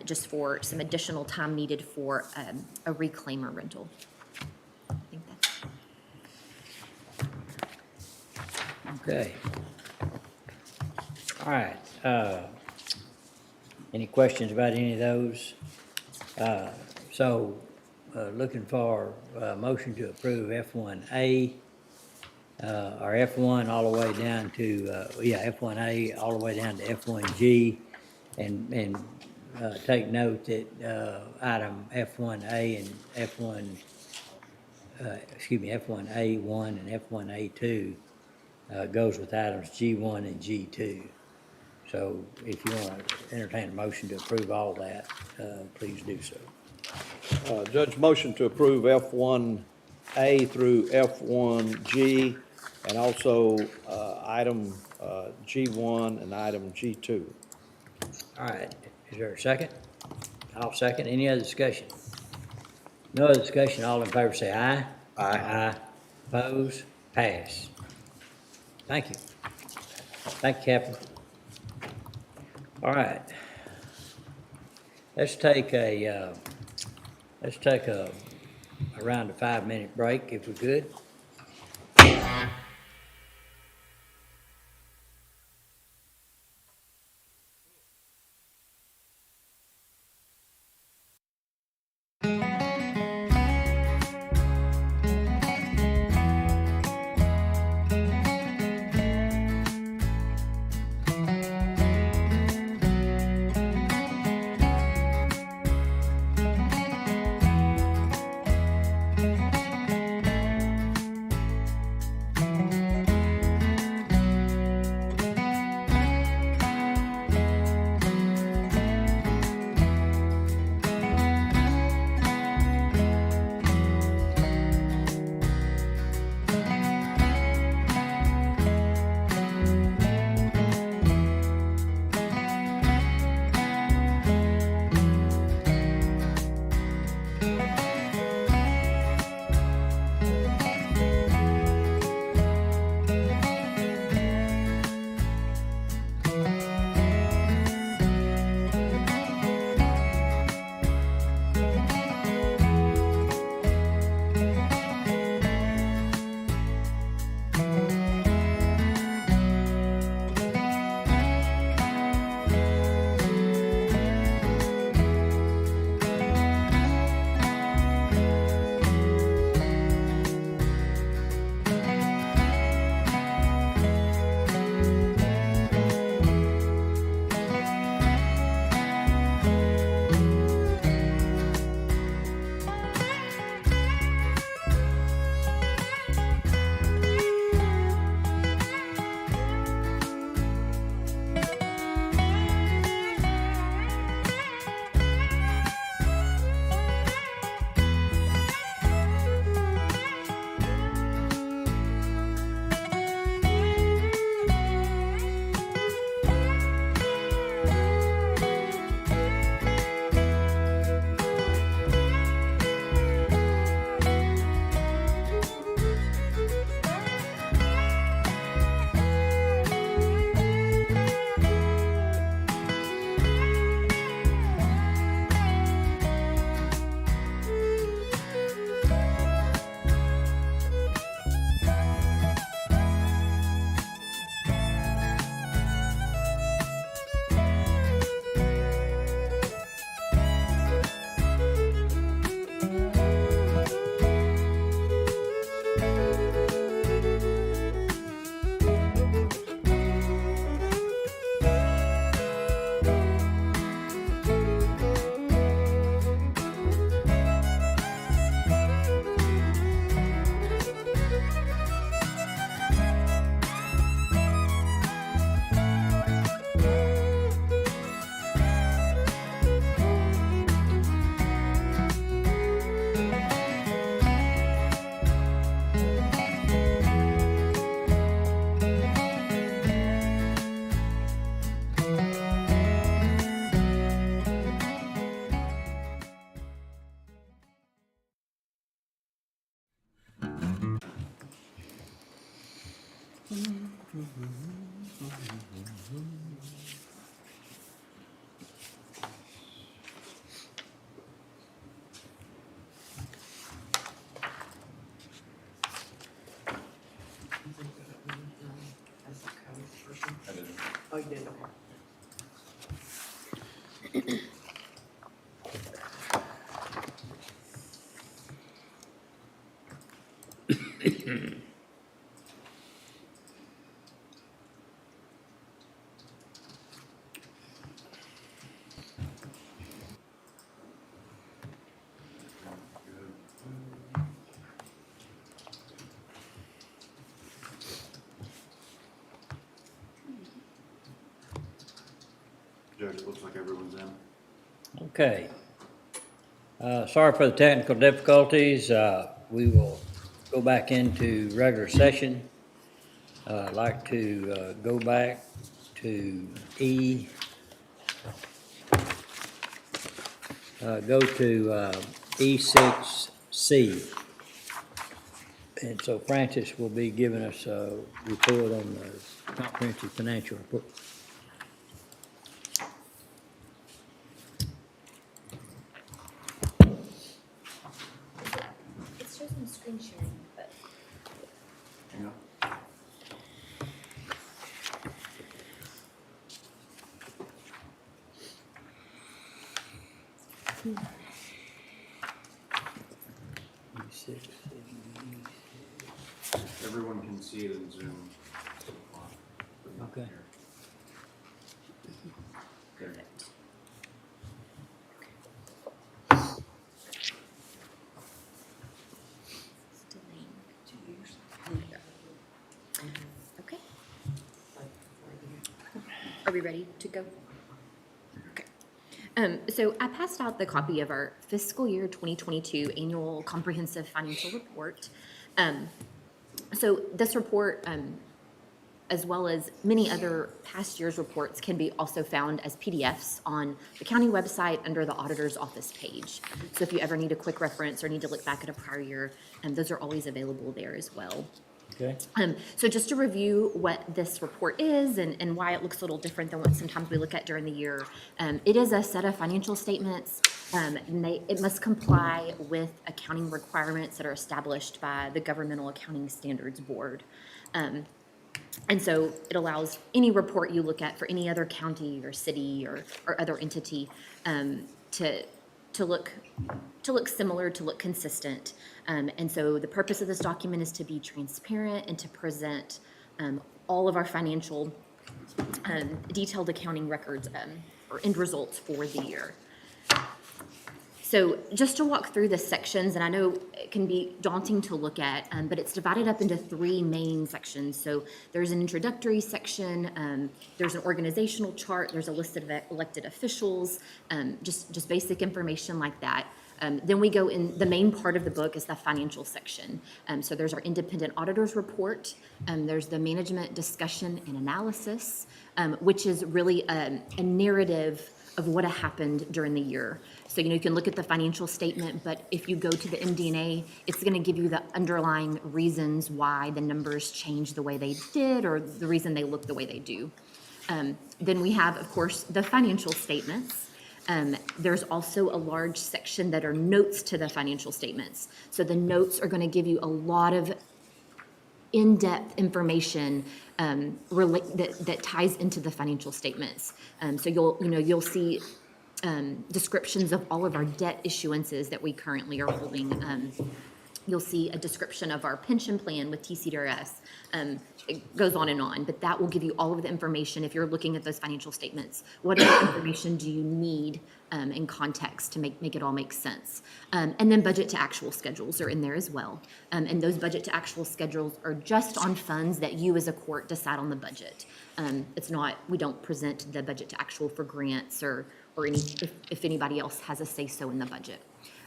just for some additional time needed for a reclaimer rental. I think that's Okay. All right, any questions about any of those? Looking for a motion to approve F1A, or F1 all the way down to, F1A all the way down to F1G, and take note that item F1A and F1A1 and F1A2 goes with items G1 and G2. So if you want to entertain a motion to approve all that, please do so. Judge, motion to approve F1A through F1G, and also item G1 and item G2. All right, is there a second? I'll second. Any other discussion? No other discussion, all in favor say aye. Aye. Opposed? Pass. Thank you. Thank you, Captain. All right. Let's take around a 5-minute break if we could. Oh, you did, okay. Judge, it looks like everyone's in. Okay. Sorry for the technical difficulties. We will go back into regular session. I'd like to go back to E. Go to E6C. And so Francis will be giving us a report on the comprehensive financial report. It shows some screen sharing, but. Everyone can see it in Zoom. Okay. Okay. Are we ready to go? Okay. So I passed out the copy of our fiscal year 2022 annual comprehensive financial report. So this report, as well as many other past year's reports, can be also found as PDFs on the county website under the auditor's office page. So if you ever need a quick reference or need to look back at a prior year, those are always available there as well. Okay. So just to review what this report is and why it looks a little different than what sometimes we look at during the year. It is a set of financial statements. And it must comply with accounting requirements that are established by the Governmental Accounting Standards Board. And so it allows any report you look at for any other county or city or other entity to look similar, to look consistent. And so the purpose of this document is to be transparent and to present all of our financial detailed accounting records or end results for the year. So just to walk through the sections, and I know it can be daunting to look at, but it's divided up into three main sections. So there's an introductory section, there's an organizational chart, there's a list of elected officials, just basic information like that. Then we go in, the main part of the book is the financial section. So there's our independent auditor's report, there's the management discussion and analysis, which is really a narrative of what happened during the year. So, you can look at the financial statement, but if you go to the MD&A, it's going to give you the underlying reasons why the numbers changed the way they did or the reason they look the way they do. Then we have, of course, the financial statements. There's also a large section that are notes to the financial statements. So the notes are going to give you a lot of in-depth information that ties into the financial statements. So you'll see descriptions of all of our debt issuances that we currently are holding. You'll see a description of our pension plan with TCDRS. It goes on, but that will give you all of the information if you're looking at those financial statements. What other information do you need in context to make it all make sense? And then budget to actual schedules are in there as well. And those budget to actual schedules are just on funds that you as a court decide on the budget. It's not, we don't present the budget to actual for grants or if anybody else has a say-so in the budget.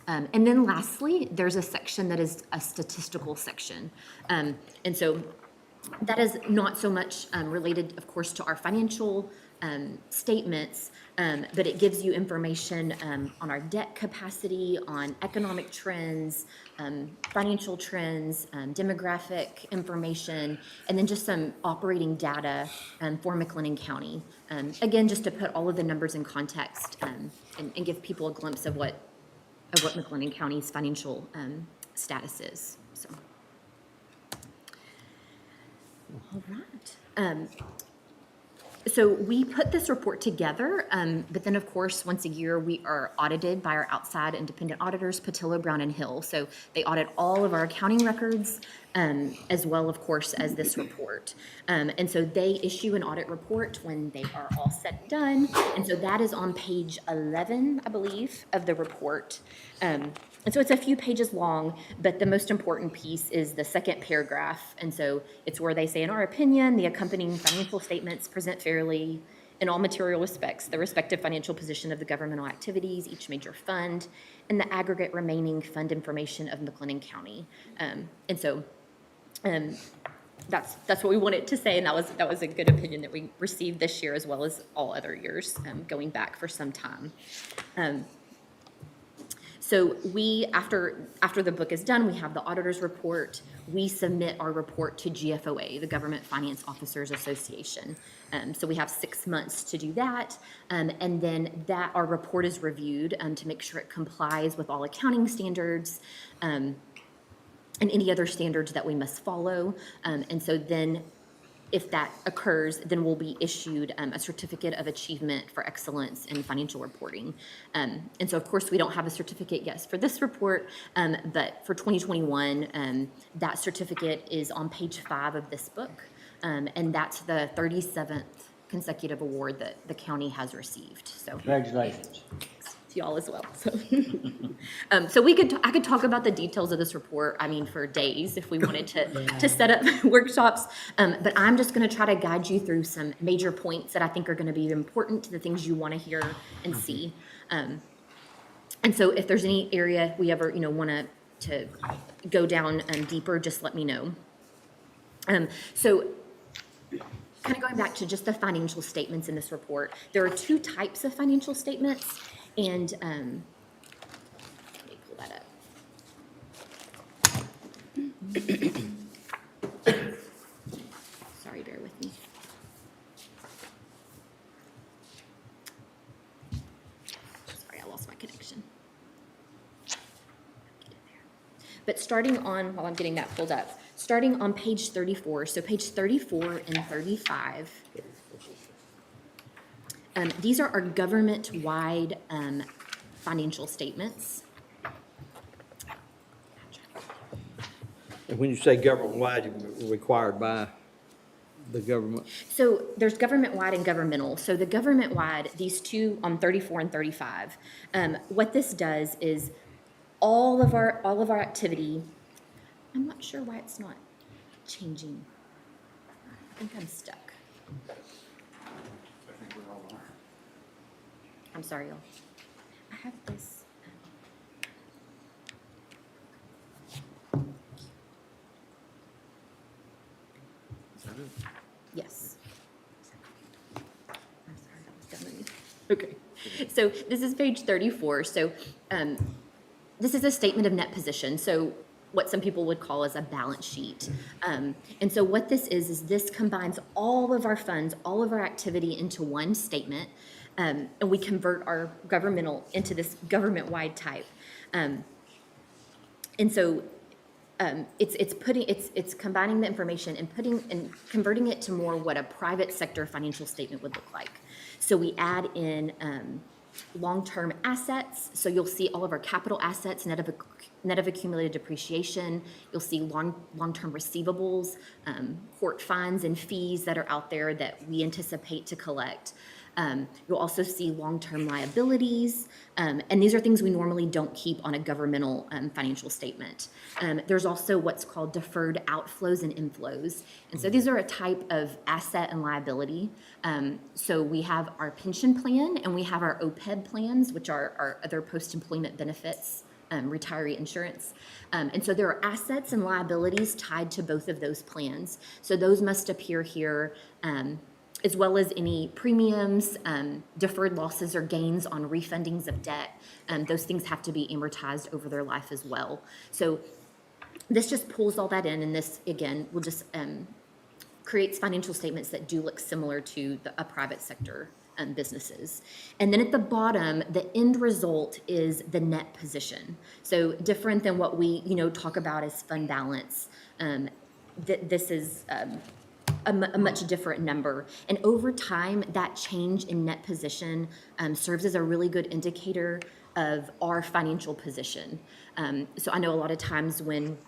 And then lastly, there's a section that is a statistical section. And so That is not so much related, of course, to our financial statements, but it gives you information on our debt capacity, on economic trends, financial trends, demographic information, and then just some operating data for McLennan County. Again, just to put all of the numbers in context and give people a glimpse of what McLennan County's financial status is. So. All right. So we put this report together, but then of course, once a year, we are audited by our outside independent auditors, Patillo, Brown and Hill. So they audit all of our accounting records, as well, of course, as this report. And so they issue an audit report when they are all said and done. And so that is on page 11, I believe, of the report. And so it's a few pages long, but the most important piece is the second paragraph. And so it's where they say, in our opinion, the accompanying financial statements present fairly in all material respects the respective financial position of the governmental activities, each major fund, and the aggregate remaining fund information of McLennan County. And so that's what we wanted to say, and that was a good opinion that we received this year as well as all other years going back for some time. So we, after the book is done, we have the auditor's report. We submit our report to GFOA, the Government Finance Officers Association. So we have 6 months to do that. And then our report is reviewed to make sure it complies with all accounting standards and any other standards that we must follow. And so then if that occurs, then we'll be issued a certificate of achievement for excellence in financial reporting. And so, of course, we don't have a certificate yet for this report, but for 2021, that certificate is on page 5 of this book, and that's the 37th consecutive award that the county has received. So Congratulations. to y'all as well. So, so I could talk about the details of this report, I mean, for days if we wanted to set up workshops. But I'm just going to try to guide you through some major points that I think are going to be important to the things you want to hear and see. And so if there's any area we ever, want to go down deeper, just let me know. So kind of going back to just the financial statements in this report, there are 2 types of financial statements. And let me pull that up. Sorry, bear with me. Sorry, I lost my connection. But starting on, while I'm getting that pulled up, starting on page 34, so page 34 and 35, these are our government-wide financial statements. And when you say government-wide, required by the government? So there's government-wide and governmental. So the government-wide, these 2 on 34 and 35, what this does is all of our activity, I'm not sure why it's not changing. I think I'm stuck. I'm sorry, y'all. I have this. Yes. I'm sorry, that was done with me. Okay. So this is page 34. So this is a statement of net position. So what some people would call as a balance sheet. And so what this is this combines all of our funds, all of our activity into one statement. And we convert our governmental into this government-wide type. And so it's combining the information and converting it to more what a private sector financial statement would look like. So we add in long-term assets. So you'll see all of our capital assets, net of accumulated depreciation. You'll see long-term receivables, court fines and fees that are out there that we anticipate to collect. You'll also see long-term liabilities, and these are things we normally don't keep on a governmental financial statement. There's also what's called deferred outflows and inflows, and so these are a type of asset and liability. So we have our pension plan and we have our OPEB plans, which are our other post-employment benefits retiree insurance. And so there are assets and liabilities tied to both of those plans. So those must appear here, as well as any premiums, deferred losses or gains on refundings of debt. Those things have to be amortized over their life as well. So this just pulls all that in, and this, again, will just creates financial statements that do look similar to a private sector businesses. And then at the bottom, the end result is the net position. So different than what we, talk about as fund balance. This is a much different number. And over time, that change in net position serves as a really good indicator of our financial position. So I know a lot of times when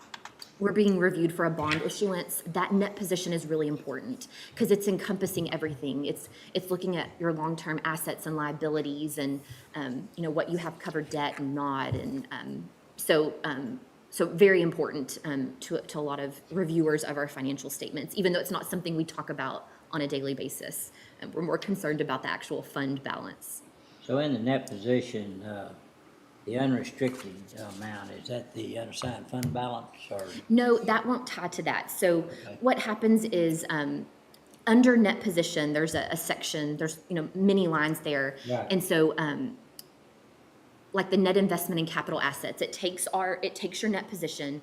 we're being reviewed for a bond issuance, that net position is really important because it's encompassing everything. It's looking at your long-term assets and liabilities and, what you have covered debt and not. And so very important to a lot of reviewers of our financial statements, even though it's not something we talk about on a daily basis. We're more concerned about the actual fund balance. So in the net position, the unrestricted amount, is that the unassigned fund balance or? No, that won't tie to that. So what happens is under net position, there's a section, there's many lines there. Right. And so like the net investment in capital assets, it takes your net position.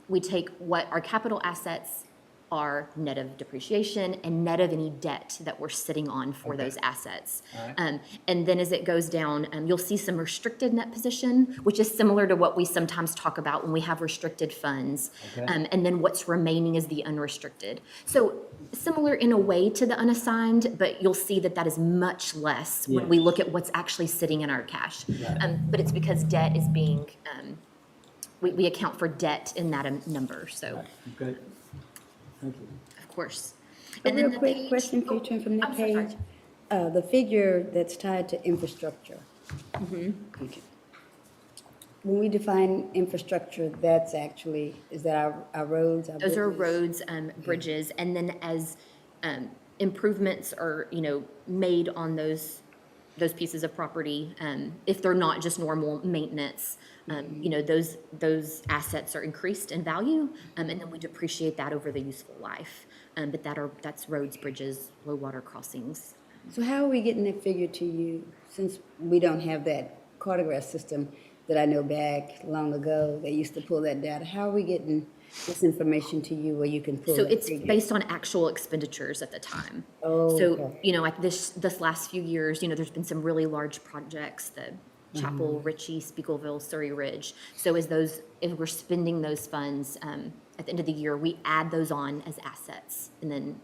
We take what our capital assets are net of depreciation and net of any debt that we're sitting on for those assets. Right. And then as it goes down, you'll see some restricted net position, which is similar to what we sometimes talk about when we have restricted funds. Okay. And then what's remaining is the unrestricted. So similar in a way to the unassigned, but you'll see that is much less when we look at what's actually sitting in our cash. Right. But it's because debt is being, we account for debt in that number, so. Okay. Thank you. Of course. A And then real the quick page- question for you, turn from that I'm so sorry. page. The figure that's tied to infrastructure. Okay. When we define infrastructure, that's actually, is that our roads? our Those are bridges? roads, bridges, and then as improvements are, made on those pieces of property, if they're not just normal maintenance, those assets are increased in value, and then we depreciate that over the useful life. But that's roads, bridges, low water crossings. So how are we getting that figure to you, since we don't have that cartograph system that I know back long ago, they used to pull that data? How are we getting this information to you where you can pull So that it's figure? based on actual expenditures at the time. Oh, So, okay. like this last few years, there's been some really large projects, the Chapel, Ritchie, Spiegelville, Surrey Ridge. So if we're spending those funds, at the end of the year, we add those on as assets, and then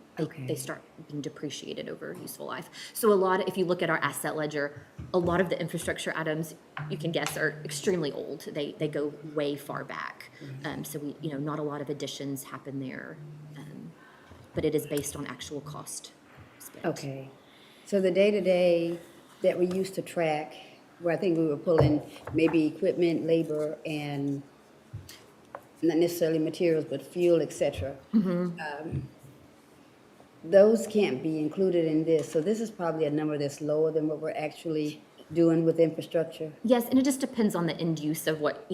they start being depreciated over useful life. So if you look at our asset ledger, a lot of the infrastructure items, you can guess, are extremely old. They go way far back. So not a lot of additions happen there, but it is based on actual cost spent. Okay. So the day-to-day that we used to track, where I think we were pulling maybe equipment, labor, and not necessarily materials, but fuel, et cetera. Those can't be included in this. So this is probably a number that's lower than what we're actually doing with infrastructure. Yes, and it just depends on the end use of what,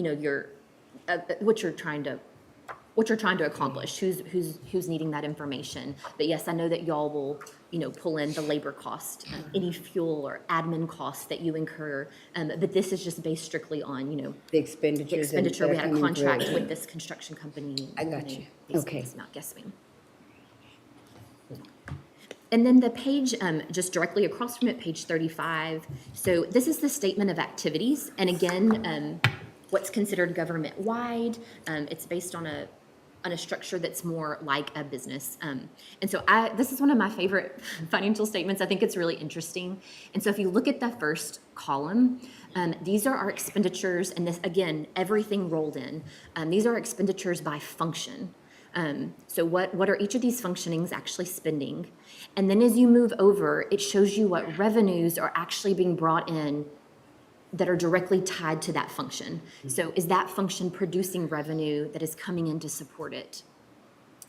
what you're trying to accomplish, who's needing that information. But yes, I know that y'all will, pull in the labor cost, any fuel or admin costs that you incur. But this is just based strictly on, The expenditures. the expenditure. that We are had a coming through. contract with this construction company. I got you. These Okay. things, not guessing. And then the page, just directly across from it, page 35. So this is the statement of activities. And again, what's considered government-wide. It's based on a structure that's more like a business. And so this is one of my favorite financial statements. I think it's really interesting. And so if you look at the first column, these are our expenditures. And this, again, everything rolled in. These are expenditures by function. So what are each of these functionings actually spending? And then as you move over, it shows you what revenues are actually being brought in that are directly tied to that function. So is that function producing revenue that is coming in to support it?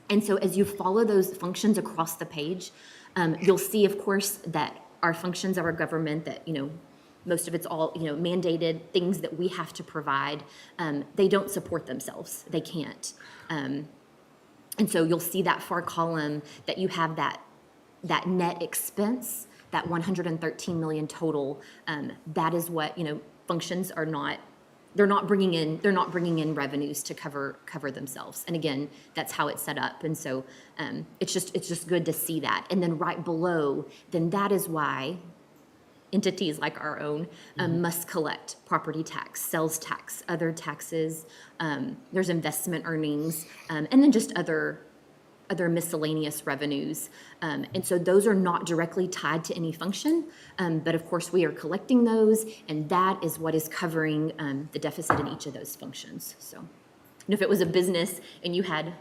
And so as you follow those functions across the page, you'll see, of course, that our functions of our government that, most of it's all, mandated things that we have to provide. They don't support themselves. They can't. And so you'll see that far column that you have that net expense, that 113 million total. That is what, functions are not, they're not bringing in revenues to cover themselves. And again, that's how it's set up. And so it's just good to see that. And then right below, then that is why entities like our own must collect property tax, sales tax, other taxes. There's investment earnings, and then just other miscellaneous revenues. And so those are not directly tied to any function, but of course we are collecting those, and that is what is covering the deficit in each of those functions. So, and if it was a business and you had,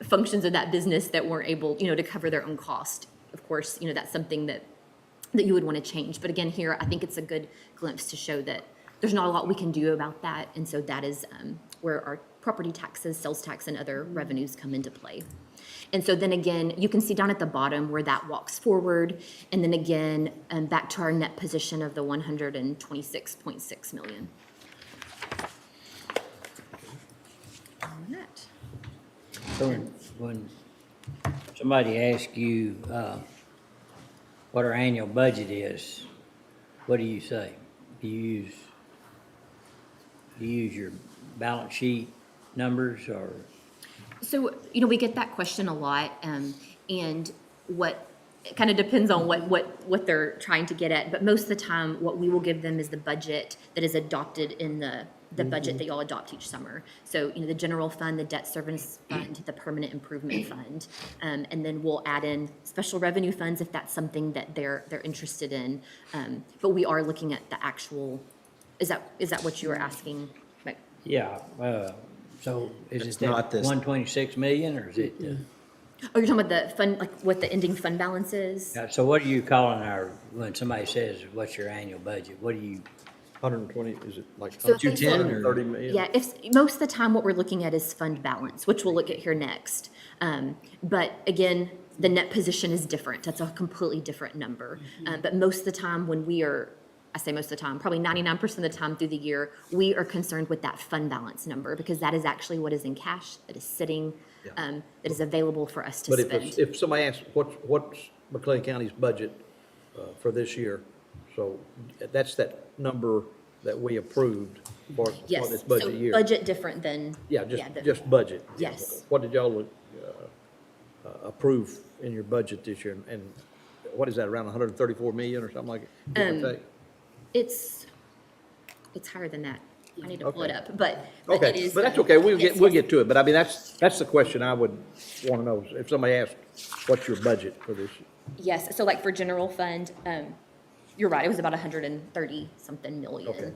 functions of that business that weren't able, to cover their own cost, of course, that's something that you would want to change. But again, here, I think it's a good glimpse to show that there's not a lot we can do about that. And so that is where our property taxes, sales tax, and other revenues come into play. And so then again, you can see down at the bottom where that walks forward. And then again, back to our net position of the 126.6 million. On that. So when somebody asks you what our annual budget is, what do you say? Do you use your balance sheet numbers, or? So, we get that question a lot, and it kind of depends on what they're trying to get at. But most of the time, what we will give them is the budget that is adopted in the budget that y'all adopt each summer. So, the general fund, the debt service fund, the permanent improvement fund, and then we'll add in special revenue funds if that's something that they're interested in. But we are looking at the actual. Is that what you were asking? Like, Yeah, so is It's it not that this- 126 million, or is it? oh, you're talking about the fund, like what the ending fund balance is? So what are you calling when somebody says, what's your annual budget? What do you? 120, is it like So if they say- 130 million? Yeah, if, most of the time what we're looking at is fund balance, which we'll look at here next. But again, the net position is different. That's a completely different number. But most of the time when I say most of the time, probably 99% of the time through the year, we are concerned with that fund balance number, because that is actually what is in cash, that is sitting, that is available for us to But spend. if somebody asks, what's McLean County's budget for this year? So that's that number that we approved for Yes, this so budget year. budget different than. Yeah, the- just budget. Yes. What did y'all approve in your budget this year? And what is that, around 134 million or something like it? Give or take? It's higher than that. I need to pull it Okay. up, but it Okay, is. but that's okay, we'll yes, get to it, but I mean, that's the question I would want to know, if somebody asks, what's your budget for this? Yes, so like for general fund, you're right, it was about 130-something million. Okay,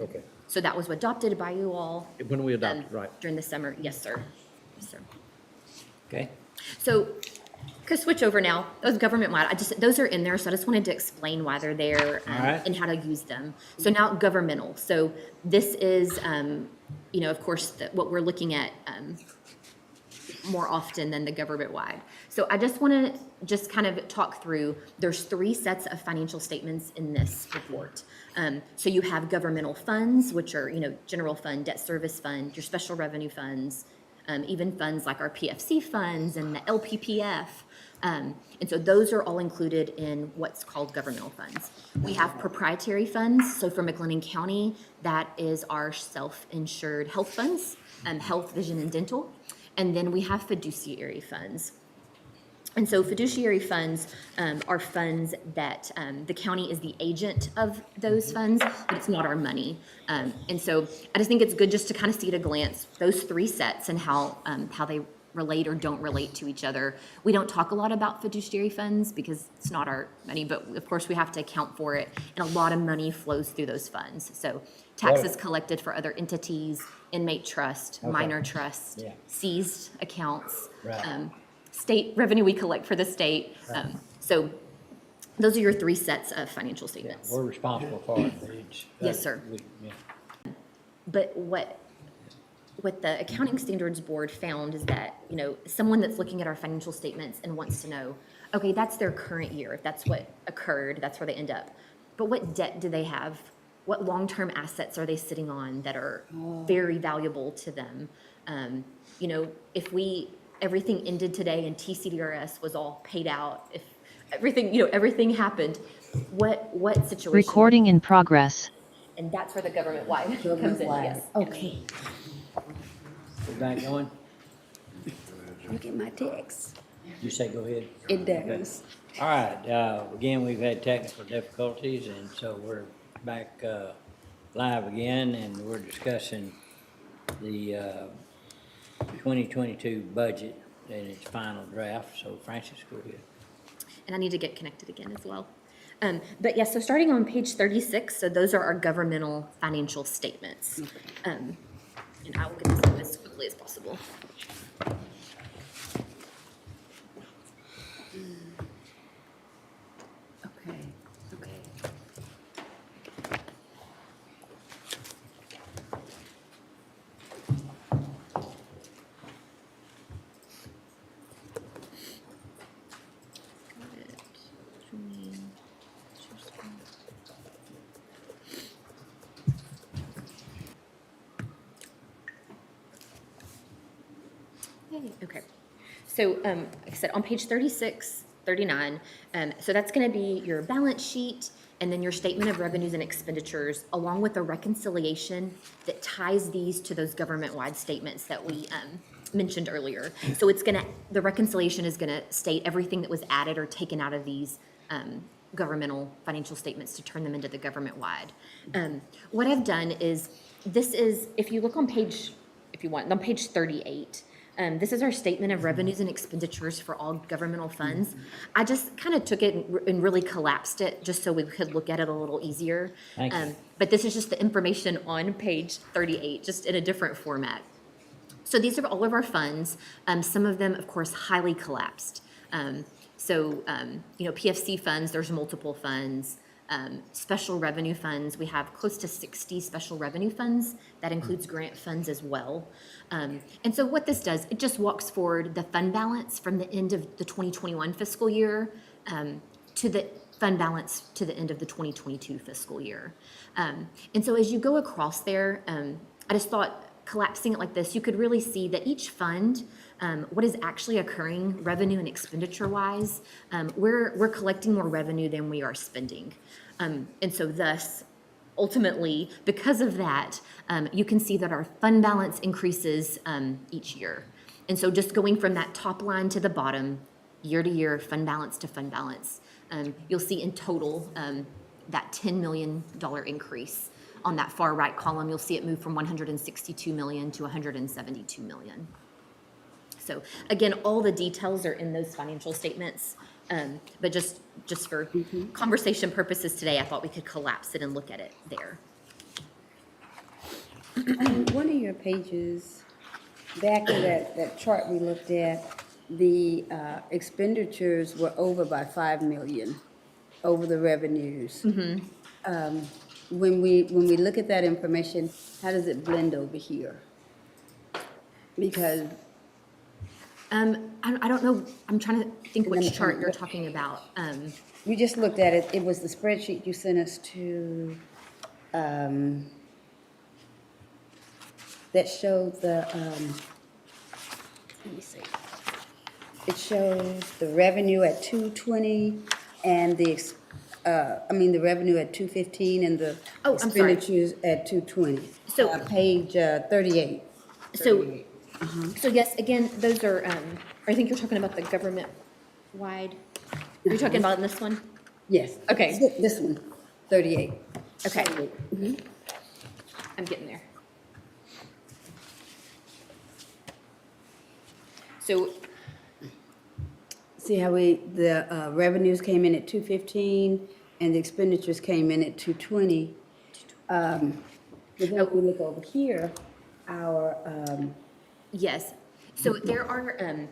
okay. So that was adopted by you all. When we adopted, right. During the summer, yes, sir. Yes, sir. Okay. So, could switch over now. Those government-wide, those are in there, so I just wanted to explain why they're there All right. and how to use them. So now governmental. So this is, of course, what we're looking at more often than the government-wide. So I just want to kind of talk through, there's 3 sets of financial statements in this report. So you have governmental funds, which are, general fund, debt service fund, your special revenue funds, even funds like our PFC funds and the LPPF. And so those are all included in what's called governmental funds. We have proprietary funds. So for McLennan County, that is our self-insured health funds, health, vision, and dental. And then we have fiduciary funds. And so fiduciary funds are funds that the county is the agent of those funds, but it's not our money. And so I just think it's good just to kind of see at a glance those 3 sets and how they relate or don't relate to each other. We don't talk a lot about fiduciary funds because it's not our money, but of course we have to account for it. And a lot of money flows through those funds. So taxes collected for other entities, inmate trust, minor trust, Yeah. seized accounts. Right. State revenue we collect for the state. So those are your 3 sets of financial statements. We're responsible for it. It's- Yes, sir. Yeah. But what the Accounting Standards Board found is that, someone that's looking at our financial statements and wants to know, okay, that's their current year. If that's what occurred, that's where they end up. but what debt do they have? What long-term assets are they sitting on that are very valuable to them? You know, if everything ended today and TCDRS was all paid out, if everything, you know, everything happened, what situation? Recording in progress. And that's where the government-wide comes in, yes. Okay, We back going? look at my text. You say go ahead. It does. All right, again, we've had technical difficulties, and so we're back live again, and we're discussing the 2022 budget in its final draft. So Francis, go ahead. And I need to get connected again as well. But yeah, so starting on page 36, so those are our governmental financial statements. And I will get this done as quickly as possible. Okay, okay. Okay, so like I said, on page 36, 39, so that's going to be your balance sheet and then your statement of revenues and expenditures, along with a reconciliation that ties these to those government-wide statements that we mentioned earlier. So the reconciliation is going to state everything that was added or taken out of these governmental financial statements to turn them into the government-wide. What I've done is, this is, if you look on page, if you want, on page 38, this is our statement of revenues and expenditures for all governmental funds. I just kind of took it and really collapsed it just so we could look at it a little easier. Thank you. But this is just the information on page 38, just in a different format. So these are all of our funds. Some of them, of course, highly collapsed. You know, PFC funds, there's multiple funds. Special revenue funds, we have close to 60 special revenue funds. That includes grant funds as well. And so what this does, it just walks forward the fund balance from the end of the 2021 fiscal year to the fund balance to the end of the 2022 fiscal year. And so as you go across there, I just thought collapsing it like this, you could really see that each fund, what is actually occurring revenue and expenditure wise, we're collecting more revenue than we are spending. And so thus, ultimately, because of that, you can see that our fund balance increases each year. And so just going from that top line to the bottom, year to year, fund balance to fund balance, you'll see in total that $10 million increase. On that far right column, you'll see it move from 162 million to 172 million. So again, all the details are in those financial statements, but just for conversation purposes today, I thought we could collapse it and look at it there. On one of your pages, back in that chart we looked at, the expenditures were over by 5 million, over the revenues. When we look at that information, how does it blend over here? Because I don't know, I'm trying to think which chart you're talking about. we just looked at it, it was the spreadsheet you sent us to, that showed the, let me see. It shows the revenue at 220 and the revenue at 215 and the Oh, I'm sorry. expenditures at 220. So- Page 38. So, so yes, again, those are, I think you're talking about the government wide. You're talking about in this one? Yes. Okay. This one, 38. Okay. I'm getting there. So, See how the revenues came in at 215 and the expenditures came in at 220. But then if we look over here, our, yes, so there are,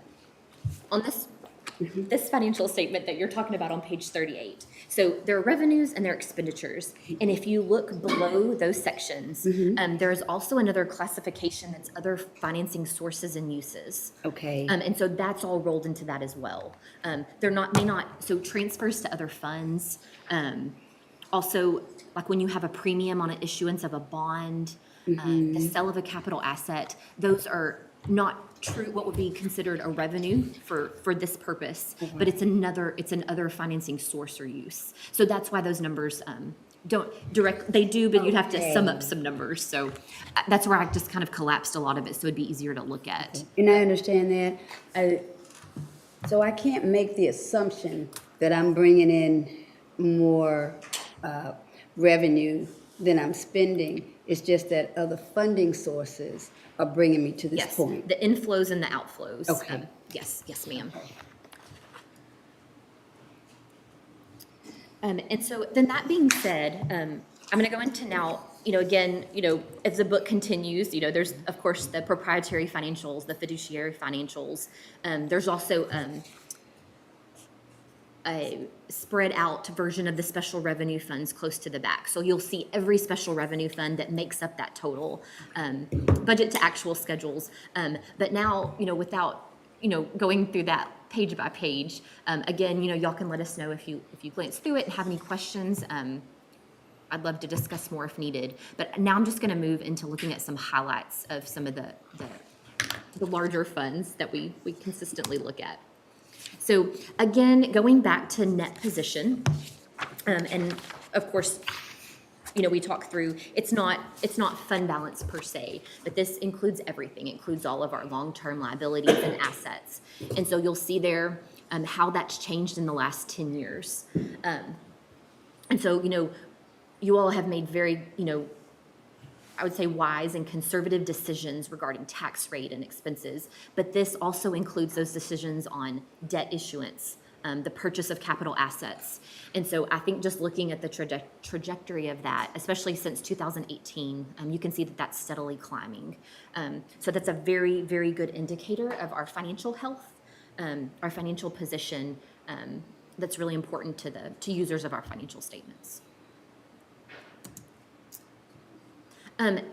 on this financial statement that you're talking about on page 38. So there are revenues and there are expenditures. And if you look below those sections, there is also another classification that's other financing sources and uses. okay. And so that's all rolled into that as well. They're not, so transfers to other funds, Also, like when you have a premium on an issuance of a bond, the sale of a capital asset, those are not true, what would be considered a revenue for this purpose, but it's another financing source or use. So that's why those numbers don't they do, but you'd have to sum up some numbers. So that's where I just kind of collapsed a lot of it, so it'd be easier to look at. And I understand that. So I can't make the assumption that I'm bringing in more revenue than I'm spending. It's just that other funding sources are bringing me to this Yes, point. the inflows and the outflows. Okay. Yes, ma'am. And so then that being said, I'm going to go into now, again, as the book continues, there's, of course, the proprietary financials, the fiduciary financials. There's also a spread out version of the special revenue funds close to the back. So you'll see every special revenue fund that makes up that total budget to actual schedules. But now, without, going through that page by page, again, y'all can let us know if you glance through it and have any questions. I'd love to discuss more if needed. But now I'm just going to move into looking at some highlights of some of the larger funds that we consistently look at. So again, going back to net position, and of course, we talk through, it's not fund balance per se, but this includes everything. It includes all of our long-term liabilities and assets. And so you'll see there how that's changed in the last 10 years. And so, you all have made very, I would say wise and conservative decisions regarding tax rate and expenses, but this also includes those decisions on debt issuance, the purchase of capital assets. And so I think just looking at the trajectory of that, especially since 2018, you can see that that's steadily climbing. So that's a very, very good indicator of our financial health, our financial position, that's really important to users of our financial statements.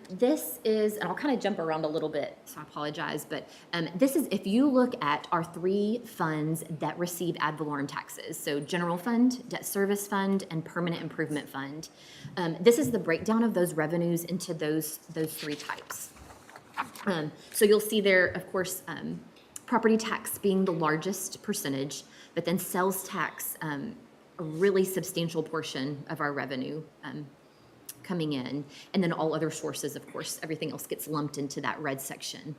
This is, and I'll kind of jump around a little bit, so I apologize, but this is, if you look at our three funds that receive ad valorem taxes, so general fund, debt service fund, and permanent improvement fund, this is the breakdown of those revenues into those three types. So you'll see there, of course, property tax being the largest percentage, but then sales tax, a really substantial portion of our revenue coming in, and then all other sources, of course, everything else gets lumped into that red section.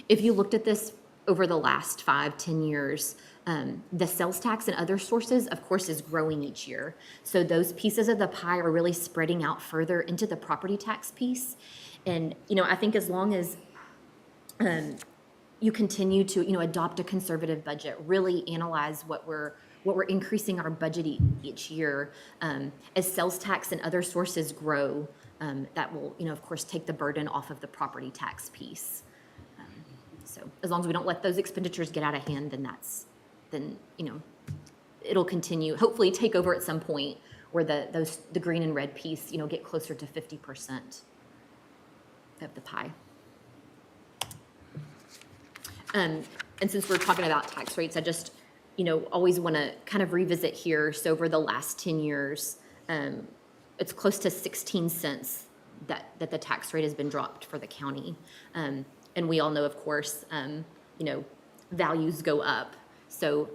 If you looked at this over the last 5-10 years, the sales tax and other sources, of course, is growing each year. So those pieces of the pie are really spreading out further into the property tax piece. And, I think as long as you continue to, adopt a conservative budget, really analyze what we're increasing our budget each year, as sales tax and other sources grow, that will, of course, take the burden off of the property tax piece. So as long as we don't let those expenditures get out of hand, then it'll continue, hopefully take over at some point where the green and red piece, get closer to 50% of the pie. And since we're talking about tax rates, I just, always want to kind of revisit here. So over the last 10 years, it's close to 16 cents that the tax rate has been dropped for the county. And we all know, of course, values go up. So,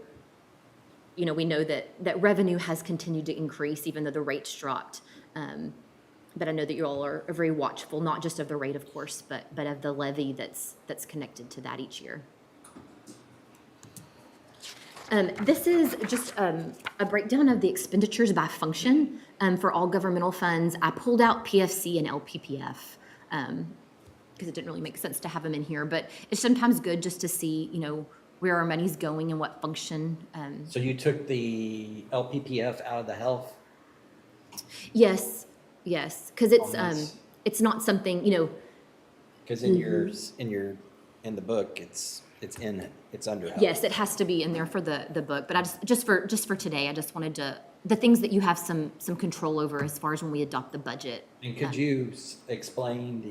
we know that revenue has continued to increase even though the rates dropped. But I know that you all are very watchful, not just of the rate, of course, but of the levy that's connected to that each year. This is just a breakdown of the expenditures by function for all governmental funds. I pulled out PFC and LPPF because it didn't really make sense to have them in here, but it's sometimes good just to see, where our money's going and what function. So you took the LPPF out of the health? Yes, because it's not something, Because in the book, it's under health. Yes, it has to be in there for the book, but I just for today, I just wanted the things that you have some control over as far as when we adopt the budget. And could you explain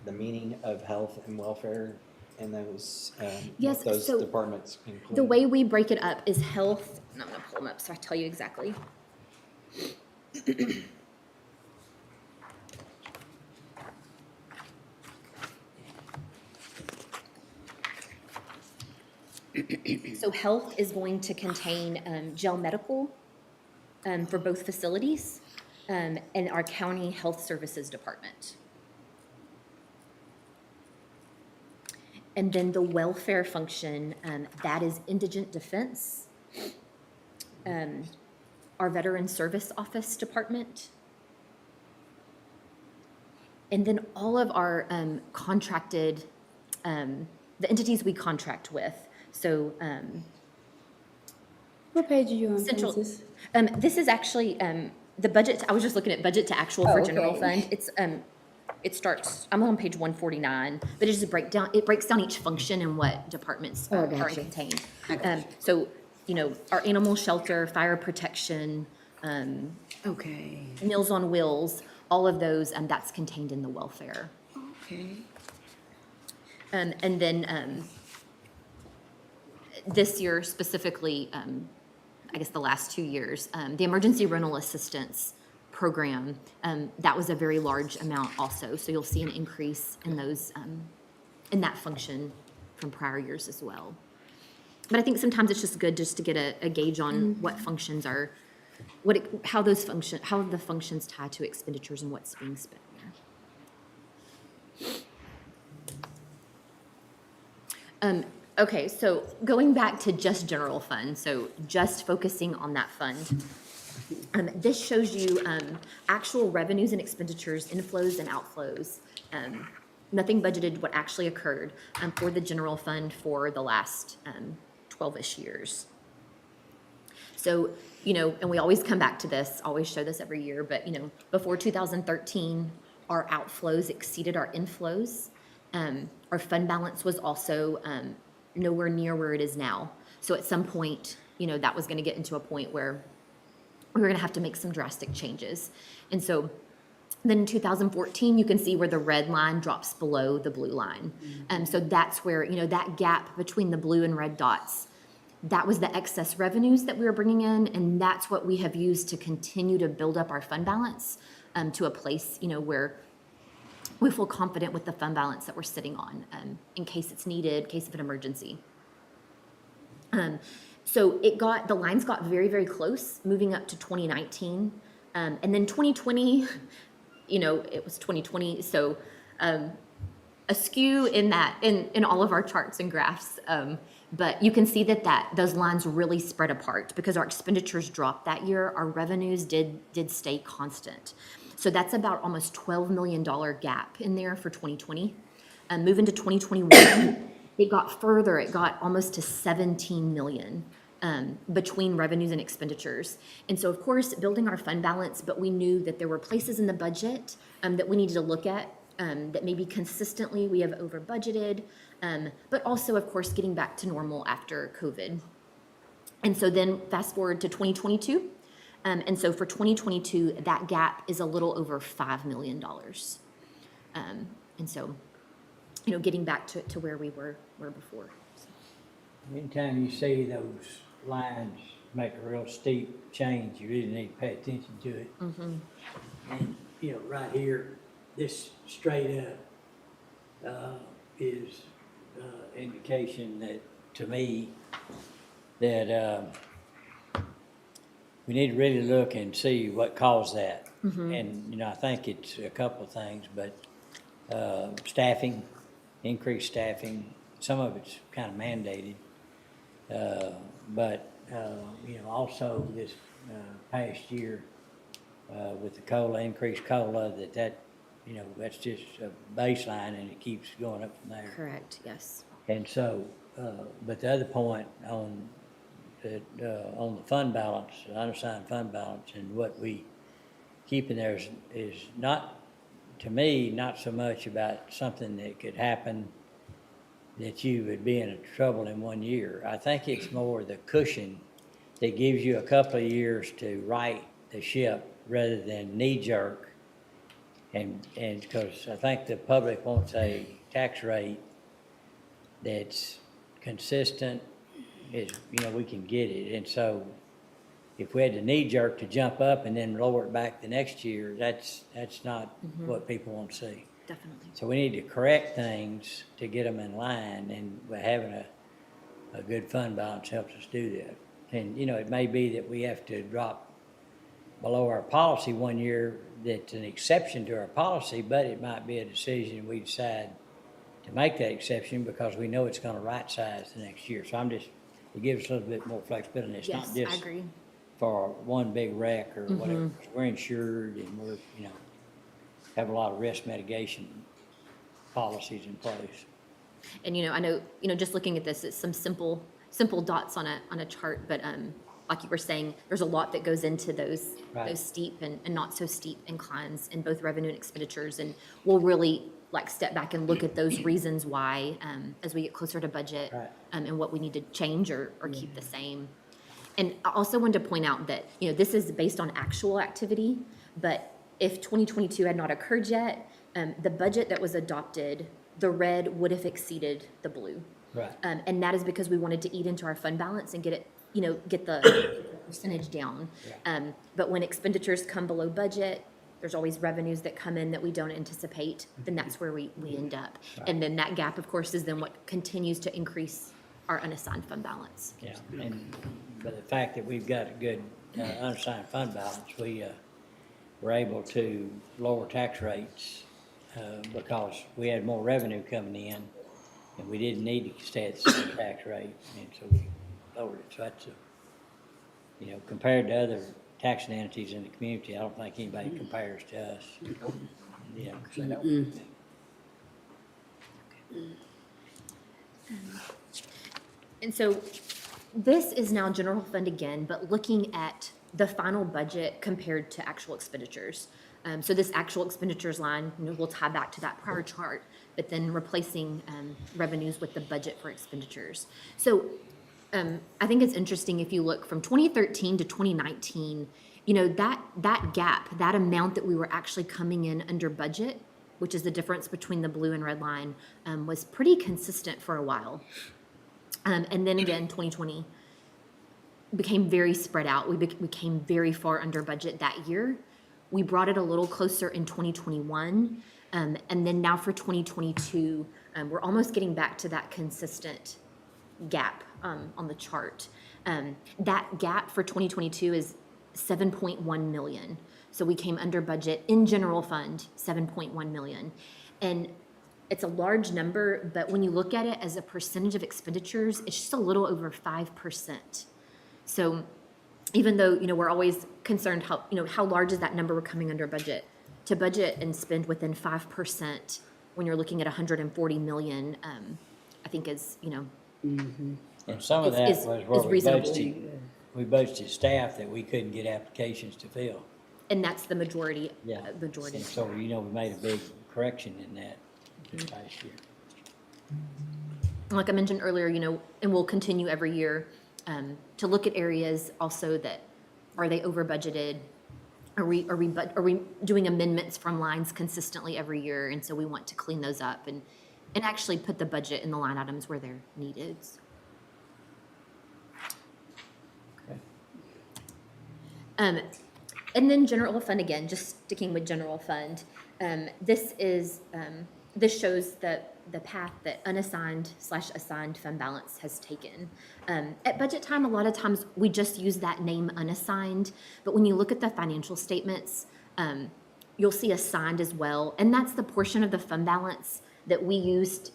the meaning of health and welfare in those, Yes, what those so departments include? The way we break it up is health, and I'm gonna pull them up so I tell you exactly. So health is going to contain gel medical for both facilities and our county health services department. And then the welfare function, that is indigent defense, our veteran service office department, and then all of our contracted, the entities we contract with. So What page are you on, Central, Francis? this is actually the budget. I was just looking at budget to actual for general fund. It's it starts. I'm on page 149, but it just breakdown. It breaks down each function and what departments are gotcha. contained. I gotcha. So you know, our animal shelter, fire protection, Okay, Meals on Wheels, all of those. That's contained in the welfare. okay. And then this year specifically, I guess the last 2 years, the emergency rental assistance program, that was a very large amount also. So you'll see an increase in those, in that function from prior years as well. But I think sometimes it's just good just to get a gauge on what functions are, how the functions tie to expenditures and what's being spent there. Okay, so going back to just general fund, so just focusing on that fund. This shows you actual revenues and expenditures, inflows and outflows. Nothing budgeted, what actually occurred for the general fund for the last 12-ish years. So, you know, and we always come back to this, always show this every year, but, you know, before 2013, our outflows exceeded our inflows. Our fund balance was also nowhere near where it is now. So at some point, you know, that was going to get into a point where we were going to have to make some drastic changes. And so then in 2014, you can see where the red line drops below the blue line. And so that's where, you know, that gap between the blue and red dots, that was the excess revenues that we were bringing in. And that's what we have used to continue to build up our fund balance to a place, you know, where we feel confident with the fund balance that we're sitting on in case it's needed, in case of an emergency. So the lines got very, very close moving up to 2019. And then 2020, you know, it was 2020. So askew in that, in all of our charts and graphs. But you can see that those lines really spread apart because our expenditures dropped that year. Our revenues did stay constant. So that's about almost $12 million gap in there for 2020. Moving to 2021, it got further. It got almost to 17 million between revenues and expenditures. And so, of course, building our fund balance, but we knew that there were places in the budget that we needed to look at that maybe consistently we have over budgeted, but also, of course, getting back to normal after COVID. And so then fast forward to 2022. And so for 2022, that gap is a little over $5 million. And so, you know, getting back to where we were before. Anytime you see those lines make a real steep change, you really need to pay attention to it. And, you know, right here, this straight up is indication that, to me, that we need to really look and see what caused that. And, you know, I think it's a couple of things, but staffing, increased staffing, some of it's kind of mandated. But, you know, also this past year with the COLA, increased COLA, that, you know, that's just a baseline and it keeps going up from there. Correct, yes. And so, but the other point on the fund balance, unassigned fund balance, and what we keep in there is not, to me, not so much about something that could happen that you would be in trouble in 1 year. I think it's more the cushion that gives you a couple of years to right the ship rather than knee-jerk. And because I think the public wants a tax rate that's consistent, is, you know, we can get it. And so if we had the knee jerk to jump up and then lower it back the next year, that's not what people want to see. Definitely. So we need to correct things to get them in line, and having a good fund balance helps us do that. And, you know, it may be that we have to drop below our policy one year, that's an exception to our policy, but it might be a decision we decide to make that exception because we know it's gonna right size the next year. So it gives us a little bit more flexibility. It's not Yes, I just agree. for one big wreck or whatever. We're insured and we're, you know, have a lot of risk mitigation policies in place. And, you know, I know, you know, just looking at this, it's some simple dots on a chart, but, like you were saying, there's a lot that goes into those steep and not so steep inclines in both revenue and expenditures. And we'll really like step back and look at those reasons why, as we get closer to budget, and what we need to change or keep the same. And I also wanted to point out that, you know, this is based on actual activity, but if 2022 had not occurred yet, the budget that was adopted, the red would have exceeded the blue. Right. And that is because we wanted to eat into our fund balance and get it, you know, get the percentage down. But when expenditures come below budget, there's always revenues that come in that we don't anticipate, then that's where we end up. And then that gap, of course, is then what continues to increase our unassigned fund balance. Yeah, but the fact that we've got a good unassigned fund balance, we were able to lower tax rates because we had more revenue coming in, and we didn't need to stay at the same tax rate, and so we lowered it. So that's, you know, compared to other taxing entities in the community, I don't think anybody compares to us. Yeah, 'cause they don't. And so this is now general fund again, but looking at the final budget compared to actual expenditures. So this actual expenditures line, you know, will tie back to that prior chart, but then replacing revenues with the budget for expenditures. So I think it's interesting if you look from 2013 to 2019, you know, that gap, that amount that we were actually coming in under budget, which is the difference between the blue and red line, was pretty consistent for a while. And then again, 2020 became very spread out. We came very far under budget that year. We brought it a little closer in 2021. And then now for 2022, we're almost getting back to that consistent gap on the chart. That gap for 2022 is 7.1 million. So we came under budget in general fund, 7.1 million. And it's a large number, but when you look at it as a percentage of expenditures, it's just a little over 5%. So even though, you know, we're always concerned how, you know, how large is that number we're coming under budget, to budget and spend within 5% when you're looking at 140 million, I think is, you know, And some of that is was where reasonable. we boasted staff that we couldn't get applications to fill. And that's the majority, Yeah. majority. And so, you know, we made a big correction in that this past year. Like I mentioned earlier, you know, and we'll continue every year to look at areas also that, are they over budgeted? Are we doing amendments from lines consistently every year? And so we want to clean those up and actually put the budget in the line items where they're needed. Okay. And then general fund again, just sticking with general fund. This shows the path that unassigned/assigned fund balance has taken. At budget time, a lot of times we just use that name unassigned, but when you look at the financial statements, you'll see assigned as well, and that's the portion of the fund balance that we used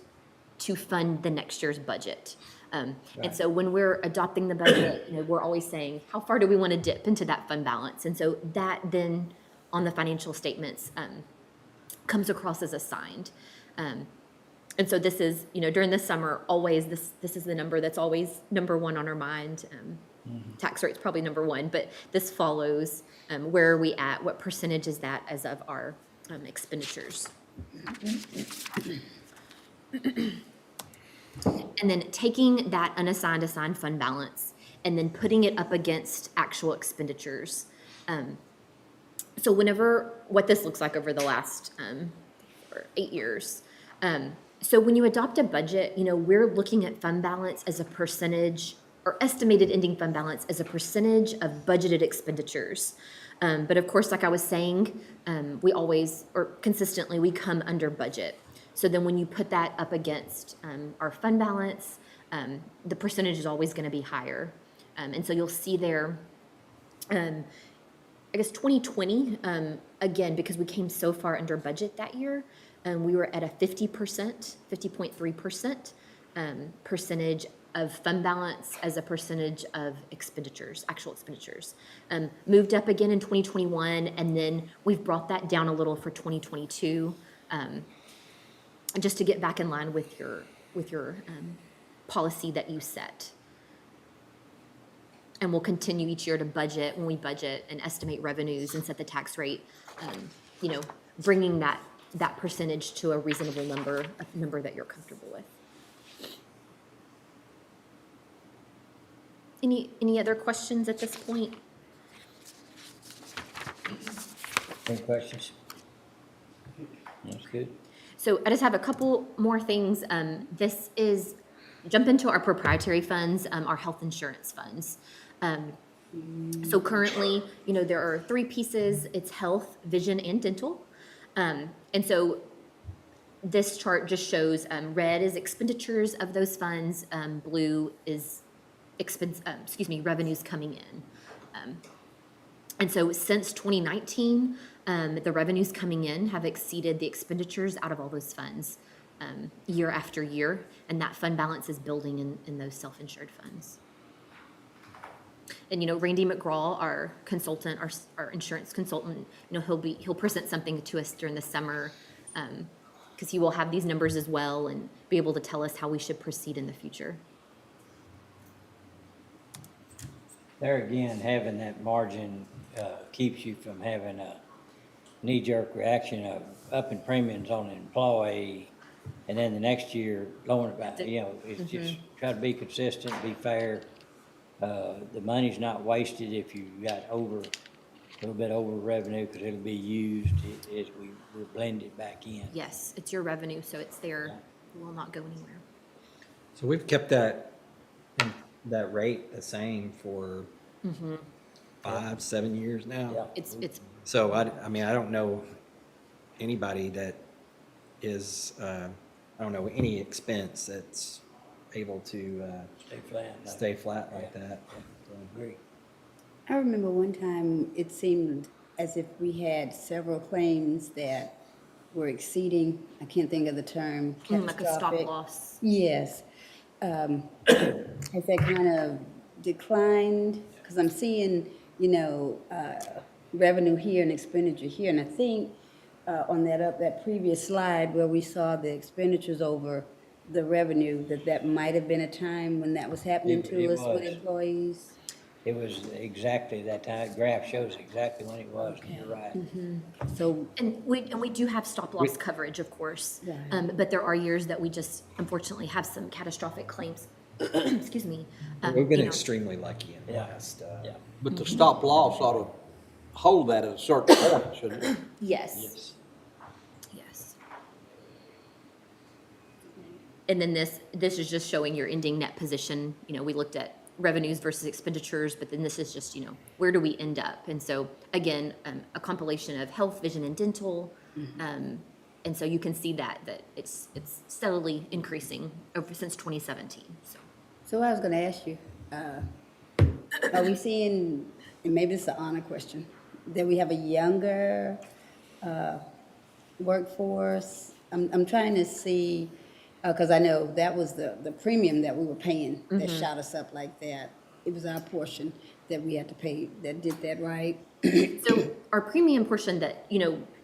to fund the next year's budget. And so when we're adopting the budget, you know, we're always saying, how far do we want to dip into that fund balance? And so that then on the financial statements comes across as assigned. And so this is, you know, during the summer, always this is the number that's always number one on our mind. Tax rate's probably number one, but this follows where are we at, what percentage is that as of our expenditures. And then taking that unassigned assigned fund balance and then putting it up against actual expenditures. So what this looks like over the last 8 years. So when you adopt a budget, you know, we're looking at fund balance as a percentage or estimated ending fund balance as a percentage of budgeted expenditures. But of course, like I was saying, we always, or consistently, we come under budget. So then when you put that up against our fund balance, the percentage is always going to be higher. And so you'll see there, I guess 2020, again, because we came so far under budget that year, we were at a 50%, 50.3% percentage of fund balance as a percentage of expenditures, actual expenditures. Moved up again in 2021, and then we've brought that down a little for 2022, just to get back in line with your policy that you set. And we'll continue each year to budget, when we budget and estimate revenues and set the tax rate, bringing that percentage to a reasonable number, a number that you're comfortable with. Any other questions at this point? Any questions? That's good. So I just have a couple more things. This is, jump into our proprietary funds, our health insurance funds. So currently, there are 3 pieces. It's health, vision, and dental. And so this chart just shows red is expenditures of those funds, blue is revenues coming in. And so since 2019, the revenues coming in have exceeded the expenditures out of all those funds year after year, and that fund balance is building in those self-insured funds. And Randy McGraw, our consultant, our insurance consultant, he'll present something to us during the summer, because he will have these numbers as well and be able to tell us how we should proceed in the future. There again, having that margin keeps you from having a knee-jerk reaction of upping premiums on an employee, and then the next year lowering it back. It's just try to be consistent, be fair. The money's not wasted if you got a little bit over revenue, because it'll be used as we blend it back in. Yes, it's your revenue, so it's there. It will not go anywhere. So we've kept that rate the same for 5-7 years now. Yeah. It's So I don't know anybody that is, I don't know any expense that's able to stay flat like that. Agree. I remember one time it seemed as if we had several claims that were exceeding, I can't think of the term, like a stop catastrophic. loss. Yes. Has that kind of declined? Because I'm seeing, revenue here and expenditure here. And I think on that previous slide where we saw the expenditures over the revenue, that might have been a time when that was happening It to us with was. employees. It was exactly that time. Graph shows exactly when it was. You're right. So, And we do have stop loss coverage, of course. But there are years that we just unfortunately have some catastrophic claims. Excuse me. We've been extremely lucky in the last. But the stop loss ought to hold that at a certain point, shouldn't it? Yes. And then this is just showing your ending net position. We looked at revenues versus expenditures, but then this is just, where do we end up? And so again, a compilation of health, vision, and dental. And so you can see that it's steadily increasing since 2017. So I was going to ask you, are we seeing, and maybe it's an honor question, that we have a younger workforce? I'm trying to see, because I know that was the premium that we were paying that shot us up like that. It was our portion that we had to pay that did that, right? So our premium portion that,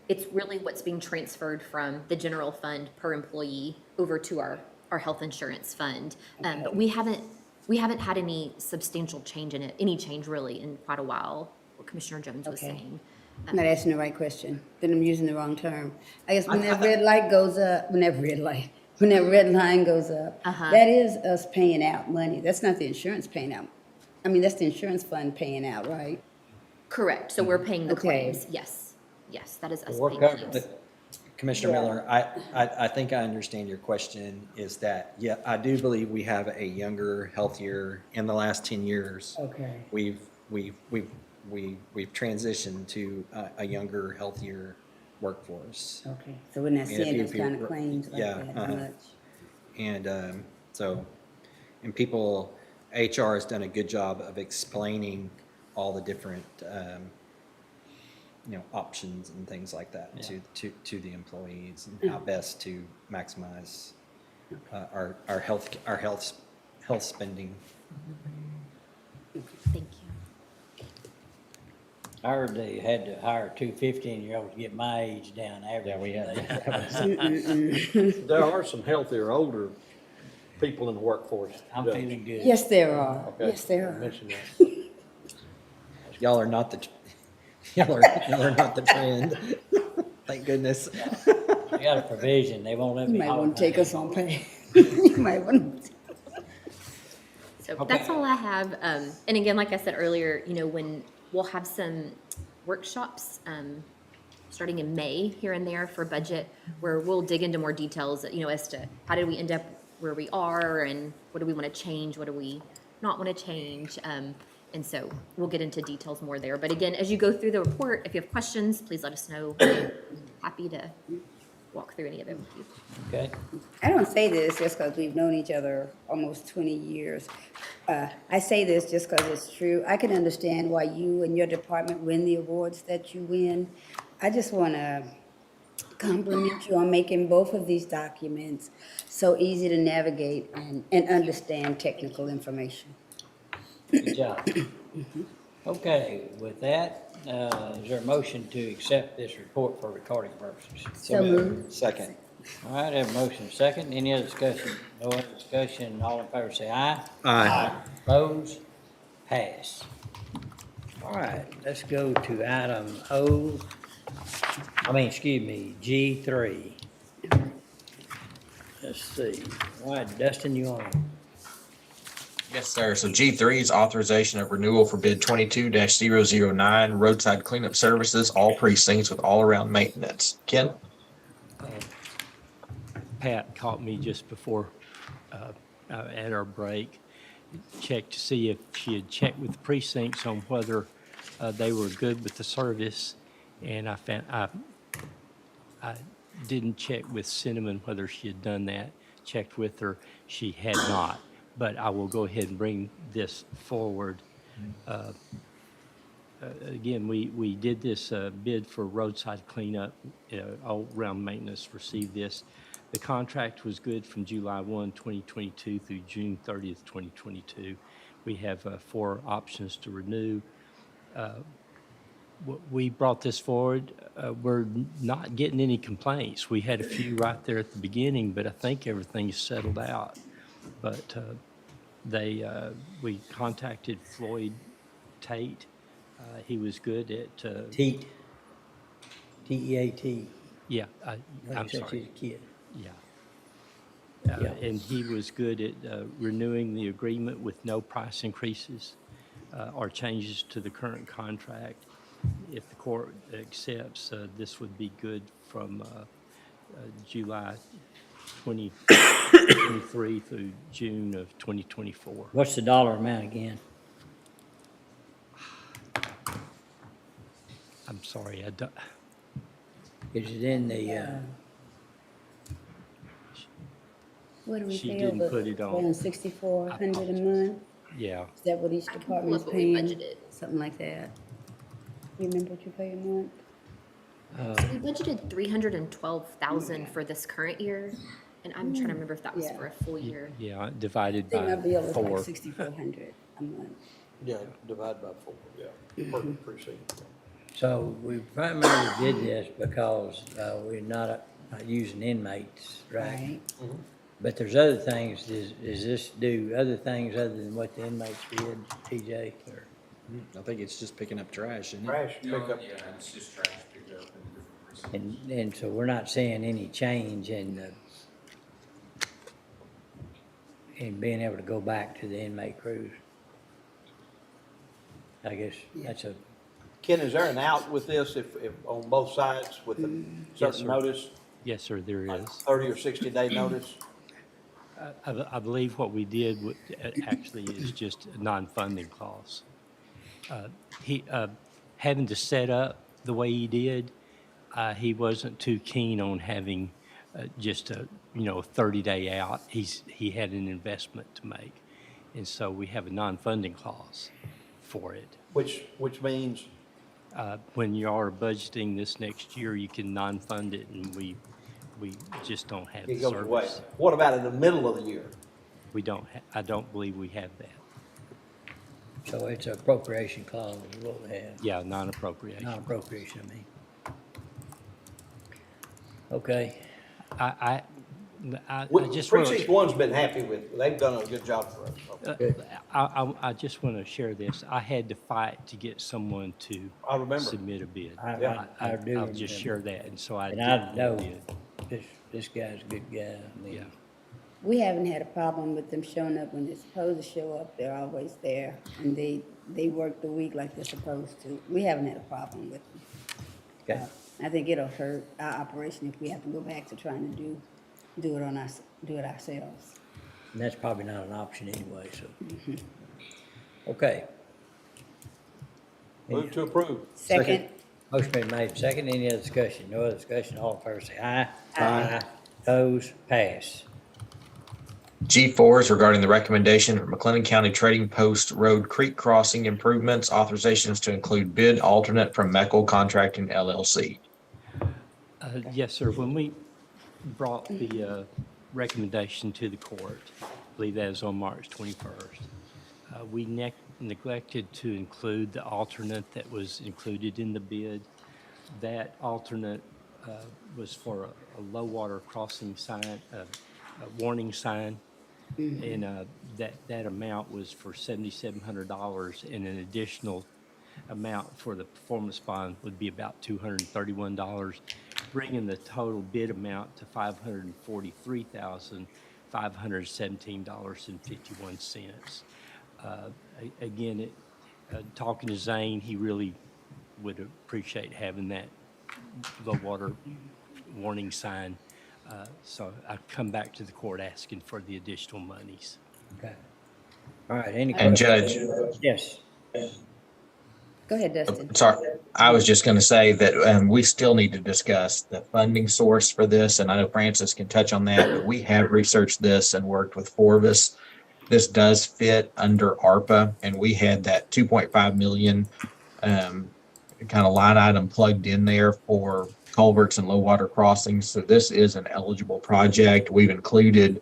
it's really what's being transferred from the general fund per employee over to our health insurance fund. But we haven't had any substantial change in it, any change really in quite a while, what Commissioner Jones was saying. I'm not asking the right question, then I'm using the wrong term. I guess when that red light goes up, when that red line goes up, that is us paying out money. That's not the insurance paying out. I mean, that's the insurance fund paying out, right? Correct. So we're paying the Okay. claims. Yes, that is us We're paying covered. claims. Commissioner Yeah. Miller, I think I understand your question is that, yeah, I do believe we have a younger, healthier, in the last 10 years. Okay. We've transitioned to a younger, healthier workforce. Okay, so we're not And if seeing you- those if you- kind of claims like yeah, that uh-huh. much. And so, and people, HR has done a good job of explaining all the different, options and things like that to the employees and how best to maximize our health spending. Thank you. I heard they had to hire 2 15-year-olds to get my age down average. Yeah, we had. There are some healthier, older people in the workforce. I'm Judge. feeling good. Yes, there are. Okay. Yes, there are. Mention that. Y'all are not y'all are not the trend. Thank goodness. They got a provision, they won't let You me. might haul want to my take us on pay. You might want to. So that's all I have. And again, like I said earlier, when we'll have some workshops, starting in May here and there for budget, where we'll dig into more details, as to how did we end up where we are and what do we want to change, what do we not want to change. And so we'll get into details more there. But again, as you go through the report, if you have questions, please let us know. Happy to walk through any of it with you. Okay. I don't say this just because we've known each other almost 20 years. I say this just because it's true. I can understand why you and your department win the awards that you win. I just want to compliment you on making both of these documents so easy to navigate and understand technical information. Good job. Okay, with that, is there a motion to accept this report for recording purposes? So moved. Second. All right, I have a motion second. Any other discussion? No other discussion. All in favor say aye. Aye. Opposed? Pass. All right, let's go to item G3. Let's see. All right, Dustin, you on? Yes, sir. So G3 is authorization of renewal for bid 22-009 roadside cleanup services, all precincts with all-around maintenance. Ken? Pat caught me just before, at our break, checked to see if she had checked with the precincts on whether they were good with the service. And I found, I didn't check with Cinnamon whether she had done that. Checked with her, she had not. But I will go ahead and bring this forward. Again, we did this bid for roadside cleanup, all-around maintenance, received this. The contract was good from July 1, 2022 through June 30th, 2022. We have 4 options to renew. We brought this forward. We're not getting any complaints. We had a few right there at the beginning, but I think everything's settled out. But we contacted Floyd Tate. He was good at. Teat. T-E-A-T. Yeah, Like I'm you said, sorry. she's a kid. Yeah. And he was good at renewing the agreement with no price increases or changes to the current contract. If the court accepts, this would be good from July 2023 through June of 2024. What's the dollar amount again? I'm sorry, I don't. Is it in the, What do we She pay didn't over? put it on. Around $6,400 a month? Yeah. Is that what each department's what we paying? budgeted. Something like that. You remember what you pay a month? So we budgeted 312,000 for this current year, and I'm trying to remember if that was Yeah. for a full year. Yeah, divided Think my by bill was like 4. $6,400 a month. Yeah, divide by 4, yeah, per precinct. so we primarily did this because we're not using inmates, right? Right. But there's other things, does this do other things other than what the inmates did, TJ? Or- I think it's just picking up trash, isn't it? Trash pickup. it's just trash picked up in different precincts. And so we're not seeing any change in being able to go back to the inmate crews. I guess that's a, Ken, is there an out with this if on both sides with a Yes, certain sir. notice? Yes, sir, there is. 30 or 60-day notice? I believe what we did actually is just a non-funding clause. He, having to set up the way he did, he wasn't too keen on having just a, 30-day out. He had an investment to make. And so we have a non-funding clause for it. Which means? When you are budgeting this next year, you can non-fund it, and we just don't have the It goes away. service. What about in the middle of the year? We don't, I don't believe we have that. So it's an appropriation clause is what we have, Yeah, non-appropriation. non-appropriation, I mean. Okay, I just Precinct want One's been happy with, they've done a good job for us. to, I just want to share this. I had to fight to get someone to I remember. submit a bid. I do I'll just share remember. that, and so I And did. I know bid. this guy's a good guy, I mean. Yeah. We haven't had a problem with them showing up when they're supposed to show up. They're always there, and they work the week like they're supposed to. We haven't had a problem with them. Okay. I think it'll hurt our operation if we have to go back to trying to do it ourselves. And that's probably not an option anyway, so. Okay. Move to approve. Second. Motion been made, second, any other discussion? No other discussion, all in favor say aye. Aye. Opposed, pass. G4 is regarding the recommendation for McLennan County Trading Post Road Creek Crossing improvements, authorizations to include bid alternate from Meckel Contracting LLC. Yes, sir. When we brought the recommendation to the court, I believe that was on March 21st, we neglected to include the alternate that was included in the bid. That alternate was for a low water crossing sign, a warning sign. And that amount was for $7,700, and an additional amount for the performance bond would be about $231, bringing the total bid amount to $543,517.51. Again, talking to Zane, he really would appreciate having that low water warning sign. So I come back to the court asking for the additional monies. Okay. All right, any And questions? Judge, Yes. Go ahead, Dustin. sorry, I was just going to say that we still need to discuss the funding source for this, and I know Francis can touch on that, but we have researched this and worked with Forvis. This does fit under ARPA, and we had that 2.5 million kind of line item plugged in there for culverts and low water crossings. So this is an eligible project. We've included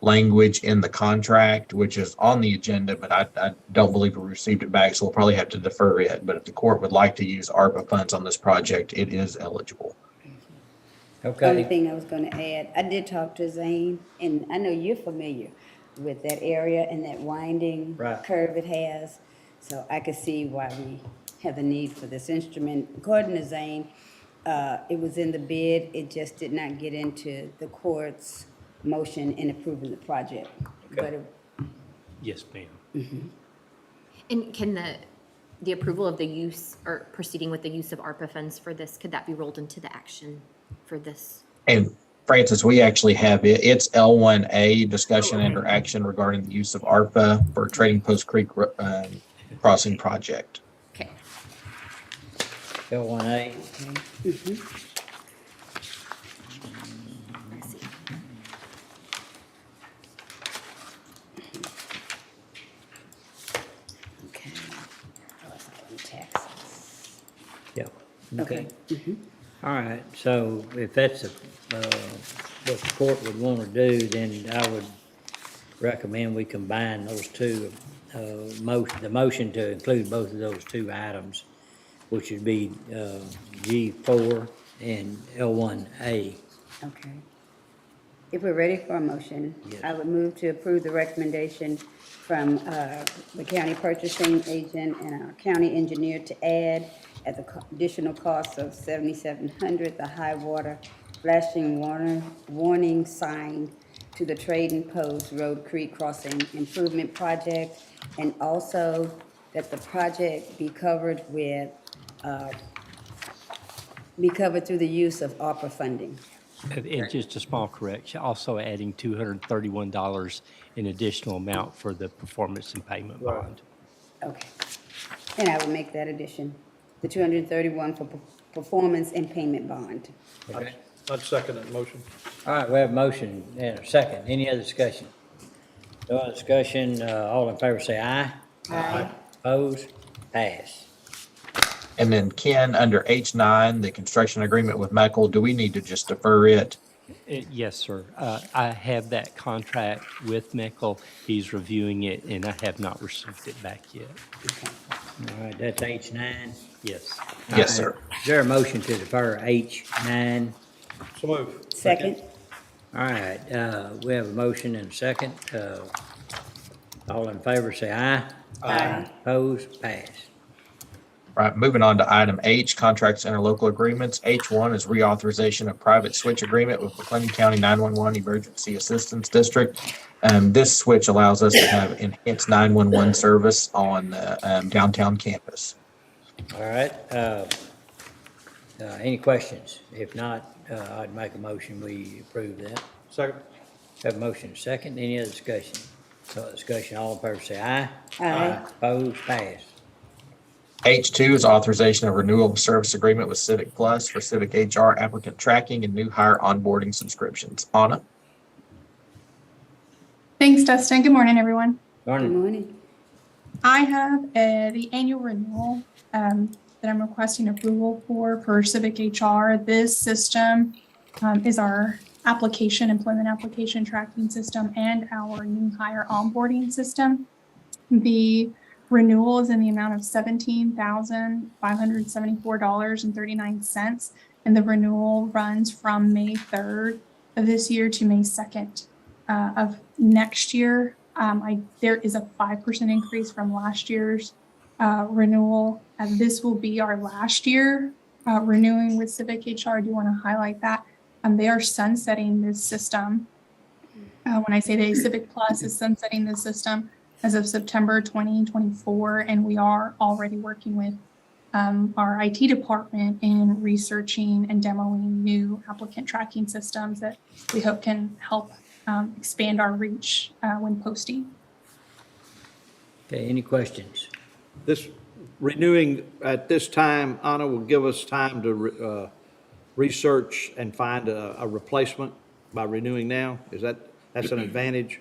language in the contract, which is on the agenda, but I don't believe we received it back, so we'll probably have to defer it. But if the court would like to use ARPA funds on this project, it is eligible. Only Okay, thing I was gonna add, I did talk to Zane, and I know you're familiar with that area and that winding Right. curve it has. So I could see why we have the need for this instrument. According to Zane, it was in the bid, it just did not get into the court's motion in approving the project. But it- Yes, ma'am. And can the approval of the use or proceeding with the use of ARPA funds for this, could that be rolled into the action for this? And Francis, we actually have it. It's L1A, discussion and or action regarding the use of ARPA for Trading Post Creek Crossing project. Okay. L1A, Let's see. Okay. Oh, it's all in taxes. yeah, okay. Okay. All right, so if that's what the court would want to do, then I would recommend we combine those two, the motion to include both of those two items, which would be G4 and L1A. Okay. If we're ready for a motion, Yes. I would move to approve the recommendation from the county purchasing agent and our county engineer to add at the additional cost of $7,700, the high water flashing warning sign to the Trading Post Road Creek Crossing Improvement Project, and also that the project be covered with, be covered through the use of ARPA funding. And just a small correction, also adding $231 in additional amount for the performance and payment bond. Okay. And I would make that addition, the 231 for performance and payment bond. Okay. I'd second that motion. All right, we have a motion and a second. Any other discussion? No other discussion, all in favor say aye. Aye. Opposed? Pass. And then Ken, under H9, the construction agreement with Meckel, do we need to just defer it? Yes, sir. I have that contract with Meckel. He's reviewing it, and I have not received it back yet. All right, that's H9. Yes. Yes, sir. Is there a motion to defer H9? So move. Second. All right, we have a motion and a second. All in favor say aye. Aye. Opposed? Pass. Right, moving on to item H, contracts and interlocal agreements. H1 is reauthorization of private switch agreement with McLennan County 911 Emergency Assistance District. This switch allows us to have enhanced 911 service on the downtown campus. All right, any questions? If not, I'd make a motion, we approve that. Second. Have a motion and a second. Any other discussion? So discussion, all in favor say aye. Aye. Opposed? Pass. H2 is authorization of renewal of service agreement with Civic Plus for Civic HR applicant tracking and new hire onboarding subscriptions. Anna? Thanks, Dustin. Good morning, everyone. Good Morning. morning. I have the annual renewal that I'm requesting approval for Civic HR. This system is our employment application tracking system, and our new hire onboarding system. The renewal is in the amount of $17,574.39, and the renewal runs from May 3rd of this year to May 2nd of next year. There is a 5% increase from last year's renewal, and this will be our last year renewing with Civic HR. I do want to highlight that. They are sunsetting this system. When I say Civic Plus is sunsetting this system as of September 2024, and we are already working with our IT department in researching and demoing new applicant tracking systems that we hope can help expand our reach when posting. Okay, any questions? This renewing at this time, Anna, will give us time to research and find a replacement by renewing now? That's an advantage?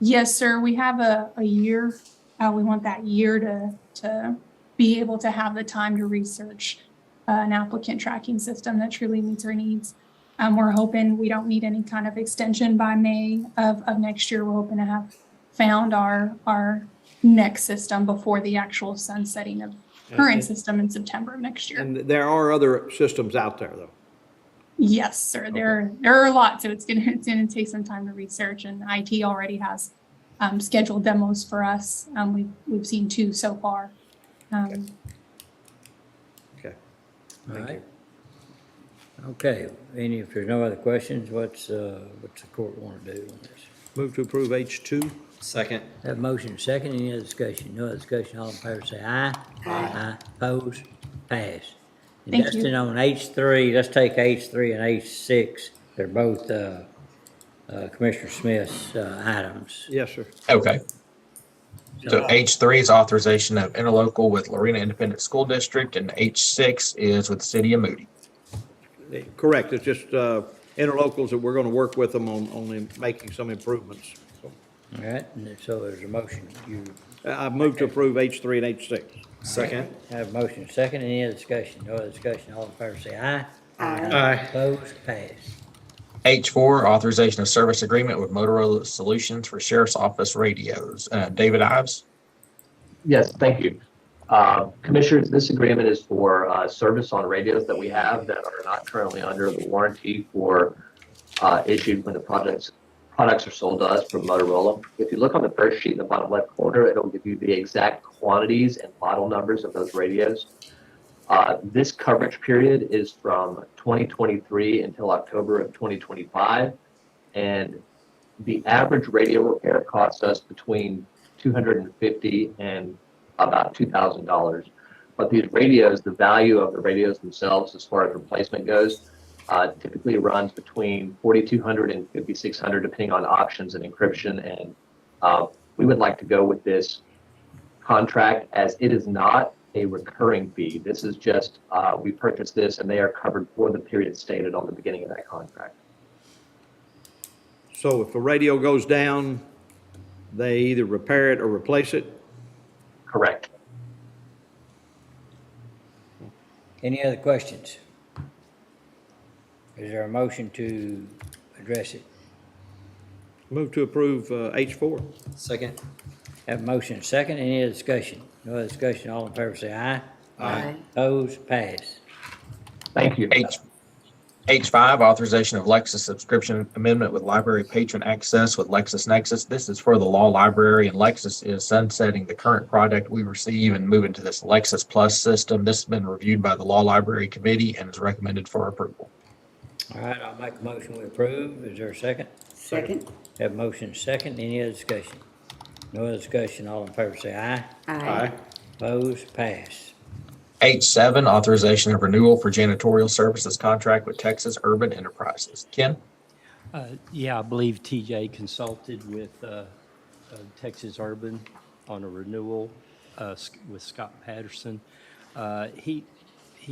Yes, sir. We have a year. We want that year to be able to have the time to research an applicant tracking system that truly meets our needs. We're hoping we don't need any kind of extension by May of next year. We're hoping to have found our next system before the actual sunsetting of current system in September of next year. And there are other systems out there, though? Yes, sir. There are a lot, so it's gonna take some time to research, and IT already has scheduled demos for us. We've seen 2 so far. Okay. All right. Okay, if there's no other questions, what's the court want to do on this? Move to approve H2. Second. Have a motion second, any other discussion? No other discussion, all in favor say aye. Aye. Opposed? Pass. And Thank you. Dustin, on H3, let's take H3 and H6. They're both Commissioner Smith's items. Yes, sir. Okay. So H3 is authorization of interlocal with Lorena Independent School District, and H6 is with the City of Moody. Correct. It's just interlocals that we're going to work with them on making some improvements. So, All right, and so there's a motion. I move to approve H3 and H6. Second. Have a motion second, any other discussion? No other discussion, all in favor say aye. Aye. Opposed? Pass. H4, authorization of service agreement with Motorola Solutions for Sheriff's Office radios. David Ives? Yes, thank you. Commissioners, this agreement is for service on radios that we have that are not currently under the warranty for issued when the products are sold to us from Motorola. If you look on the first sheet in the bottom left corner, it'll give you the exact quantities and model numbers of those radios. This coverage period is from 2023 until October of 2025, and the average radio repair costs us between $250 and about $2,000. But these radios, the value of the radios themselves, as far as replacement goes, Typically runs between 4,200 and 5,600, depending on options and encryption. And we would like to go with this contract as it is not a recurring fee. This is just, we purchased this and they are covered for the period stated on the beginning of that contract. So if a radio goes down, they either repair it or replace it? Correct. Any other questions? Is there a motion to address it? Move to approve H4. Second. Have a motion and second, any other discussion? No other discussion, all in favor say aye. Aye. Opposed, pass. Thank you. H5, authorization of Lexus subscription amendment with library patron access with LexisNexis. This is for the law library, and Lexus is sunsetting the current product we receive and moving to this Lexus Plus system. This has been reviewed by the law library committee and is recommended for approval. All right, I'll make a motion we approve. Is there a second? Second. Have a motion second. Any other discussion? No other discussion. All in favor say aye. Aye. Opposed? Pass. H7, authorization of renewal for janitorial services contract with Texas Urban Enterprises. Ken? Yeah, I believe TJ consulted with Texas Urban on a renewal with Scott Patterson. He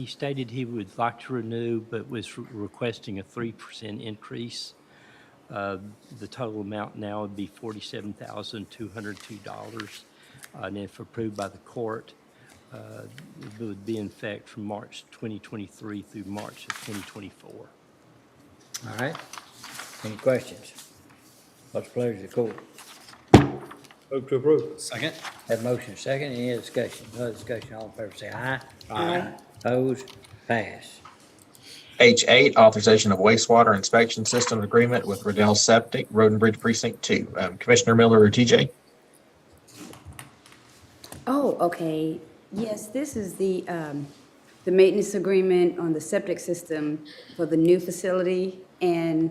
stated he would like to renew, but was requesting a 3% increase. The total amount now would be $47,202. And if approved by the court, it would be in effect from March 2023 through March of 2024. All right. Any questions? What's the pleasure of the court? Move to approve. Second. Have a motion second. Any other discussion? No other discussion. All in favor say aye. Aye. Opposed? Pass. H8, authorization of wastewater inspection system agreement with Riddell Septic, Road and Bridge Precinct 2. Commissioner Miller or TJ? Oh, okay. Yes, this is the maintenance agreement on the septic system for the new facility and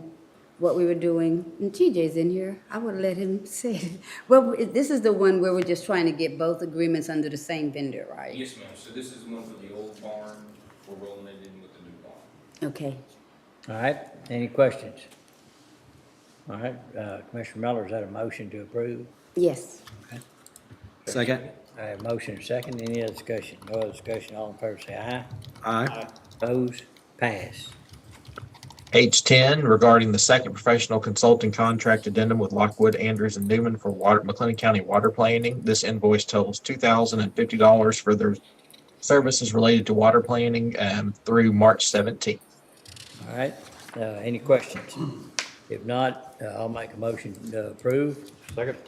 what we were doing. And TJ's in here. I would let him say it. Well, this is the one where we're just trying to get both agreements under the same vendor, right? Yes, ma'am. So this is one for the old barn. We're rolling it in with the new barn. Okay. All right. Any questions? All right. Commissioner Miller, is that a motion to approve? Yes. Second. I have a motion and second. Any other discussion? No other discussion. All in favor say aye. Aye. Opposed? Pass. H10, regarding the second professional consulting contract addendum with Lockwood, Andrews, and Newman for McLennan County water planning. This invoice totals $2,050 for their services related to water planning through March 17th. All right. Any questions? If not, I'll make a motion to approve. Second.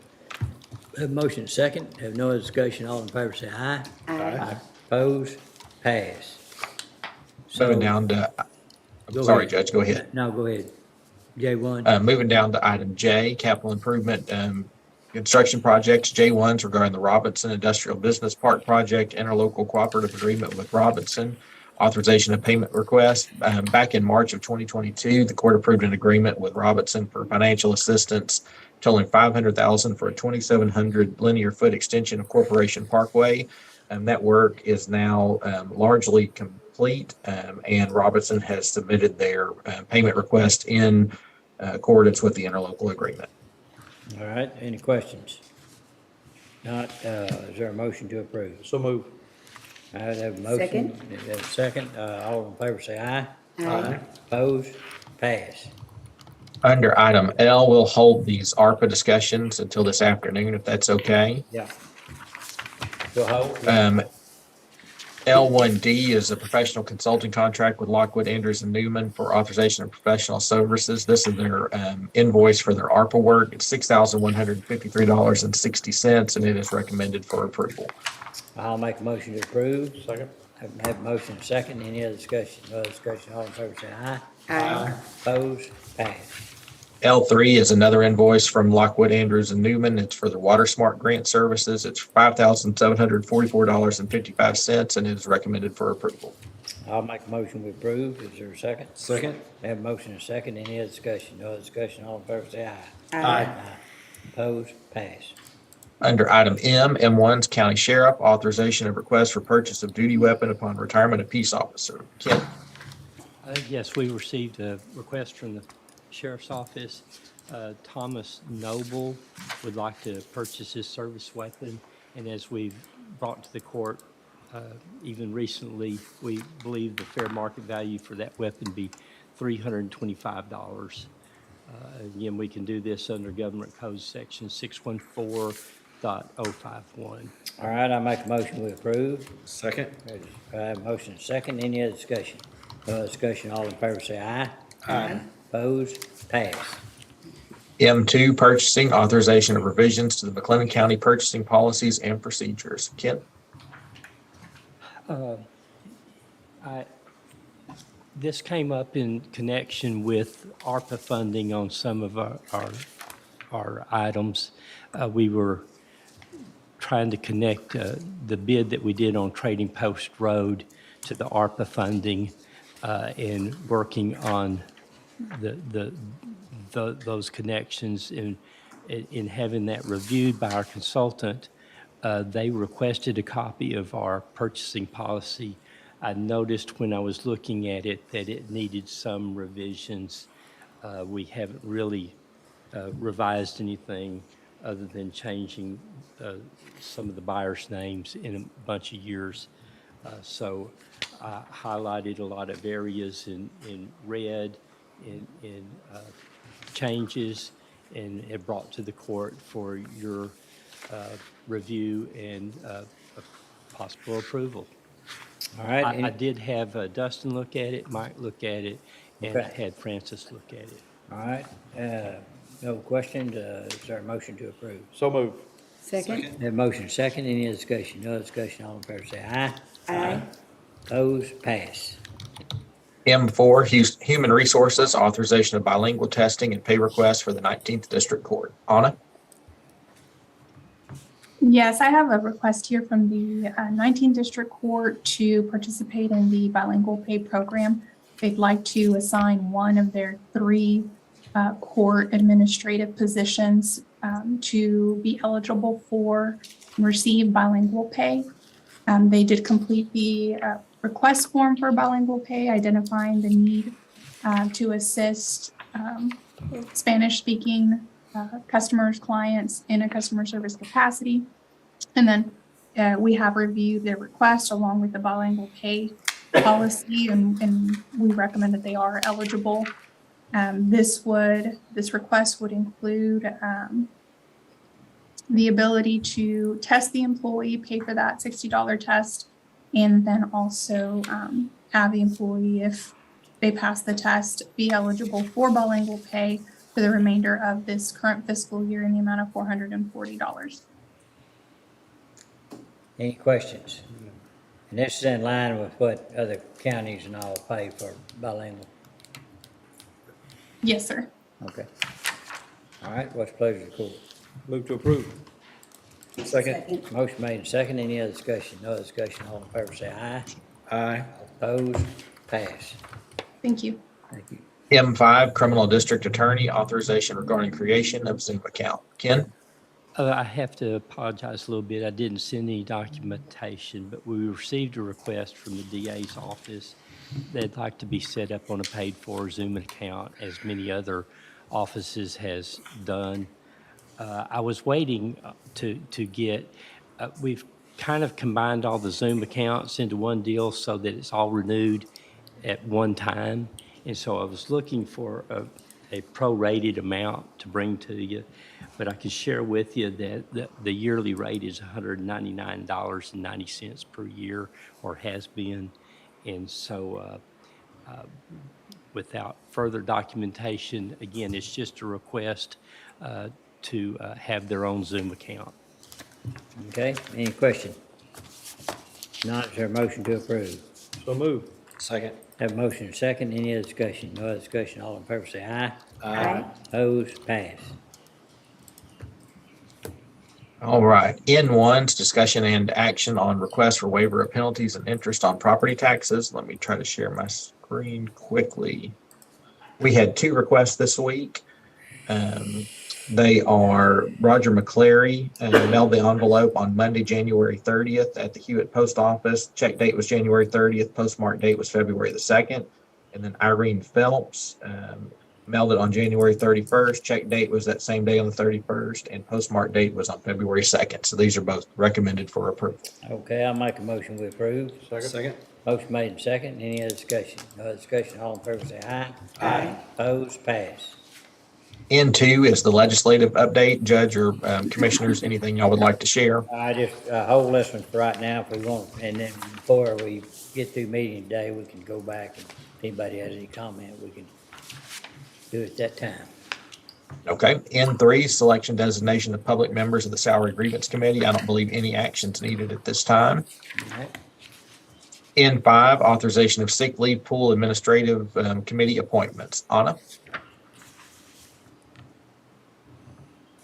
Have a motion and second. Have no other discussion. All in favor say aye. Aye. Opposed? Pass. Moving down to, Go sorry, ahead. Judge, go ahead. No, go ahead. J1. Moving down to item J, capital improvement construction projects. J1's regarding the Robinson Industrial Business Park Project, interlocal cooperative agreement with Robinson, authorization of payment request. Back in March of 2022, the court approved an agreement with Robinson for financial assistance totaling $500,000 for a 2,700 linear foot extension of Corporation Parkway. That work is now largely complete, and Robinson has submitted their payment request in accordance with the interlocal agreement. All right. Any questions? Not, is there a motion to approve? So move. I have a motion. Have a second. All in favor say aye. Aye. Opposed? Pass. Under item L, we'll hold these ARPA discussions until this afternoon, if that's okay. Yeah. Go hold. L1D is a professional consulting contract with Lockwood, Andrews, and Newman for authorization of professional services. This is their invoice for their ARPA work. It's $6,153.60, and it is recommended for approval. I'll make a motion to approve. Second. Have a motion and second. Any other discussion? No other discussion. All in favor say aye. Aye. Opposed? Pass. L3 is another invoice from Lockwood, Andrews, and Newman. It's for the Water Smart Grant Services. It's $5,744.55, and it is recommended for approval. I'll make a motion to approve. Is there a second? Second. Have a motion and second. Any other discussion? No other discussion. All in favor say aye. Aye. Opposed? Pass. Under item M, M1's County Sheriff, authorization of request for purchase of duty weapon upon retirement of peace officer. Ken? Yes, we received a request from the sheriff's office. Thomas Noble would like to purchase his service weapon, and as we've brought to the court even recently, we believe the fair market value for that weapon be $325. Again, we can do this under Government Code Section 614.051. All right, I make a motion we approve. Second. I have a motion and second. Any other discussion? No other discussion, all in favor say aye. Aye. Opposed? Pass. M2, purchasing, authorization of revisions to the McLennan County purchasing policies and procedures. Ken? This came up in connection with ARPA funding on some of our items. We were trying to connect the bid that we did on Trading Post Road to the ARPA funding and working on those connections in having that reviewed by our consultant. They requested a copy of our purchasing policy. I noticed when I was looking at it that it needed some revisions. We haven't really revised anything other than changing some of the buyers' names in a bunch of years. So I highlighted a lot of areas in red, in changes, and have brought to the court for your review and possible approval. All right. I did have Dustin look at it, Mike look at it, and I Okay. had Francis look at it. All right, no questions, is there a motion to approve? So moved. Second? Have a motion second, any other discussion? No other discussion, all in favor say aye. Aye. Opposed? Pass. M4, human resources, authorization of bilingual testing and pay requests for the 19th District Court. Anna? Yes, I have a request here from the 19th District Court to participate in the bilingual pay program. They'd like to assign one of their 3 court administrative positions to be eligible for and receive bilingual pay. They did complete the request form for bilingual pay, identifying the need to assist Spanish-speaking customers, clients in a customer service capacity. And then we have reviewed their request along with the bilingual pay policy, and we recommend that they are eligible. This request would include the ability to test the employee, pay for that $60 test, and then also have the employee, if they pass the test, be eligible for bilingual pay for the remainder of this current fiscal year in the amount of $440. Any questions? And this is in line with what other counties and all pay for bilingual. Yes, sir. Okay. All right, what's the pleasure of the court? Move to approve. Second. Motion made and second, any other discussion? No other discussion, all in favor say aye. Aye. Opposed? Pass. Thank you. Thank you. M5, criminal district attorney, authorization regarding creation of Zoom account. Ken? I have to apologize a little bit. I didn't send any documentation, but we received a request from the DA's office. They'd like to be set up on a paid-for Zoom account, as many other offices has done. I was waiting to get, we've kind of combined all the Zoom accounts into one deal so that it's all renewed at one time. And so I was looking for a prorated amount to bring to you, but I can share with you that the yearly rate is $199.90 per year, or has been. And so without further documentation, again, it's just a request to have their own Zoom account. Okay, any question? Not, is there a motion to approve? So moved. Second. Have a motion and second, any other discussion? No other discussion, all in favor say aye. Aye. Opposed? Pass. All right. N1's discussion and action on request for waiver of penalties and interest on property taxes. Let me try to share my screen quickly. We had 2 requests this week. They are Roger McClary mailed the envelope on Monday, January 30th at the Hewitt Post Office. Check date was January 30th. Postmark date was February the 2nd. And then Irene Phelps mailed it on January 31st. Check date was that same day on the 31st, and postmark date was on February 2nd. So these are both recommended for approval. Okay, I'll make a motion we approve. Second. Motion made and second. Any other discussion? No other discussion. All in favor say aye. Aye. Opposed? Pass. N2 is the legislative update. Judge or commissioners, anything y'all would like to share? I just, hold this one for right now if we want, and then before we get through meeting today, we can go back and if anybody has any comment, we can do it at that time. Okay. N3, selection designation of public members of the Salary Grievance Committee. I don't believe any actions needed at this time. All right. N5, authorization of sick leave pool administrative committee appointments. Anna?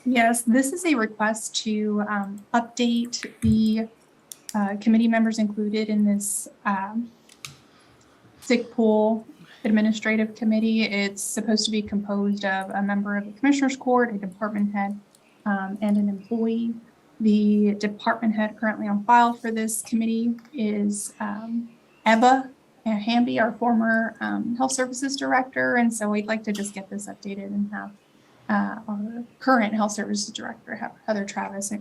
Yes, this is a request to update the committee members included in this sick pool administrative committee. It's supposed to be composed of a member of the Commissioners Court, a department head, and an employee. The department head currently on file for this committee is Eva Hamby, our former Health Services Director. And so we'd like to just get this updated and have our current Health Services Director, Heather Travers,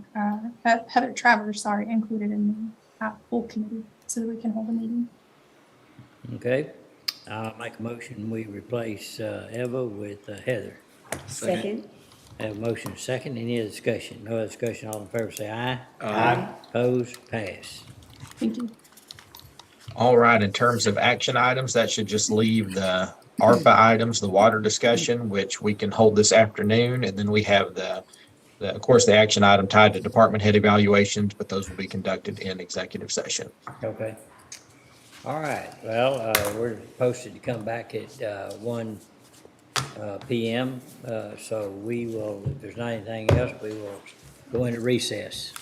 included in the full committee so that we can hold a meeting. Okay, I'll make a motion, we replace Eva with Heather. Second. Have a motion second, any other discussion? No other discussion, all in favor say aye. Aye. Opposed, pass. Thank you. All right. In terms of action items, that should just leave the ARPA items, the water discussion, which we can hold this afternoon. And then we have of course, the action item tied to department head evaluations, but those will be conducted in executive session. Okay. All right, well, we're posted to come back at 1 p.m. So we will, if there's not anything else, we will go into recess.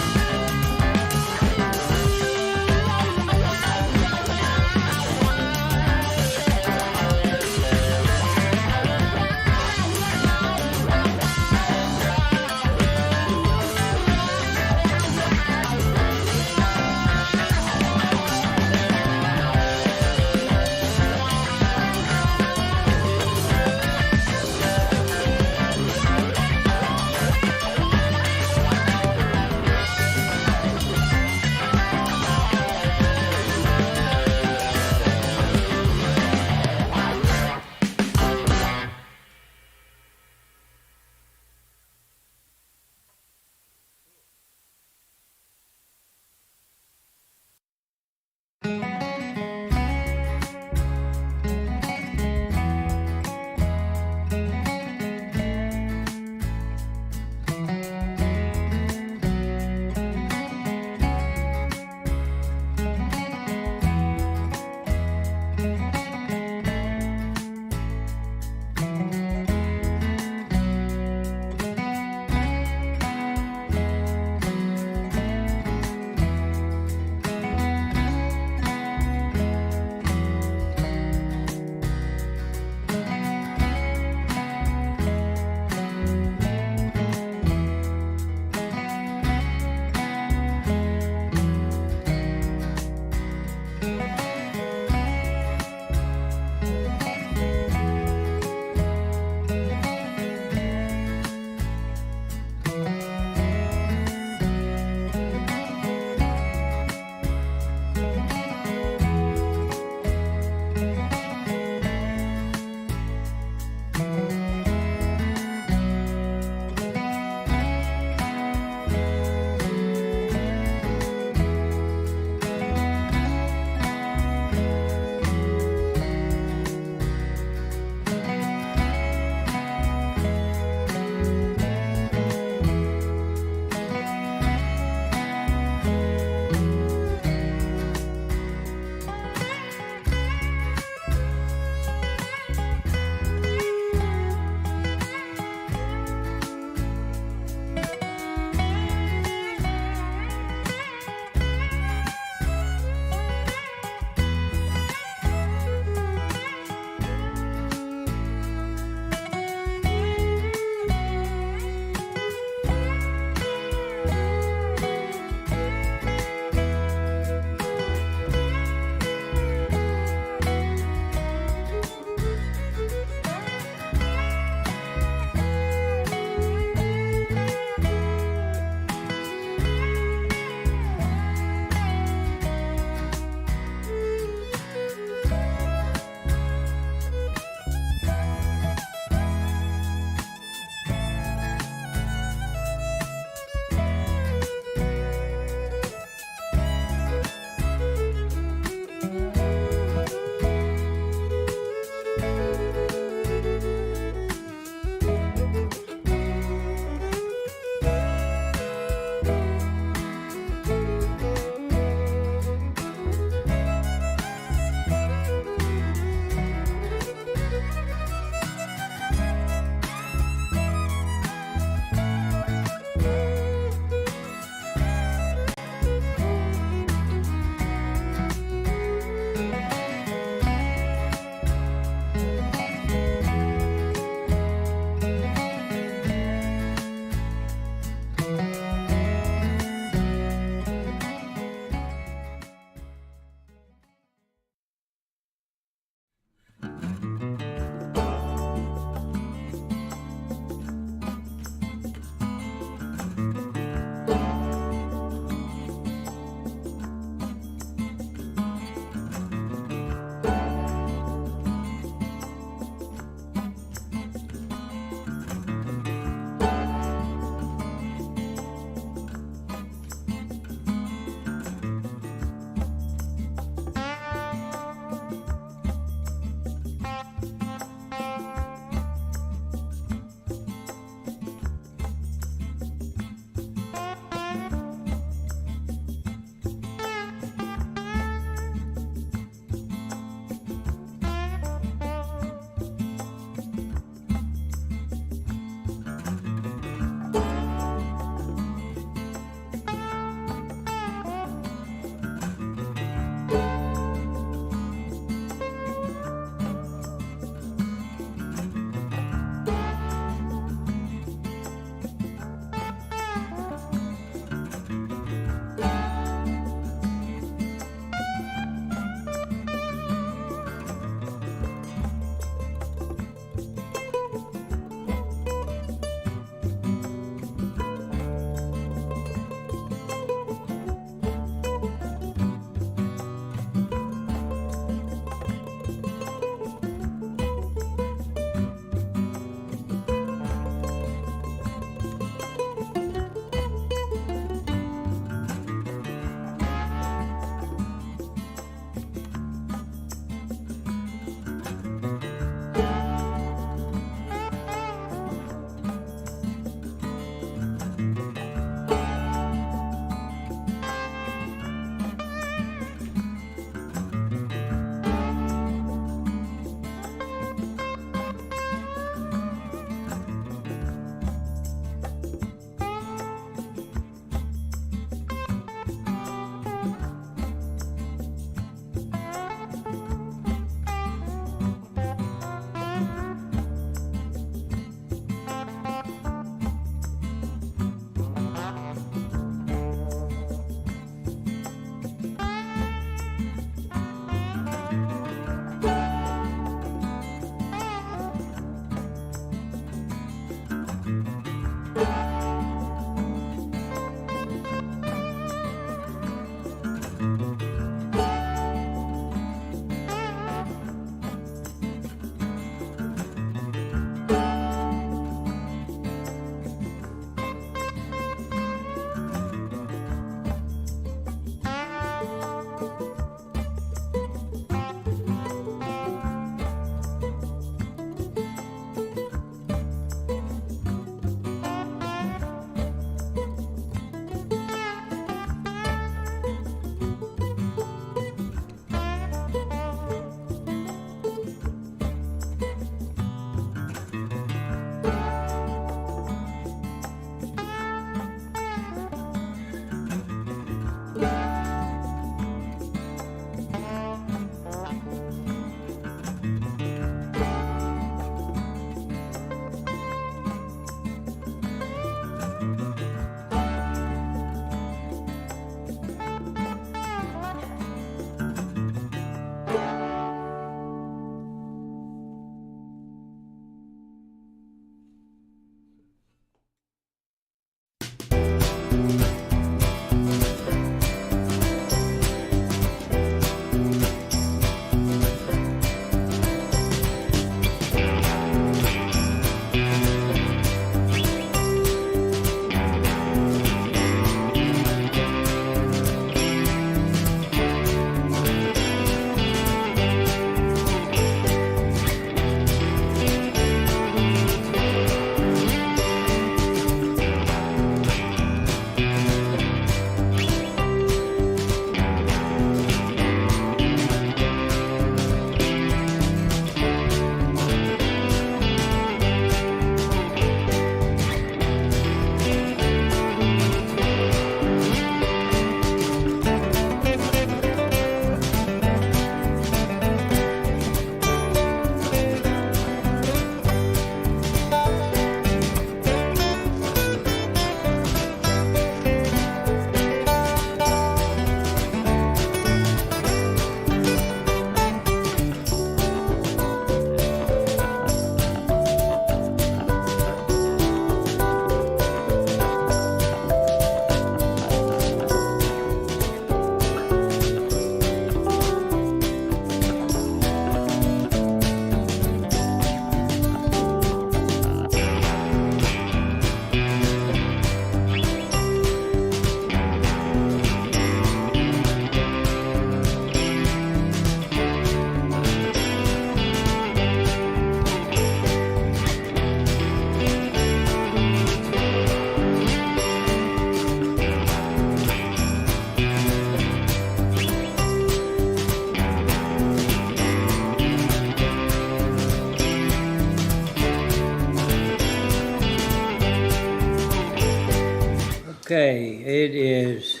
Okay, it is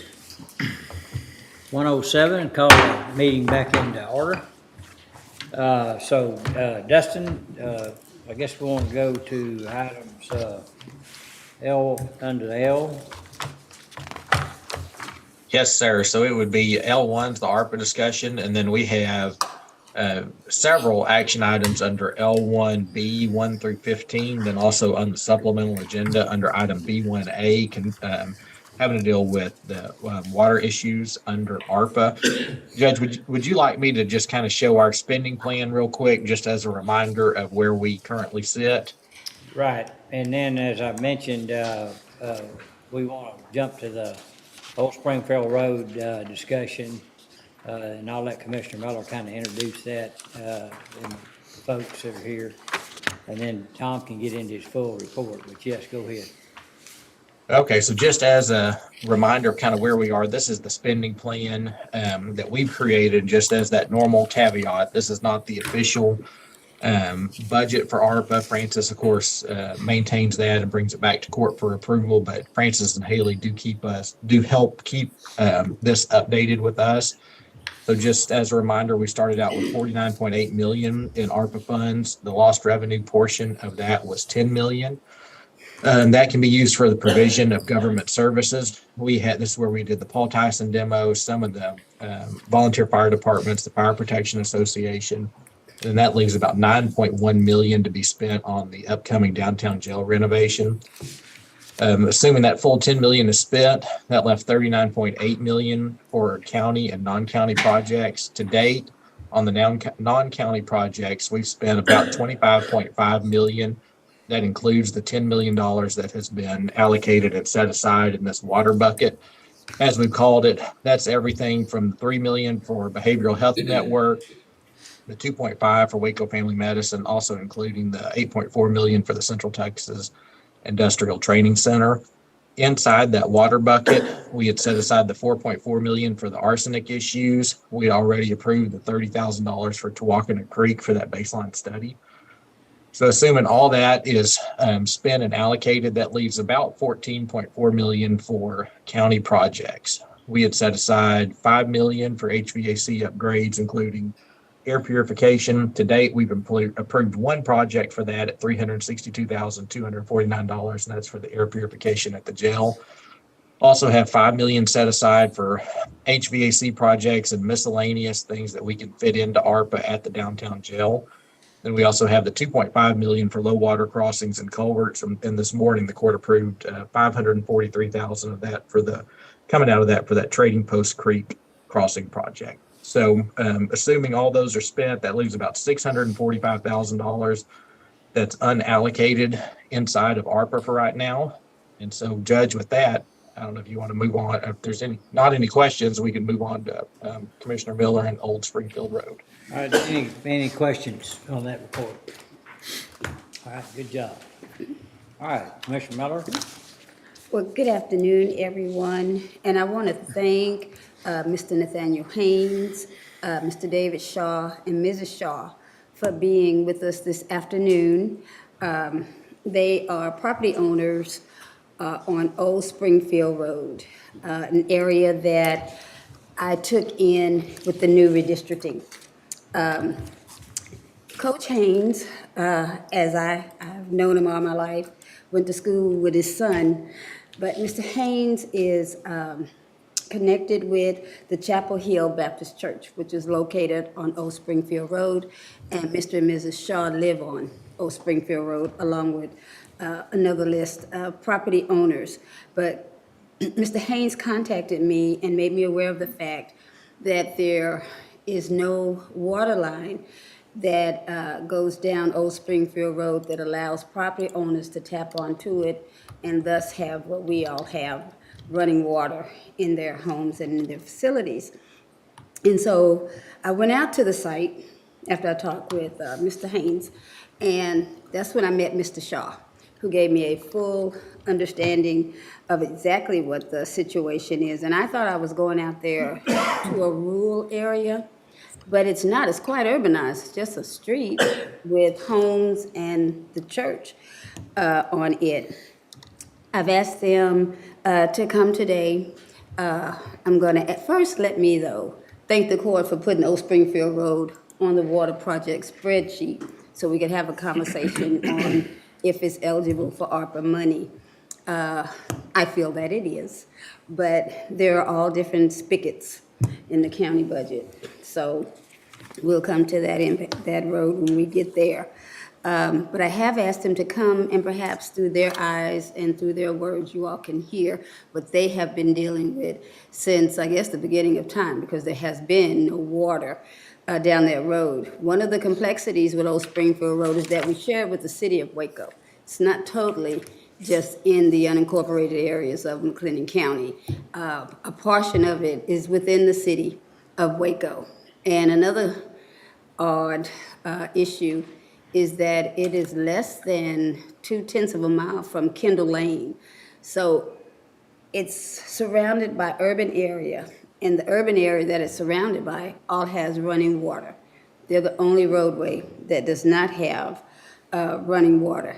1:07, call the meeting back into order. Dustin, I guess we want to go to items L, under L. Yes, sir. So it would be L1's the ARPA discussion, and then we have several action items under L1B 1 through 15, then also on the supplemental agenda under item B1A, having to deal with the water issues under ARPA. Judge, would you like me to just kind of show our spending plan real quick, just as a reminder of where we currently sit? Right, and then as I mentioned, we want to jump to the Old Springfield Road discussion, and I'll let Commissioner Miller kind of introduce that, and the folks that are here. And then Tom can get into his full report, but yes, go ahead. Okay, so just as a reminder of kind of where we are, this is the spending plan that we've created, just as that normal caveat. This is not the official budget for ARPA. Francis, of course, maintains that and brings it back to court for approval, but Francis and Haley do help keep this updated with us. So just as a reminder, we started out with 49.8 million in ARPA funds. The lost revenue portion of that was 10 million. That can be used for the provision of government services. This is where we did the Paul Tyson demo, some of the volunteer fire departments, the Fire Protection Association, and that leaves about 9.1 million to be spent on the upcoming downtown jail renovation. Assuming that full 10 million is spent, that left 39.8 million for county and non-county projects. To date, on the non-county projects, we've spent about 25.5 million. That includes the $10 million that has been allocated and set aside in this water bucket, as we've called it. That's everything from $3 million for behavioral health network, the 2.5 for Waco Family Medicine, also including the 8.4 million for the Central Texas Industrial Training Center. Inside that water bucket, we had set aside the 4.4 million for the arsenic issues. We had already approved the $30,000 for Tawakona Creek for that baseline study. So assuming all that is spent and allocated, that leaves about 14.4 million for county projects. We had set aside 5 million for HVAC upgrades, including air purification. To date, we've approved one project for that at $362,249, and that's for the air purification at the jail. Also have 5 million set aside for HVAC projects and miscellaneous things that we can fit into ARPA at the downtown jail. Then we also have the 2.5 million for low water crossings and culverts. And this morning, the court approved 543,000 of that coming out of that for that Trading Post Creek crossing project. So assuming all those are spent, that leaves about $645,000 that's unallocated inside of ARPA for right now. And so, Judge, with that, I don't know if you want to move on. If there's not any questions, we can move on to Commissioner Miller and Old Springfield Road. All right, any questions on that report? All right, good job. All right, Commissioner Miller. Well, good afternoon, everyone. And I want to thank Mr. Nathaniel Haynes, Mr. David Shaw, and Mrs. Shaw for being with us this afternoon. They are property owners on Old Springfield Road, an area that I took in with the new redistricting. Coach Haynes, as I've known him all my life, went to school with his son, but Mr. Haynes is connected with the Chapel Hill Baptist Church, which is located on Old Springfield Road, and Mr. and Mrs. Shaw live on Old Springfield Road, along with another list of property owners. But Mr. Haynes contacted me and made me aware of the fact that there is no water line that goes down Old Springfield Road that allows property owners to tap onto it and thus have what we all have, running water in their homes and in their facilities. And so I went out to the site after I talked with Mr. Haynes, and that's when I met Mr. Shaw, who gave me a full understanding of exactly what the situation is. And I thought I was going out there to a rural area, but it's not. It's quite urbanized. It's just a street with homes and the church on it. I've asked them to come today. I'm going to, at first, let me, though, thank the court for putting Old Springfield Road on the water project spreadsheet so we could have a conversation on if it's eligible for ARPA money. I feel that it is, but there are all different spigots in the county budget. So we'll come to that road when we get there. But I have asked them to come and perhaps through their eyes and through their words, you all can hear what they have been dealing with since, I guess, the beginning of time, because there has been no water down that road. One of the complexities with Old Springfield Road is that we share it with the city of Waco. It's not totally just in the unincorporated areas of McLennan County. A portion of it is within the city of Waco. And another odd issue is that it is less than 0.2 of a mile from Kendall Lane. So it's surrounded by urban area, and the urban area that it's surrounded by all has running water. They're the only roadway that does not have running water.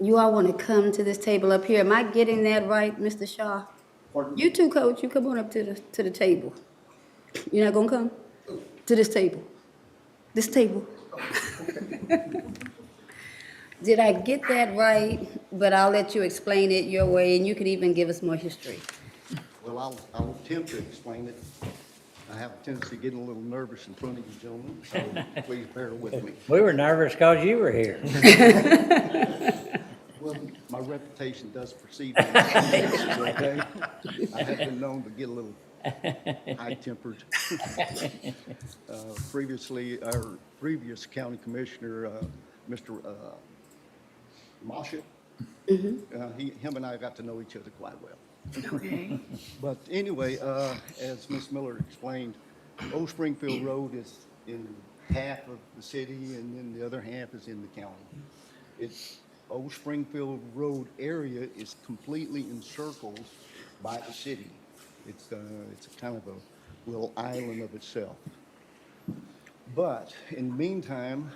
You all want to come to this table up here? Am I getting that right, Mr. Shaw? You too, Coach, you come on up to the table. You're not gonna come? To this table? This table? Did I get that right? But I'll let you explain it your way, and you could even give us more history. Well, I'll attempt to explain it. I have a tendency of getting a little nervous in front of you gentlemen, so please bear with me. We were nervous because you were here. Well, my reputation does precede me, okay? I have been known to get a little high-tempered. Previously, our previous county commissioner, Mr. Moshe, him and I got to know each other quite well. Okay. But anyway, as Ms. Miller explained, Old Springfield Road is in half of the city, and then the other half is in the county. Old Springfield Road area is completely encircled by the city. It's a kind of a little island of itself. But in the meantime,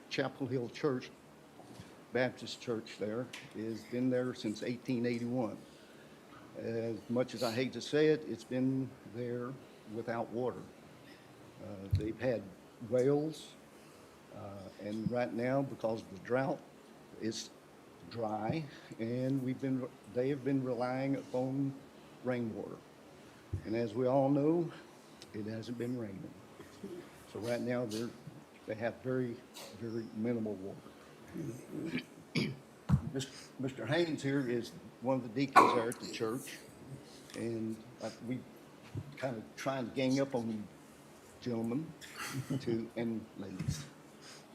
Chapel Hill Church, Baptist Church there, has been there since 1881. As much as I hate to say it, it's been there without water. They've had wells, and right now, because of the drought, it's dry, and they have been relying upon rainwater. And as we all know, it hasn't been raining. So right now, they have very, very minimal water. Mr. Haynes here is one of the deacons there at the church, and we kind of trying to gang up on you gentlemen and ladies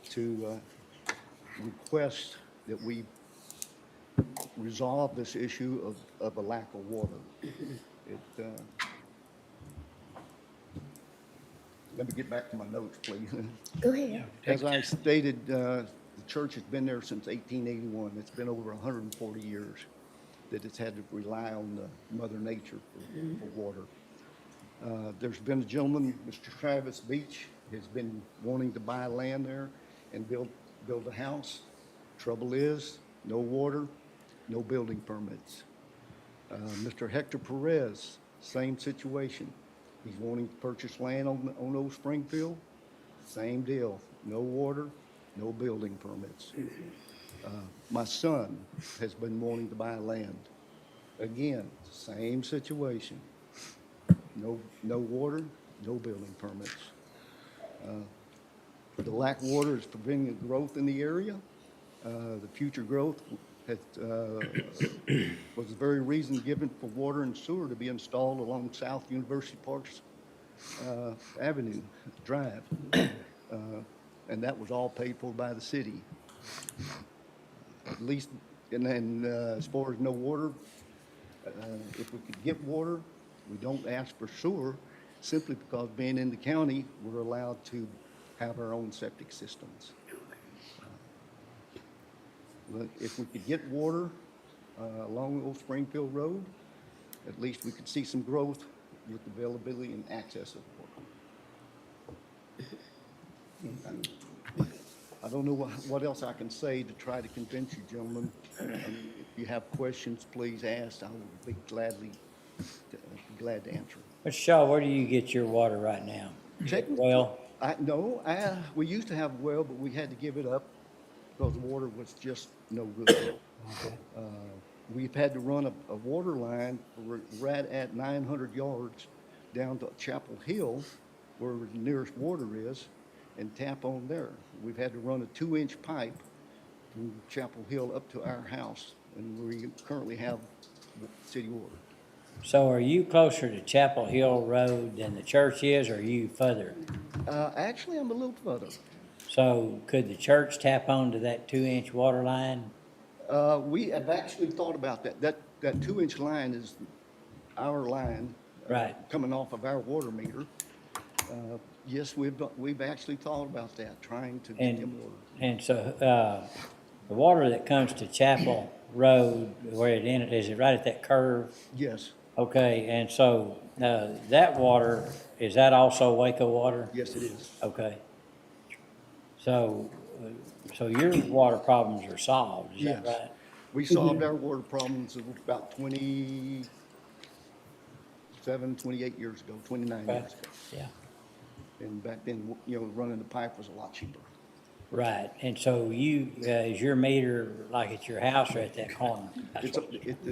to request that we resolve this issue of a lack of water. Let me get back to my notes, please. Go ahead. As I stated, the church has been there since 1881. It's been over 140 years that it's had to rely on Mother Nature for water. There's been a gentleman, Mr. Travis Beach, has been wanting to buy land there and build a house. Trouble is, no water, no building permits. Mr. Hector Perez, same situation. He's wanting to purchase land on Old Springfield, same deal, no water, no building permits. My son has been wanting to buy land. Again, same situation. No water, no building permits. The lack of water is preventing the growth in the area. The future growth was the very reason given for water and sewer to be installed along South University Park's Avenue Drive. And that was all paid for by the city. At least, and then as far as no water, if we could get water, we don't ask for sewer simply because being in the county, we're allowed to have our own septic systems. But if we could get water along Old Springfield Road, at least we could see some growth with availability and access of water. I don't know what else I can say to try to convince you, gentlemen. If you have questions, please ask. I will be glad to answer. Mr. Shaw, where do you get your water right now? Well, We used to have a well, but we had to give it up because the water was just no good. We've had to run a water line right at 900 yards down to Chapel Hill, where the nearest water is, and tap on there. We've had to run a 2-inch pipe from Chapel Hill up to our house, and we currently have city water. so are you closer to Chapel Hill Road than the church is, or are you further? Actually, I'm a little further. So could the church tap onto that 2-inch water line? We have actually thought about that. That 2-inch line is our line. Right. Coming off of our water meter. Yes, we've actually thought about that, trying to get them water. And so, the water that comes to Chapel Road, where it ended, is it right at that curve? Yes. Okay, and so, that water, is that also Waco water? Yes, it is. Okay. So, so your water problems are solved, is that Yes. right? We solved our water problems about 27, 28 years ago, 29 years ago. Yeah. And back then, running the pipe was a lot cheaper. Right, and so you, is your meter like at your house or at that corner? It's up at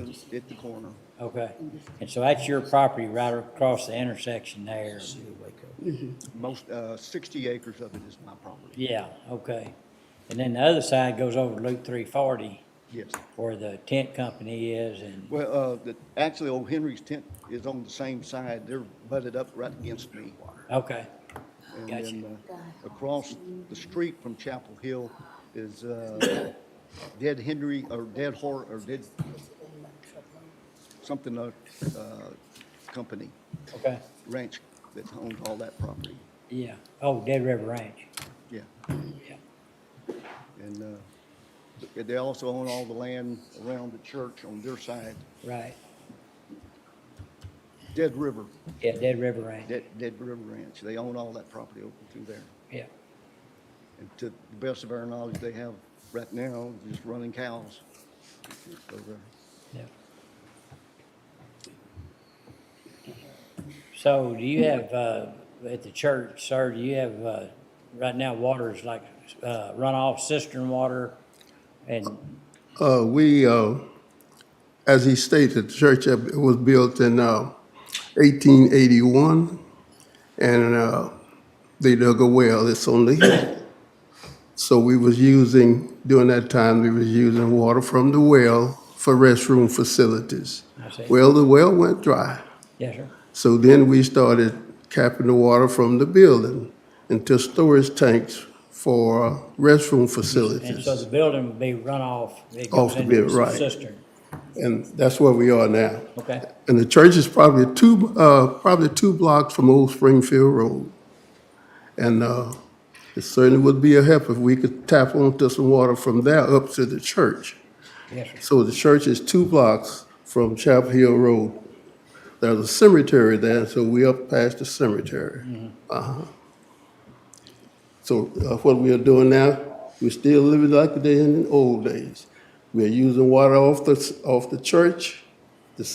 the corner. Okay, and so that's your property right across the intersection there? Most, 60 acres of it is my property. Yeah, okay. And then the other side goes over Loop 340. Yes. Where the tent company is and, Well, actually, Old Henry's tent is on the same side. They're butted up right against me. okay, And Gotcha. then across the street from Chapel Hill is Dead Henry, or Dead Hor, or Dead something, company. Okay. Ranch that owns all that property. yeah. Oh, Dead River Ranch. Yeah. Yeah. And they also own all the land around the church on their side. Right. Dead River. Yeah, Dead River Ranch. Dead River Ranch. They own all that property over through there. Yeah. And to the best of our knowledge, they have right now just running cows over there. Yeah. So do you have, at the church, sir, do you have, right now, water is like, runoff cistern water and, As he stated, the church was built in 1881, and they dug a well. It's on the hill. So during that time, we was using water from the well for restroom facilities. I see. Well, the well went dry. Yes, sir. So then we started capping the water from the building into storage tanks for restroom facilities. And so the building would be runoff. It Off goes the into building, right. cistern. And that's where we are now. Okay. And the church is probably two blocks from Old Springfield Road. And it certainly would be a help if we could tap onto some water from there up to the church. Yes, sir. So the church is 2 blocks from Chapel Hill Road. There's a cemetery there, so we up past the cemetery. So what we are doing now, we're still living like they in the old days. We are using water off the church, the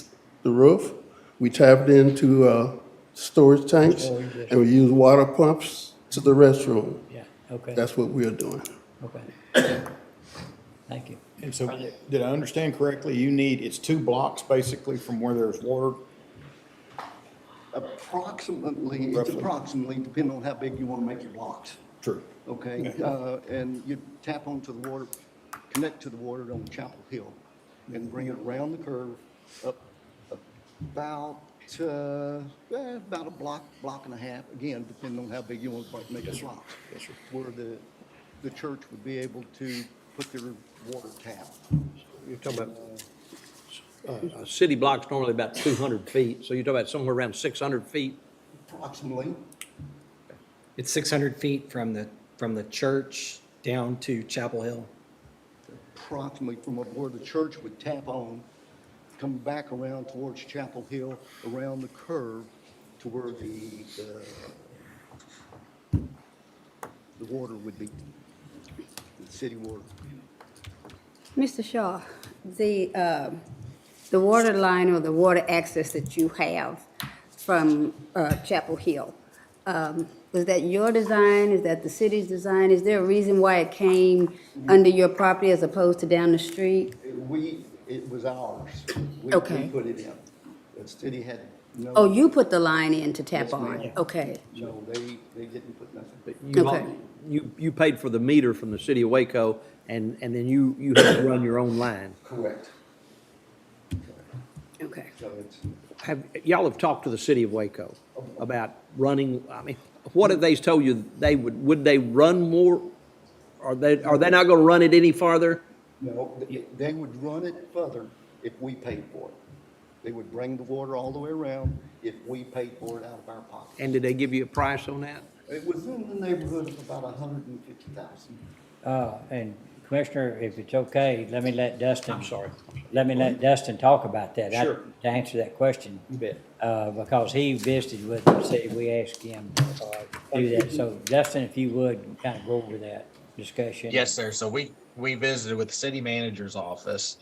roof. We tapped into storage tanks, and we use water pumps to the restroom. Yeah, okay. That's what we are doing. Okay. Thank you. And so, did I understand correctly, it's 2 blocks basically from where there's water? Approximately, it's approximately, depending on how big you want to make your blocks. True. Okay, and you tap onto the water, connect to the water on Chapel Hill, and bring it around the curve up about a block and a half, again, depending on how big you want to make the blocks. Yes, sir. Where the church would be able to put their water tap. You're talking about, a city block's normally about 200 feet, so you're talking about somewhere around 600 feet? Approximately. It's 600 feet from the church down to Chapel Hill. Approximately from where the church would tap on, come back around towards Chapel Hill, around the curve to where the water would be, the city water. Mr. Shaw, The water line or the water access that you have from Chapel Hill, was that your design? Is that the city's design? Is there a reason why it came under your property as opposed to down the street? It was ours. We Okay. put it in. The city had no. Oh, you put the line in to tap Yes, on? ma'am. Okay. No, they didn't put nothing. Okay. You paid for the meter from the city of Waco, and then you had to run your own line. Correct. Okay. So it's, Y'all have talked to the city of Waco about running, I mean, what have they told you would they run more? Are they not gonna run it any farther? no, they would run it further if we paid for it. They would bring the water all the way around if we paid for it out of our pocket. And did they give you a price on that? It was in the neighborhood of about 150,000. And Commissioner, if it's okay, let me let Dustin. I'm sorry. Let me let Dustin talk about that. Sure. To answer that question. You bet. Because he visited with the city, we asked him to do that. So Dustin, if you would, kind of go over that discussion. Yes, sir. So we visited with the city manager's office,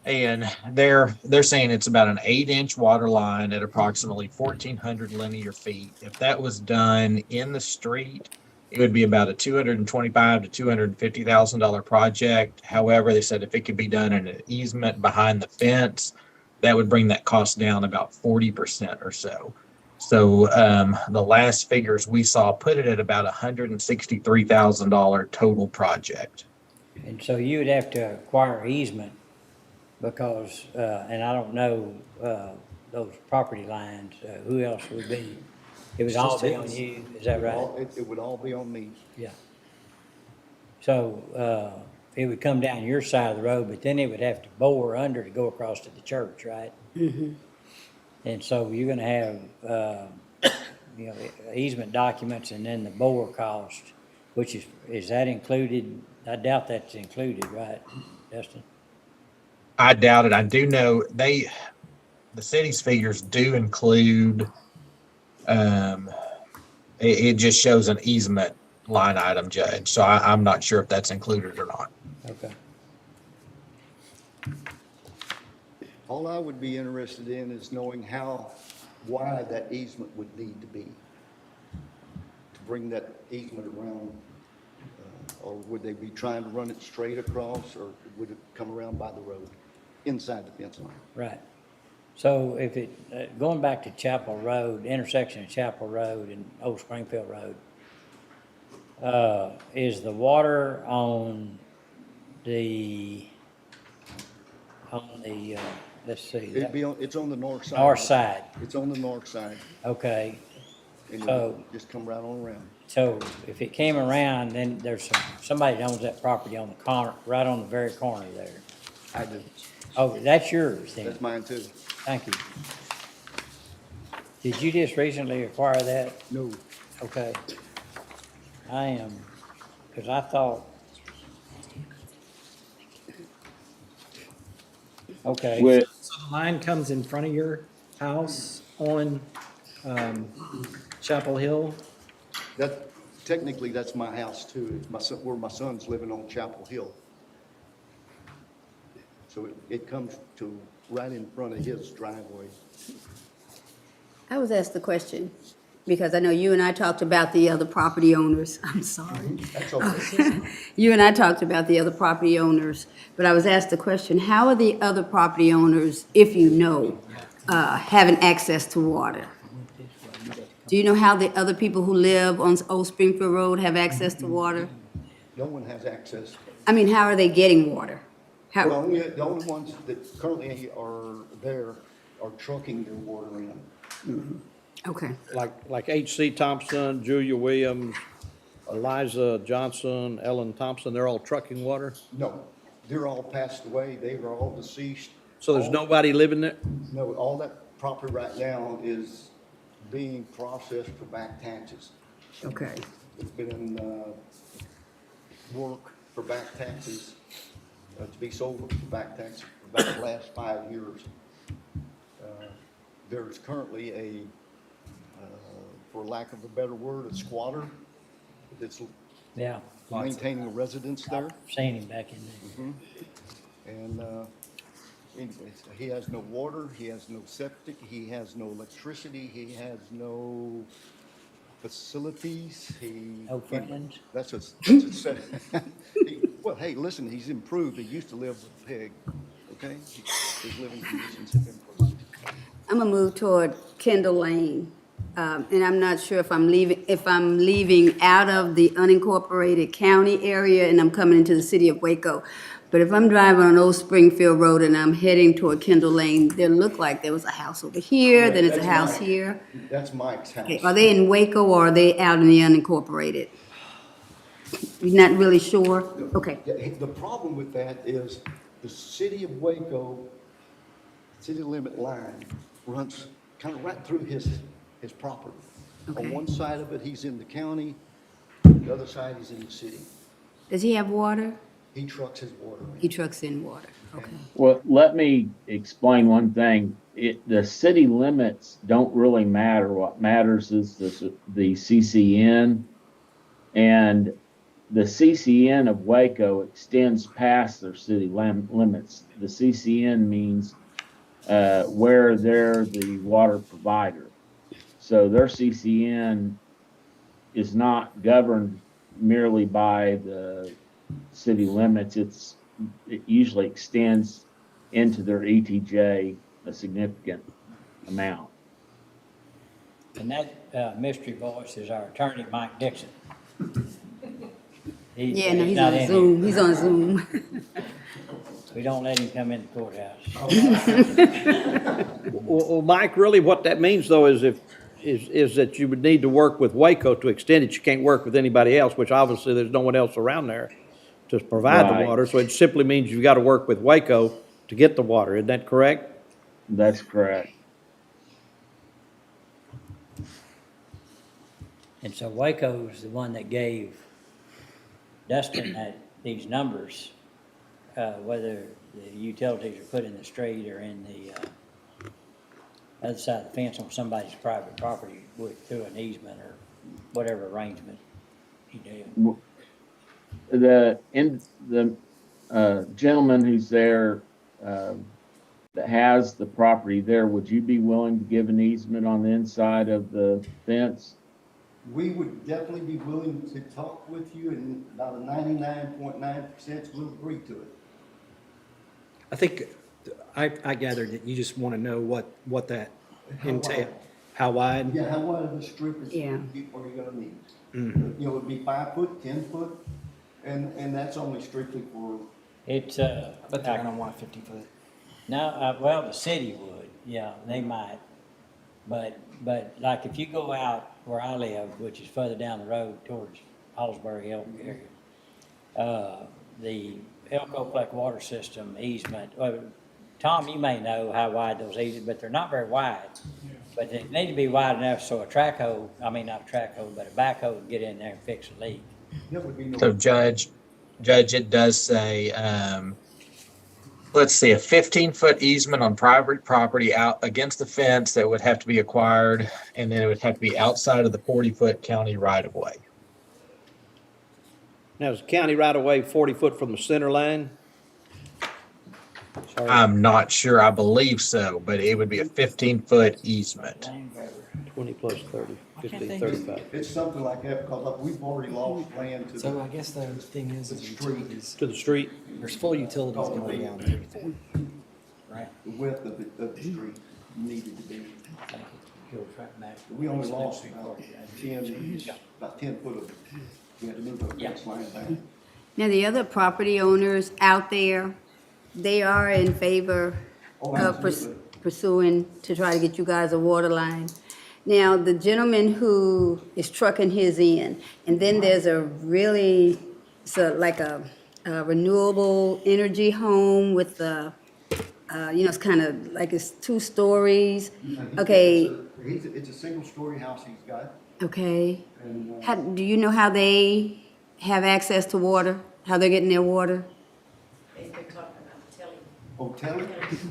and they're saying it's about an 8-inch water line at approximately 1,400 linear feet. If that was done in the street, it would be about a $225,000 to $250,000 project. However, they said if it could be done in an easement behind the fence, that would bring that cost down about 40% or so. So the last figures we saw put it at about $163,000 total project. And so you would have to acquire easement because, and I don't know, those property lines, who else would be? It would all be on you, is that right? It would all be on me. Yeah. So, it would come down your side of the road, but then it would have to bore under to go across to the church, right? Mm-hmm. And so you're gonna have, easement documents and then the bore cost, which is that included? I doubt that's included, right, Dustin? I doubt it. I do know the city's figures do include, it just shows an easement line item, Judge. So I'm not sure if that's included or not. Okay. All I would be interested in is knowing how wide that easement would need to be to bring that easement around. Or would they be trying to run it straight across, or would it come around by the road, inside the fence line? Right. So if it, going back to Chapel Road, intersection of Chapel Road and Old Springfield Road, is the water on the, let's see. It'd be on, it's on the north side. North side, It's on the north side, okay. and So- it'll just come right on around. So if it came around, then there's somebody owns that property on the corner, right on the very corner there. I do. Oh, that's yours then? That's mine too. Thank you. Did you just recently acquire that? No. Okay. I am, because I thought. Okay. So the line comes in front of your house on Chapel Hill? That, technically, that's my house too. It's my son, where my son's living on Chapel Hill. So it comes to right in front of his driveway. I was asked the question, because I know you and I talked about the other property owners. I'm sorry. That's okay. You and I talked about the other property owners, but I was asked the question, how are the other property owners, if you know, having access to water? Do you know how the other people who live on Old Springfield Road have access to water? No one has access. I mean, how are they getting water? The How, only ones that currently are there are trucking their water in. okay. Like H.C. Thompson, Julia Williams, Eliza Johnson, Ellen Thompson, they're all trucking water? No, they're all passed away. They were all deceased. So there's nobody living there? No, all that property right now is being processed for back taxes. Okay. It's been in work for back taxes, to be sold for back taxes for about the last 5 years. There's currently a, for lack of a better word, a squatter that's Yeah. maintaining a residence there. Seen him back in there. And, anyways, he has no water, he has no septic, he has no electricity, he has no facilities, No friends? That's a well, hey, listen, he's improved. He used to live with a pig, okay? His living conditions have improved. I'm gonna move toward Kendall Lane. And I'm not sure if I'm leaving out of the unincorporated county area and I'm coming into the city of Waco. But if I'm driving on Old Springfield Road and I'm heading toward Kendall Lane, there looked like there was a house over here, then it's a That's house Mike. here. That's Mike's house. Okay, are they in Waco or are they out in the unincorporated? You're not really sure? Okay. The problem with that is the city of Waco, city limit line runs kind of right through his property. Okay. On one side of it, he's in the county, the other side, he's in the city. Does he have water? He trucks his water in. He trucks in water, okay. Well, let me explain one thing. The city limits don't really matter. What matters is the CCN. And the CCN of Waco extends past their city limits. The CCN means where they're the water provider. So their CCN is not governed merely by the city limits. It usually extends into their ETJ a significant amount. And that mystery voice is our attorney, Mike Dixon. Yeah, no, he's not on in Zoom, here. he's on Zoom. We don't let him come in the courthouse. Well, Mike, really what that means though is is that you would need to work with Waco to extend it. You can't work with anybody else, which obviously there's no one else around there to provide the Right. water. So it simply means you've got to work with Waco to get the water. Isn't that correct? That's correct. And so Waco's the one that gave Dustin these numbers, whether the utilities are put in the street or in the other side of the fence on somebody's private property through an easement or whatever arrangement he did. The gentleman who's there that has the property there, would you be willing to give an easement on the inside of the fence? We would definitely be willing to talk with you, and about a 99.9% will agree to it. I think, I gathered that you just want to know what that How entails. wide? How wide? Yeah, how wide of a strip is, are Yeah. you gonna need? Mhm. You know, it'd be 5 foot, 10 foot, and that's only strictly for, It's, But they're gonna want 50 foot. no, well, the city would, yeah, they might. But like if you go out where I live, which is further down the road towards Hallsbury, Elk area, the Elko water system easement, well, Tom, you may know how wide those easements, but they're not very wide. But they need to be wide enough so a backhoe, but a backhoe would get in there and fix a leak. that would be no. So Judge, it does say, let's see, a 15-foot easement on private property out against the fence that would have to be acquired, and then it would have to be outside of the 40-foot county right-of-way. Now, is the county right away 40 foot from the center line? Sorry. I'm not sure. I believe so, but it would be a 15-foot easement. 20 plus 30, 15, 35. It's something like that, because we've already lost land to So the, I guess the thing is, the street, To the street? there's full utilities going down there. Right. the width of the street needed to be. Go right back. We only lost about 10 foot of it. We had to move the fence line back. Now, the other property owners out there, they are in favor Oh, of absolutely. pursuing to try to get you guys a water line. Now, the gentleman who is trucking his in, and then there's a really, like a renewable energy home with the, it's kind of like it's 2 stories. Okay, It's a single-story house he's got, okay. and, How, do you know how they have access to water? How they're getting their water? oh, Telly?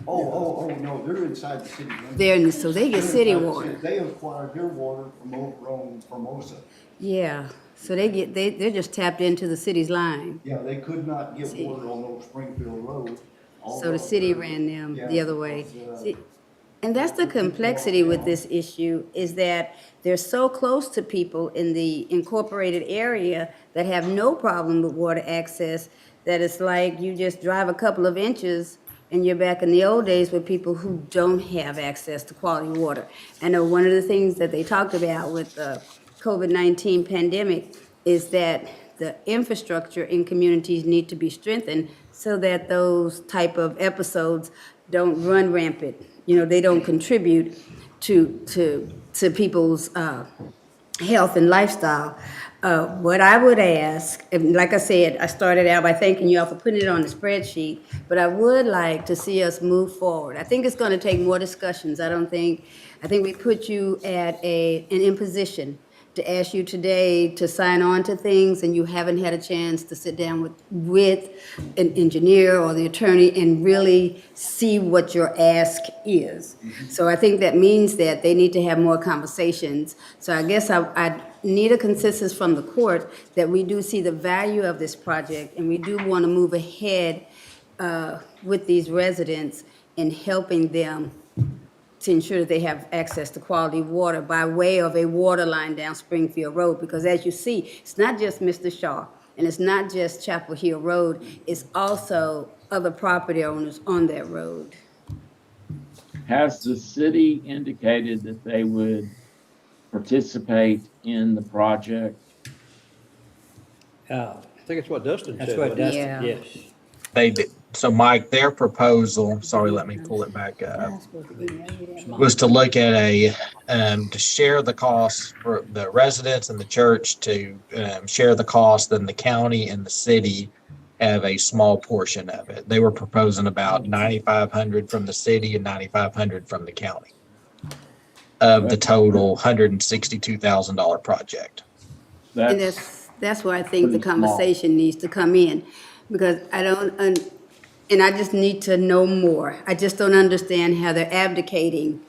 Oh, no, they're inside the city limits. So they get They're city inside the water. city. They acquired their water from over on Formosa. Yeah, so they're just tapped into the city's line. Yeah, they could not get water on Old Springfield Road, So the city ran them the other way. See, and that's the complexity with this issue, is that they're so close to people in the incorporated area that have no problem with water access, that it's like you just drive a couple of inches and you're back in the old days with people who don't have access to quality water. I know one of the things that they talked about with the COVID-19 pandemic is that the infrastructure in communities need to be strengthened so that those type of episodes don't run rampant. You know, they don't contribute to people's health and lifestyle. What I would ask, and like I said, I started out by thanking you all for putting it on the spreadsheet, but I would like to see us move forward. I think it's going to take more discussions. I think we put you at an imposition to ask you today to sign on to things, and you haven't had a chance to sit down with an engineer or the attorney and really see what your ask is. So I think that means that they need to have more conversations. So I guess I need a consensus from the court that we do see the value of this project, and we do want to move ahead with these residents in helping them to ensure that they have access to quality water by way of a water line down Springfield Road. Because as you see, it's not just Mr. Shaw, and it's not just Chapel Hill Road, it's also other property owners on that road. Has the city indicated that they would participate in the project? I think it's what Dustin said. That's what Dustin, Yeah. yes. They did. So Mike, their proposal, sorry, let me pull it back up, was to look at to share the cost for the residents and the church to share the cost, then the county and the city have a small portion of it. They were proposing about $9,500 from the city and $9,500 from the county of the total $162,000 project. And that's where I think the conversation needs to come in, because and I just need to know more. I just don't understand how they're abdicating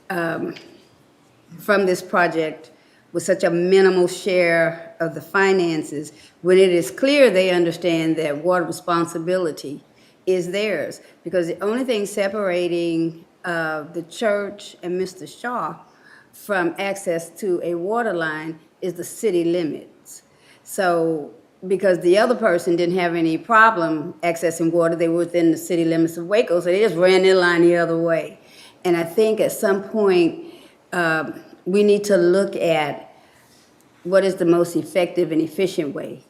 from this project with such a minimal share of the finances, when it is clear they understand that water responsibility is theirs. Because the only thing separating the church and Mr. Shaw from access to a water line is the city limits. So, because the other person didn't have any problem accessing water, they were within the city limits of Waco, so they just ran their line the other way. And I think at some point, we need to look at what is the most effective and efficient way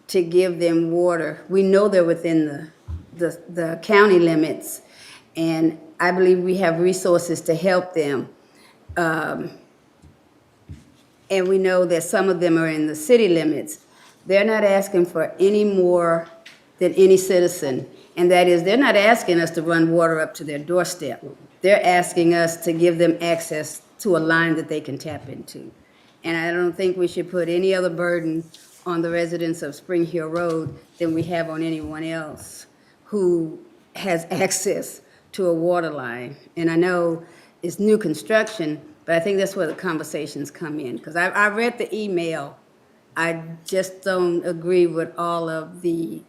to give them water. We know they're within the county limits, and I believe we have resources to help them. And we know that some of them are in the city limits. They're not asking for any more than any citizen. And that is, they're not asking us to run water up to their doorstep. They're asking us to give them access to a line that they can tap into. And I don't think we should put any other burden on the residents of Spring Hill Road than we have on anyone else who has access to a water line. And I know it's new construction, but I think that's where the conversations come in. Because I read the email. I just don't agree with all of the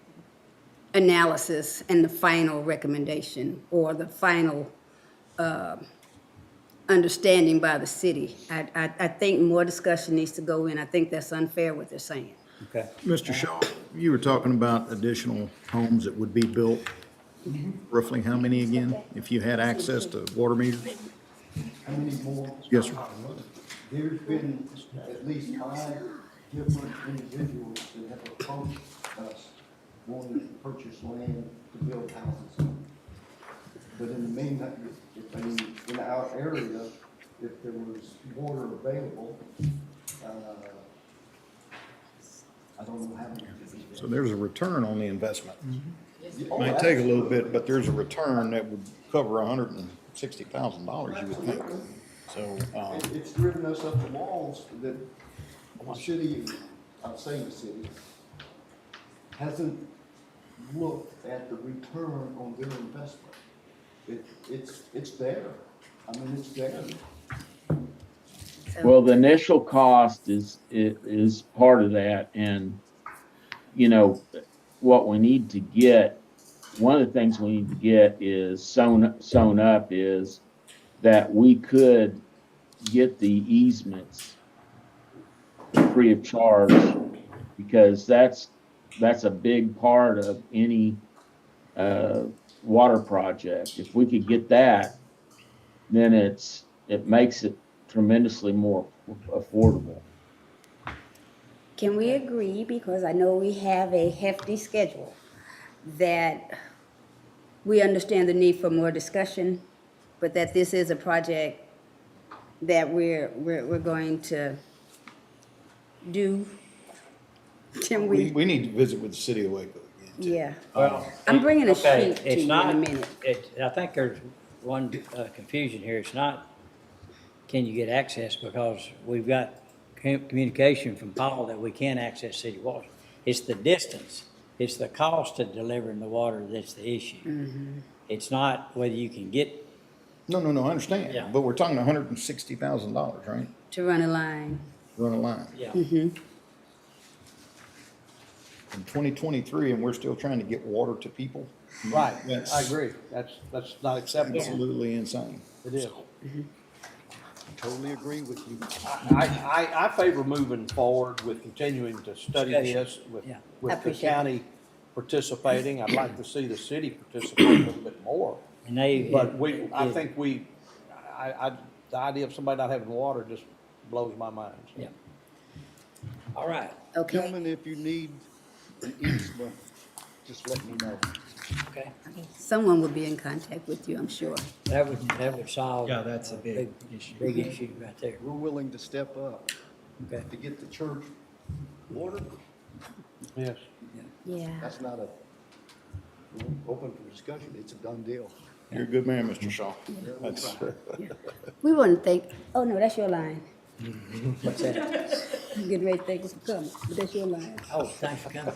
analysis and the final recommendation or the final understanding by the city. I think more discussion needs to go in. I think that's unfair what they're saying. Okay. Mr. Shaw, you were talking about additional homes that would be built. Roughly how many again, if you had access to water meters? How many more? Yes, sir. There's been at least 5 different individuals that have approached us wanting to purchase land to build houses on. But in the meantime, in our area, if there was water available, I don't know how many. So there's a return on the investment. Might take a little bit, but there's a return that would cover $160,000, you would think. So, It's driven us up the walls that the city, I'm saying the city, hasn't looked at the return on their investment. It's there. I mean, it's there. Well, the initial cost is part of that, and you know what we need to get one of the things we need to get is sewn up is that we could get the easements free of charge, because that's a big part of any water project. If we could get that, then it makes it tremendously more affordable. Can we agree, because I know we have a hefty schedule, that we understand the need for more discussion, but that this is a project that we're going to do? Can we? We need to visit with the city of Waco again. Yeah. Well, I'm bringing a okay, sheet to it's you not- in a minute. I think there's one confusion here. It's not, can you get access, because we've got communication from Paul that we can access city water. It's the distance. It's the cost of delivering the water that's the issue. It's not whether you can get. No, I understand. Yeah. But we're talking $160,000, right? To run a line. Run a line. Yeah. Mm-hmm. In 2023, and we're still trying to get water to people? Right, That's I agree. That's not acceptable. absolutely insane. It is. Totally agree with you. I favor moving forward with continuing to study this with, Yeah. I with the appreciate it. county participating. I'd like to see the city participate a little bit more. And they. But I think the idea of somebody not having water just blows my mind. So. Yeah. All right. Okay. Gentlemen, if you need an easement, just let me know. Okay. Someone will be in contact with you, I'm sure. That would solve. Yeah, that's a big issue. Big issue right there. We're willing to step up Okay. to get the church water. Yes. Yeah. That's not open for discussion. It's a done deal. You're a good man, Mr. Shaw. That's, We want to thank, oh no, that's your line. What's that? I'm getting ready to thank us for coming, but that's your line. Oh, thanks for coming.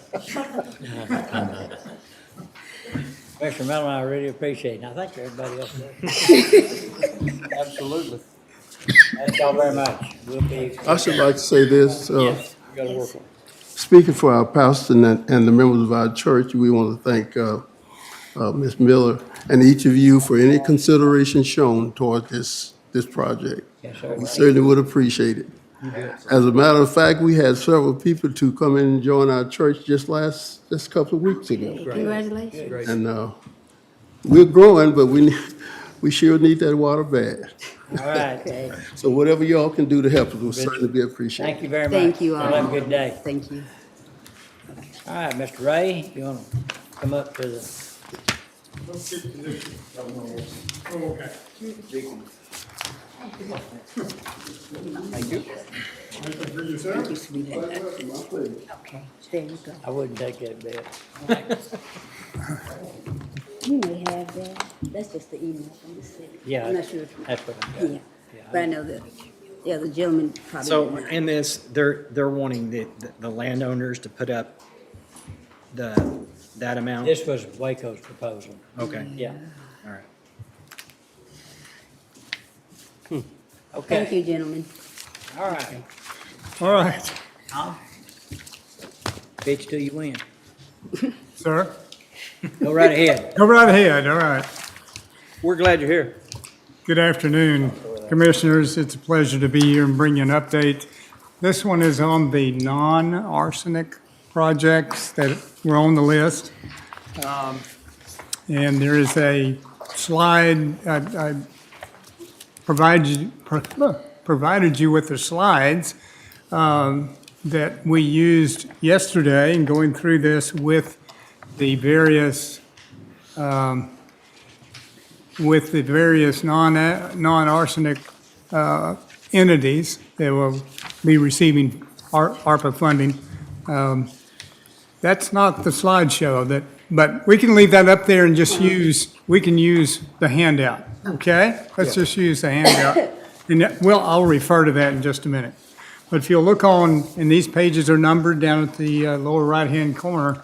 Commissioner Mellon, I really appreciate it. And I think everybody else does. Absolutely. Thank y'all very much. We'll be. I should like to say this. Yes, you gotta work on it. Speaking for our pastor and the members of our church, we want to thank Ms. Miller and each of you for any consideration shown toward this project. Yes, sir. We certainly would appreciate it. As a matter of fact, we had several people to come in and join our church just a couple of weeks ago. Congratulations. And we're growing, but we sure need that water bad. All right. Okay. So whatever y'all can do to help us will certainly be appreciated. Thank you very much. Thank you all. Have a good day. Thank you. All right, Mr. Ray, you want to come up to the. Thank you. Thank you, sweetheart. Okay, there you go. I wouldn't take that bet. You may have that. That's just the email from the city. Yeah, I'm not sure if you. that's what I got. Yeah, but I know that, yeah, the gentleman probably. So didn't know. in this, they're wanting the landowners to put up that amount? This was Waco's proposal. Okay, Yeah. all right. Okay. Thank you, gentlemen. All right. All right, Tom? Bitch till you win. sir. Go right ahead. Go right ahead, all right. We're glad you're here. Good afternoon, Commissioners. It's a pleasure to be here and bring you an update. This one is on the non-arsenic projects that were on the list. And there is a slide, I provided you with the slides that we used yesterday in going through this with the various non-arsenic entities that will be receiving ARPA funding. That's not the slideshow, but we can leave that up there and just we can use the handout, okay? Let's just use the handout. And I'll refer to that in just a minute. But if you'll look and these pages are numbered down at the lower right-hand corner.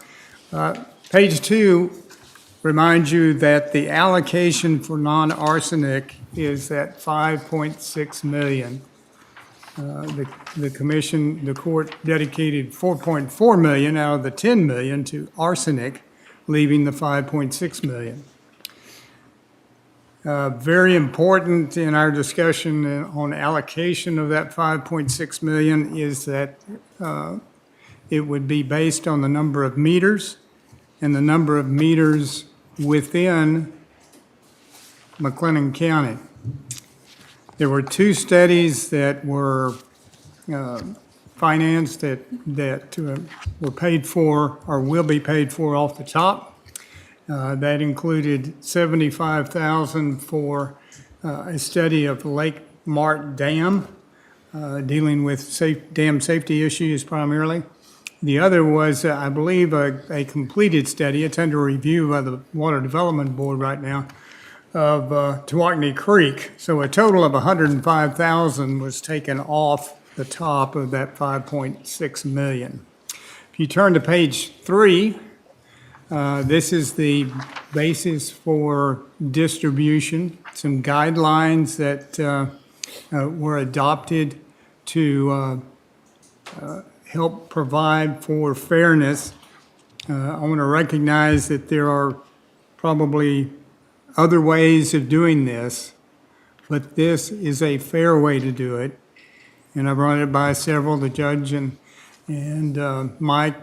Page 2 reminds you that the allocation for non-arsenic is at $5.6 million. The court dedicated $4.4 million out of the $10 million to arsenic leaving the 5.6 million. Very important in our discussion on allocation of that 5.6 million is that it would be based on the number of meters and the number of meters within McLennan County. There were two studies that were financed that were paid for or will be paid for off the top. That included $75,000 for a study of Lake Mart Dam, dealing with dam safety issues primarily. The other was, I believe, a completed study. It's under review by the Water Development Board right now, of Tawakoni Creek. So a total of $105,000 was taken off the top of that 5.6 million. If you turn to page 3, this is the basis for distribution, some guidelines that were adopted to help provide for fairness. I want to recognize that there are probably other ways of doing this, but this is a fair way to do it. And I've run it by several, the judge and Mike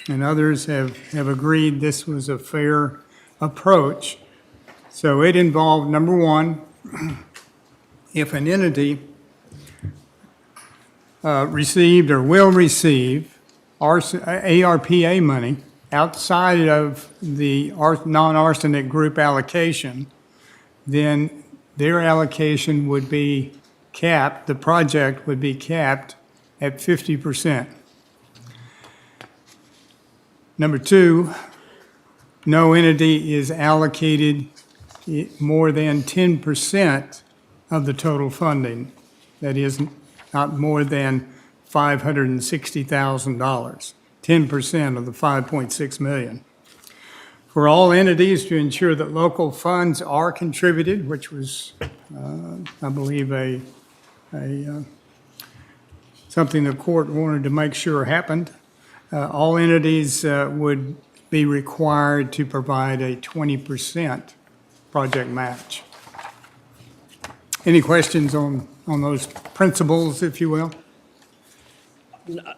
and others have agreed this was a fair approach. So it involved, number one, if an entity received or will receive ARPA money outside of the non-arsenic group allocation, then their allocation would be capped, the project would be capped at 50%. Number two, no entity is allocated more than 10% of the total funding. That is not more than $560,000, 10% of the 5.6 million. For all entities to ensure that local funds are contributed, which was, I believe, something the court wanted to make sure happened. All entities would be required to provide a 20% project match. Any questions on those principles, if you will?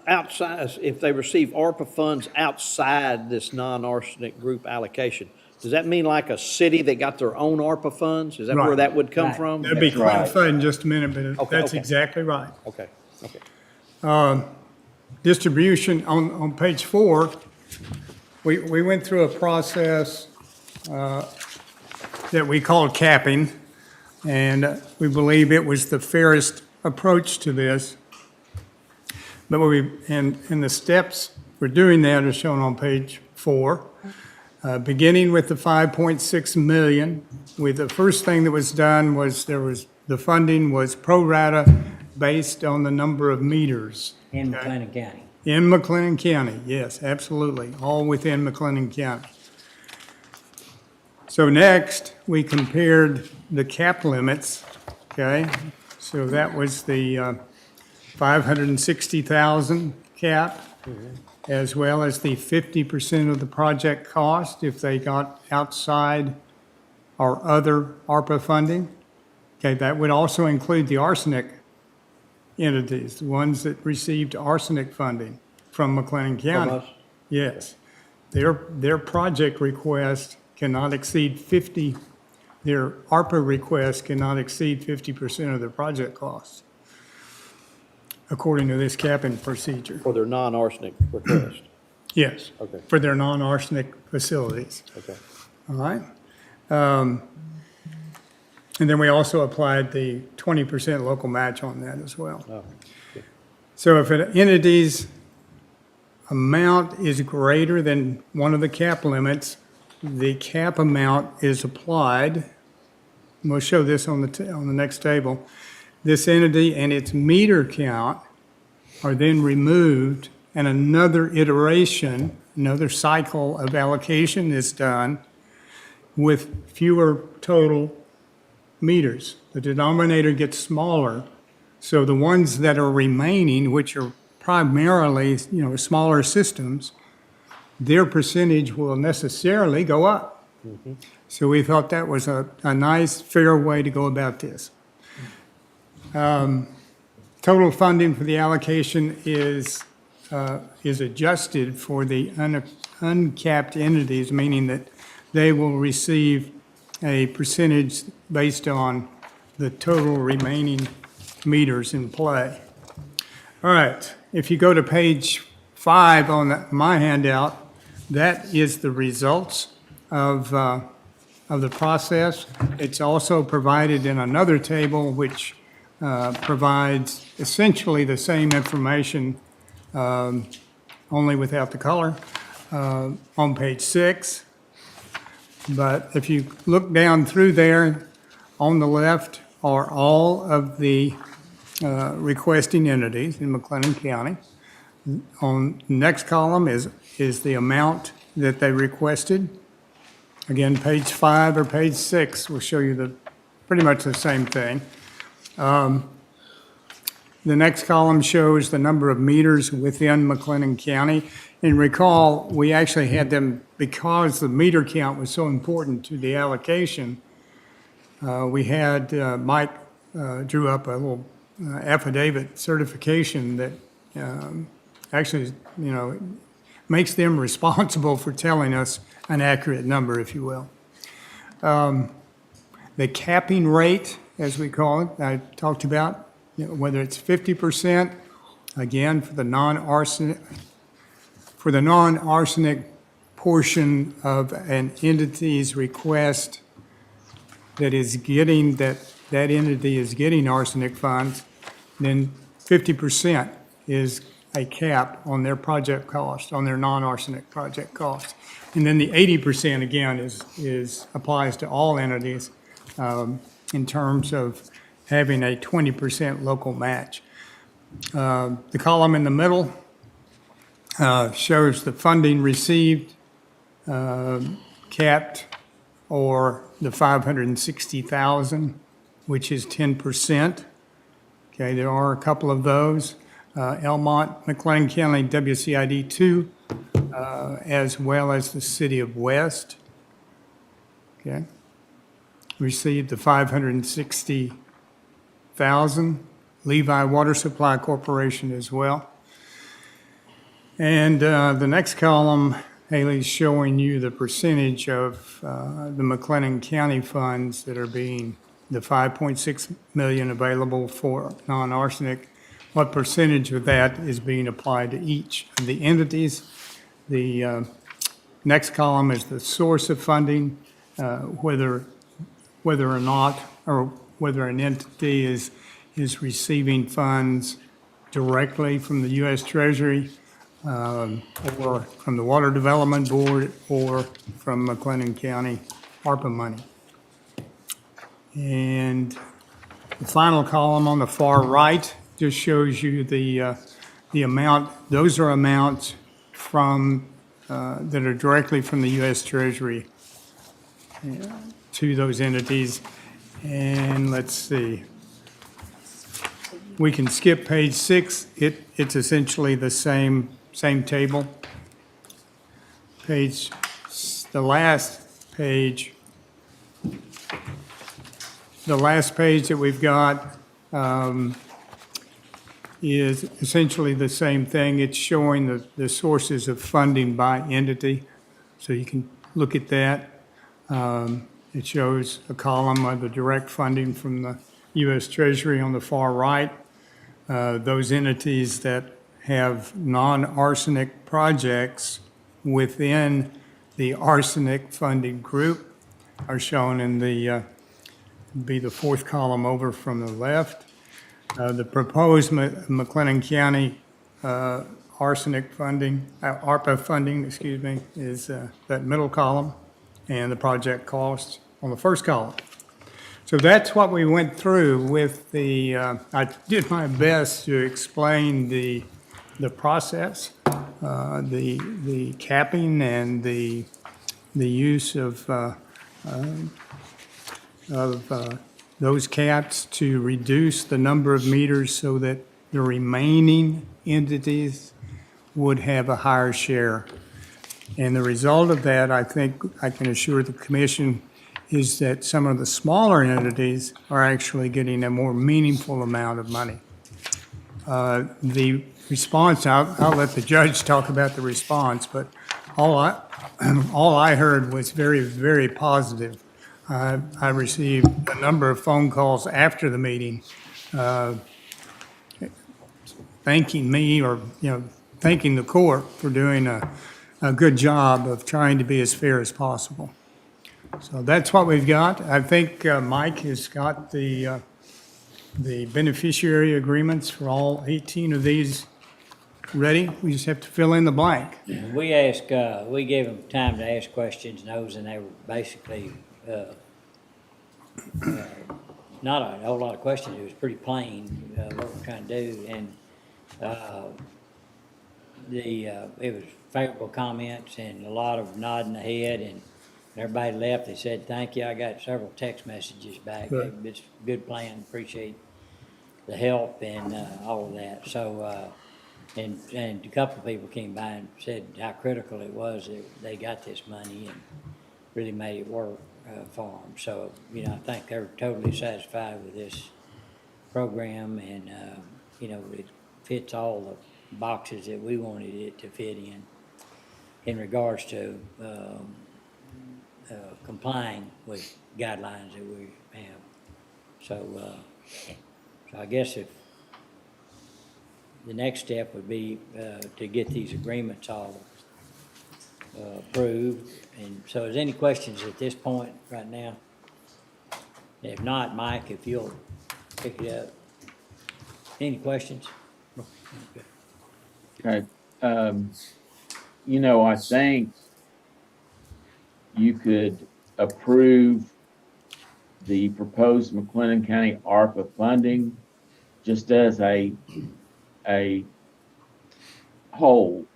Outside, if they receive ARPA funds outside this non-arsenic group allocation, does that mean like a city that got their own ARPA funds? Is that where Right. that would come from? That'd be clarified in just a minute, but that's okay. exactly right. Okay. Distribution, on page 4, we went through a process that we called capping, and we believe it was the fairest approach to this. But and the steps for doing that are shown on page 4. Beginning with the 5.6 million, the first thing that was done was the funding was pro rata based on the number of meters. In McLennan County. In McLennan County, yes, absolutely, all within McLennan County. So next, we compared the cap limits, okay? So that was the 560,000 cap, as well as the 50% of the project cost if they got outside or other ARPA funding. Okay, that would also include the arsenic entities, the ones that received arsenic funding from McLennan County. From us? Yes. Their project request cannot exceed 50, their ARPA request cannot exceed 50% of their project costs, according to this capping procedure. For their non-arsenic request? Yes. Okay. For their non-arsenic facilities. Okay. All right. And then we also applied the 20% local match on that as well. Oh, okay. So if an entity's amount is greater than one of the cap limits, the cap amount is applied. And we'll show this on the next table. This entity and its meter count are then removed, and another iteration, another cycle of allocation is done with fewer total meters. The denominator gets smaller, so the ones that are remaining, which are primarily, smaller systems, their percentage will necessarily go up. So we thought that was a nice, fair way to go about this. Total funding for the allocation is adjusted for the uncapped entities, meaning that they will receive a percentage based on the total remaining meters in play. All right, if you go to page 5 on my handout, that is the results of the process. It's also provided in another table which provides essentially the same information, only without the color, on page 6. But if you look down through there, on the left are all of the requesting entities in McLennan County. On the next column is the amount that they requested. Again, page 5 or page 6 will show you pretty much the same thing. The next column shows the number of meters within McLennan County. And recall, we actually had them, because the meter count was so important to the allocation, we had Mike drew up a little affidavit certification that actually, makes them responsible for telling us an accurate number, if you will. The capping rate, as we call it, I talked about, whether it's 50%, again, for the non-arsenic portion of an entity's request that entity is getting arsenic funds, then 50% is a cap on their project cost, on their non-arsenic project cost. And then the 80% again applies to all entities in terms of having a 20% local match. The column in the middle shows the funding received, capped, or the 560,000, which is 10%. Okay, there are a couple of those. Elmont, McLennan County, WCID 2, as well as the City of West. Okay, received the 560,000. Levi Water Supply Corporation as well. And the next column, Haley's showing you the percentage of the McLennan County funds that are being, the 5.6 million available for non-arsenic. What percentage of that is being applied to each of the entities? The next column is the source of funding, whether or not, or whether an entity is receiving funds directly from the U.S. Treasury, or from the Water Development Board, or from McLennan County ARPA money. And the final column on the far right just shows you the amount. Those are amounts from that are directly from the U.S. Treasury to those entities. And let's see. We can skip page 6. It's essentially the same table. The last page that we've got is essentially the same thing. It's showing the sources of funding by entity, so you can look at that. It shows a column of the direct funding from the U.S. Treasury on the far right. Those entities that have non-arsenic projects within the arsenic funding group are shown in the fourth column over from the left. The proposed McLennan County arsenic funding, ARPA funding, is that middle column, and the project costs on the first column. So that's what we went through with the, I did my best to explain the process, the capping and the use of those caps to reduce the number of meters so that the remaining entities would have a higher share. And the result of that, I think I can assure the commission, is that some of the smaller entities are actually getting a more meaningful amount of money. The response, I'll let the judge talk about the response, but all I heard was very, very positive. I received a number of phone calls after the meeting, thanking me or, thanking the court for doing a good job of trying to be as fair as possible. So that's what we've got. I think Mike has got the beneficiary agreements for all 18 of these ready. We just have to fill in the blank. We gave them time to ask questions, and they were basically, not a whole lot of questions. It was pretty plain, what we're trying to do, and, it was favorable comments and a lot of nodding the head, and everybody left. They said, thank you. I got several text messages back. Good. It's a good plan. Appreciate the help and, all of that. So, and a couple of people came by and said how critical it was that they got this money and really made it work, for them. So, I think they're totally satisfied with this program, and, it fits all the boxes that we wanted it to fit in regards to complying with guidelines that we have. So I guess if the next step would be to get these agreements all approved. And so is any questions at this point right now? If not, Mike, if you'll pick it up. Any questions? Okay. I think you could approve the proposed McLennan County ARPA funding just as a whole.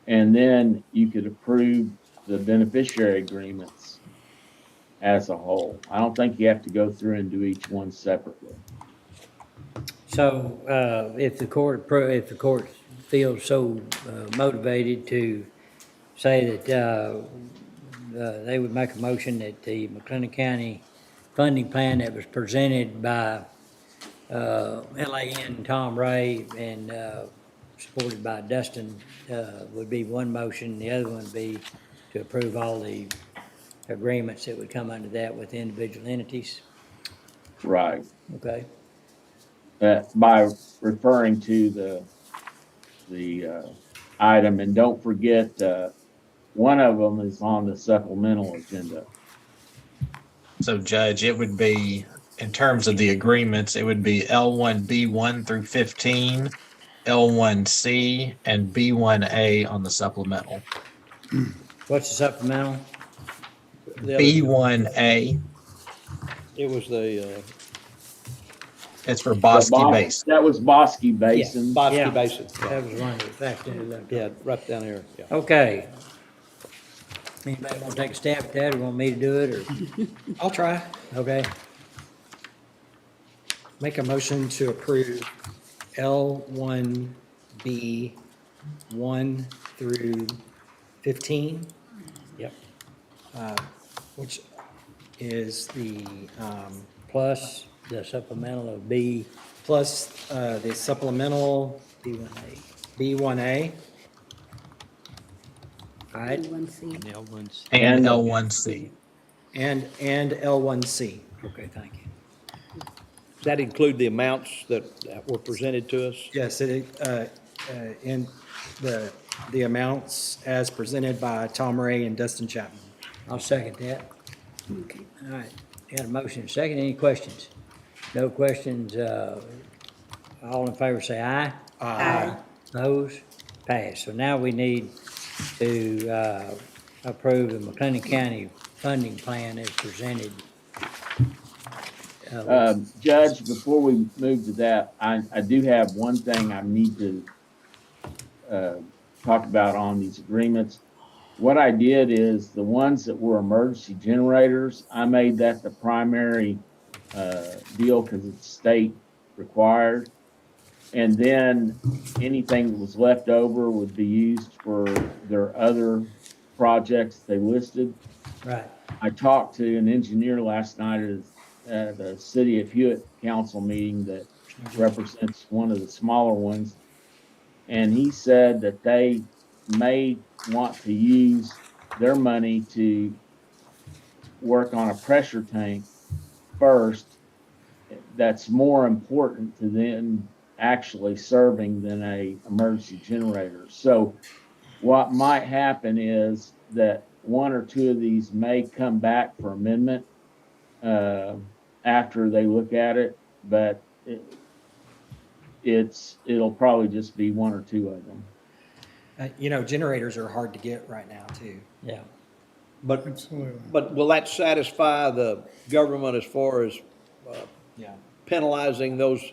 And then you could approve the beneficiary agreements as a whole. I don't think you have to go through and do each one separately. So, if the court feels so motivated to say that they would make a motion that the McLennan County funding plan that was presented by LAN Tom Ray and supported by Dustin would be one motion. The other one would be to approve all the agreements that would come under that with individual entities. Right. Okay. By referring to the item, and don't forget, one of them is on the supplemental agenda. So Judge, it would be, in terms of the agreements, it would be L1B1 through 15, L1C, and B1A on the supplemental. What's the supplemental? B1A, It was the, it's for Bosque Basin. That was Bosque Basin. Bosque Yeah. Basin. That was one that factored into that. Yeah, right down here, yeah. Okay. Anybody want to take a stab at that, or want me to do it, or? I'll try. Okay, Make a motion to approve L1B 1 through 15. Yep. Which is the, plus the supplemental of B, plus the supplemental B1A. B1A. All right, One C. And L1's. And L1C. and L1C. Okay, thank you. Does that include the amounts that were presented to us? Yes, in the amounts as presented by Tom Ray and Dustin Chapman. I'll second that. Okay. All right, got a motion and a second. Any questions? No questions. All in favor say aye. Aye. Opposed? Pass. So now we need to approve the McLennan County funding plan as presented. Judge, before we move to that, I do have one thing I need to talk about on these agreements. What I did is the ones that were emergency generators, I made that the primary deal because it's state required. And then anything that was left over would be used for their other projects they listed. Right. I talked to an engineer last night at the City of Hewitt Council meeting that represents one of the smaller ones. And he said that they may want to use their money to work on a pressure tank first. That's more important to them actually serving than a emergency generator. So what might happen is that one or two of these may come back for amendment after they look at it, but it'll probably just be one or two of them. You know, generators are hard to get right now too. Yeah. But, Absolutely. but will that satisfy the government as far as Yeah. penalizing those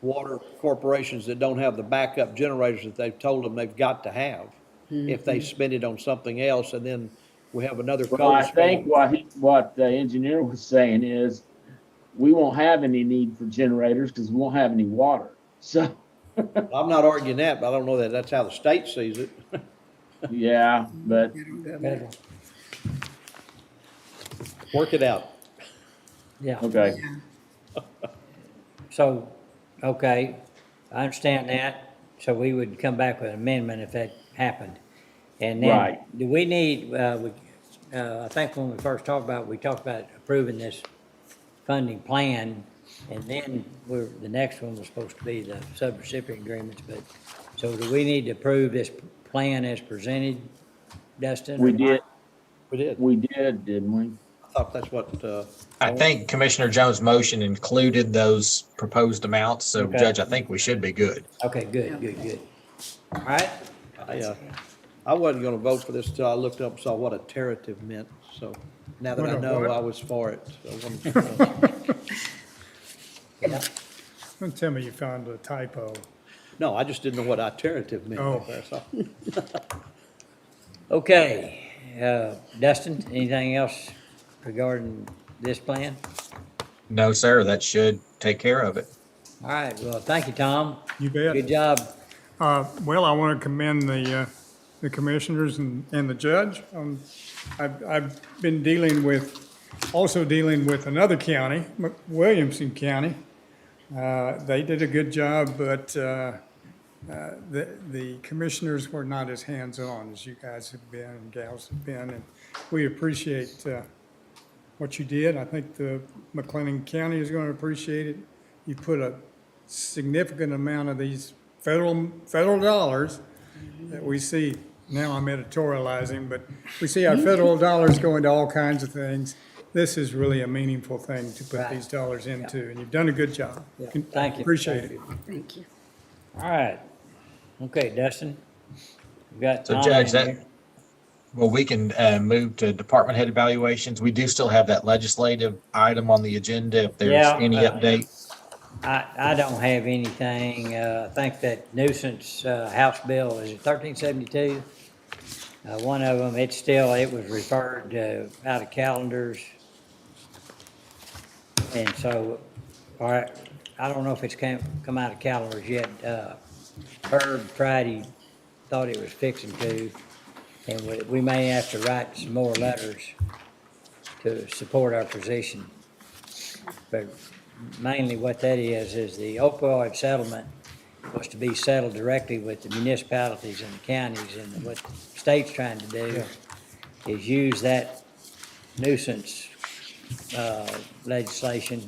water corporations that don't have the backup generators that they've told them they've got to have? If they spend it on something else, and then we have another Well, cold I spell. think what the engineer was saying is we won't have any need for generators because we won't have any water. So, I'm not arguing that, but I don't know that that's how the state sees it. yeah, but Federal. Work it out. Yeah. okay. So, okay, I understand that. So we would come back with an amendment if that happened. And then, Right. do we need, I think when we first talked about, we talked about approving this funding plan. And then the next one was supposed to be the subrecipient agreements, but, so do we need to approve this plan as presented, Dustin? We did. We did. We did, didn't we? I thought that's what, I think Commissioner Jones' motion included those proposed amounts, so Okay. Judge, I think we should be good. Okay, good. All right, I wasn't gonna vote for this until I looked up and saw what a terative meant. So now that I What a know, what? I was for it. So Don't tell me you found a typo. no, I just didn't know what iterative meant. Oh. That's all. okay. Dustin, anything else regarding this plan? No, sir, that should take care of it. All right, well, thank you, Tom. You bet. Good job. Well, I want to commend the commissioners and the judge. I've been also dealing with another county, Williamson County. They did a good job, but the commissioners were not as hands-on as you guys have been and gals have been, and we appreciate what you did. I think the McLennan County is going to appreciate it. You put a significant amount of these federal dollars that we see, now I'm editorializing, but we see our federal dollars going to all kinds of things. This is really a meaningful thing to put Right. these dollars into, and you've done a good job. Yeah, thank you. Appreciate Thank it. Thank you. All right. Okay, Dustin. We got So Tom Judge, in here. well, we can move to department head evaluations. We do still have that legislative item on the agenda if there's Yeah, any update. I don't have anything. I think that nuisance House bill, is it 1372? One of them, it was referred out of calendars. And so, all right, I don't know if it's come out of calendars yet. Herb Friday thought it was fixing to, and we may have to write some more letters to support our position. But mainly what that is the opioid settlement was to be settled directly with the municipalities and the counties, and what the state's trying to do is use that nuisance legislation,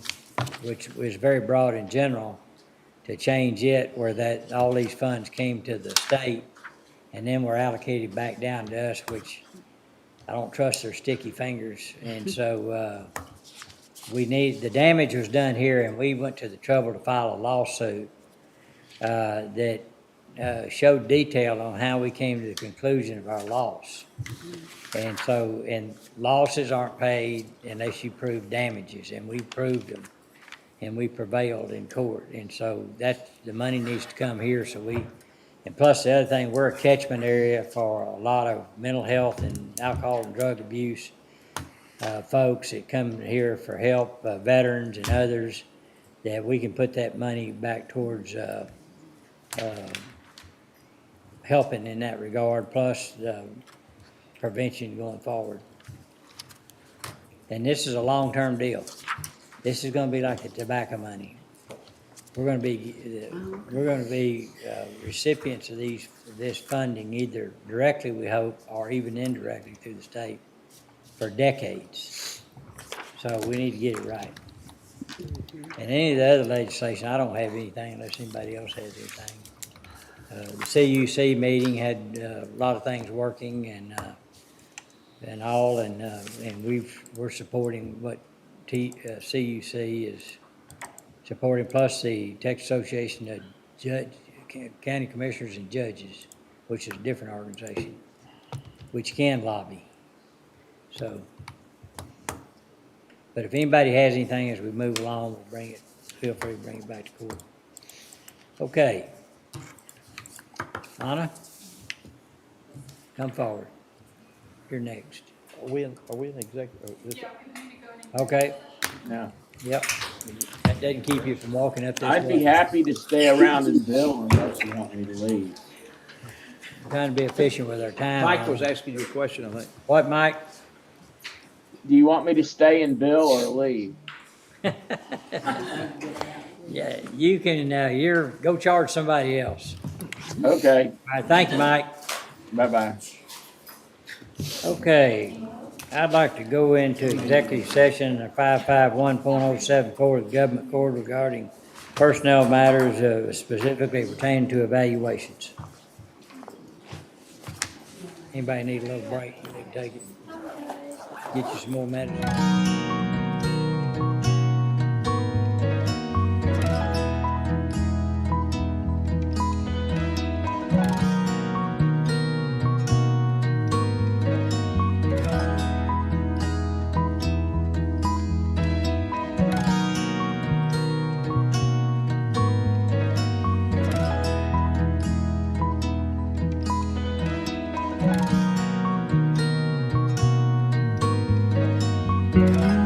which was very broad in general, to change it where that all these funds came to the state and then were allocated back down to us, which I don't trust their sticky fingers. And so the damage was done here, and we went to the trouble to file a lawsuit that showed detail on how we came to the conclusion of our loss. And losses aren't paid unless you prove damages, and we proved them, and we prevailed in court. And so the money needs to come here, and plus the other thing, we're a catchment area for a lot of mental health and alcohol and drug abuse folks that come here for help, veterans and others, that we can put that money back towards helping in that regard, plus prevention going forward. And this is a long-term deal. This is gonna be like the tobacco money. We're gonna be recipients of this funding either directly, we hope, or even indirectly through the state for decades. So we need to get it right. And any of the other legislation, I don't have anything unless anybody else has anything. The CUC meeting had a lot of things working and all, and we're supporting what CUC is supporting, plus the Texas Association of County Commissioners and Judges, which is a different organization, which can lobby. So, but if anybody has anything as we move along, we'll bring it, feel free to bring it back to court. Okay. Anna, come forward. You're next. Are we in executive? Okay, No. yep. That doesn't keep you from walking up this way. I'd be happy to stay around and bill unless you want me to leave. Trying to be efficient with our time. Mike was asking you a question, I think. What, Mike? Do you want me to stay and bill or leave? Yeah, you can, go charge somebody else. Okay, All right, thank you, Mike. bye-bye. Okay, I'd like to go into executive session at 551.074 of the government code regarding personnel matters specifically pertaining to evaluations. Anybody need a little break? You can take it. Get you some more medicine. Mhm.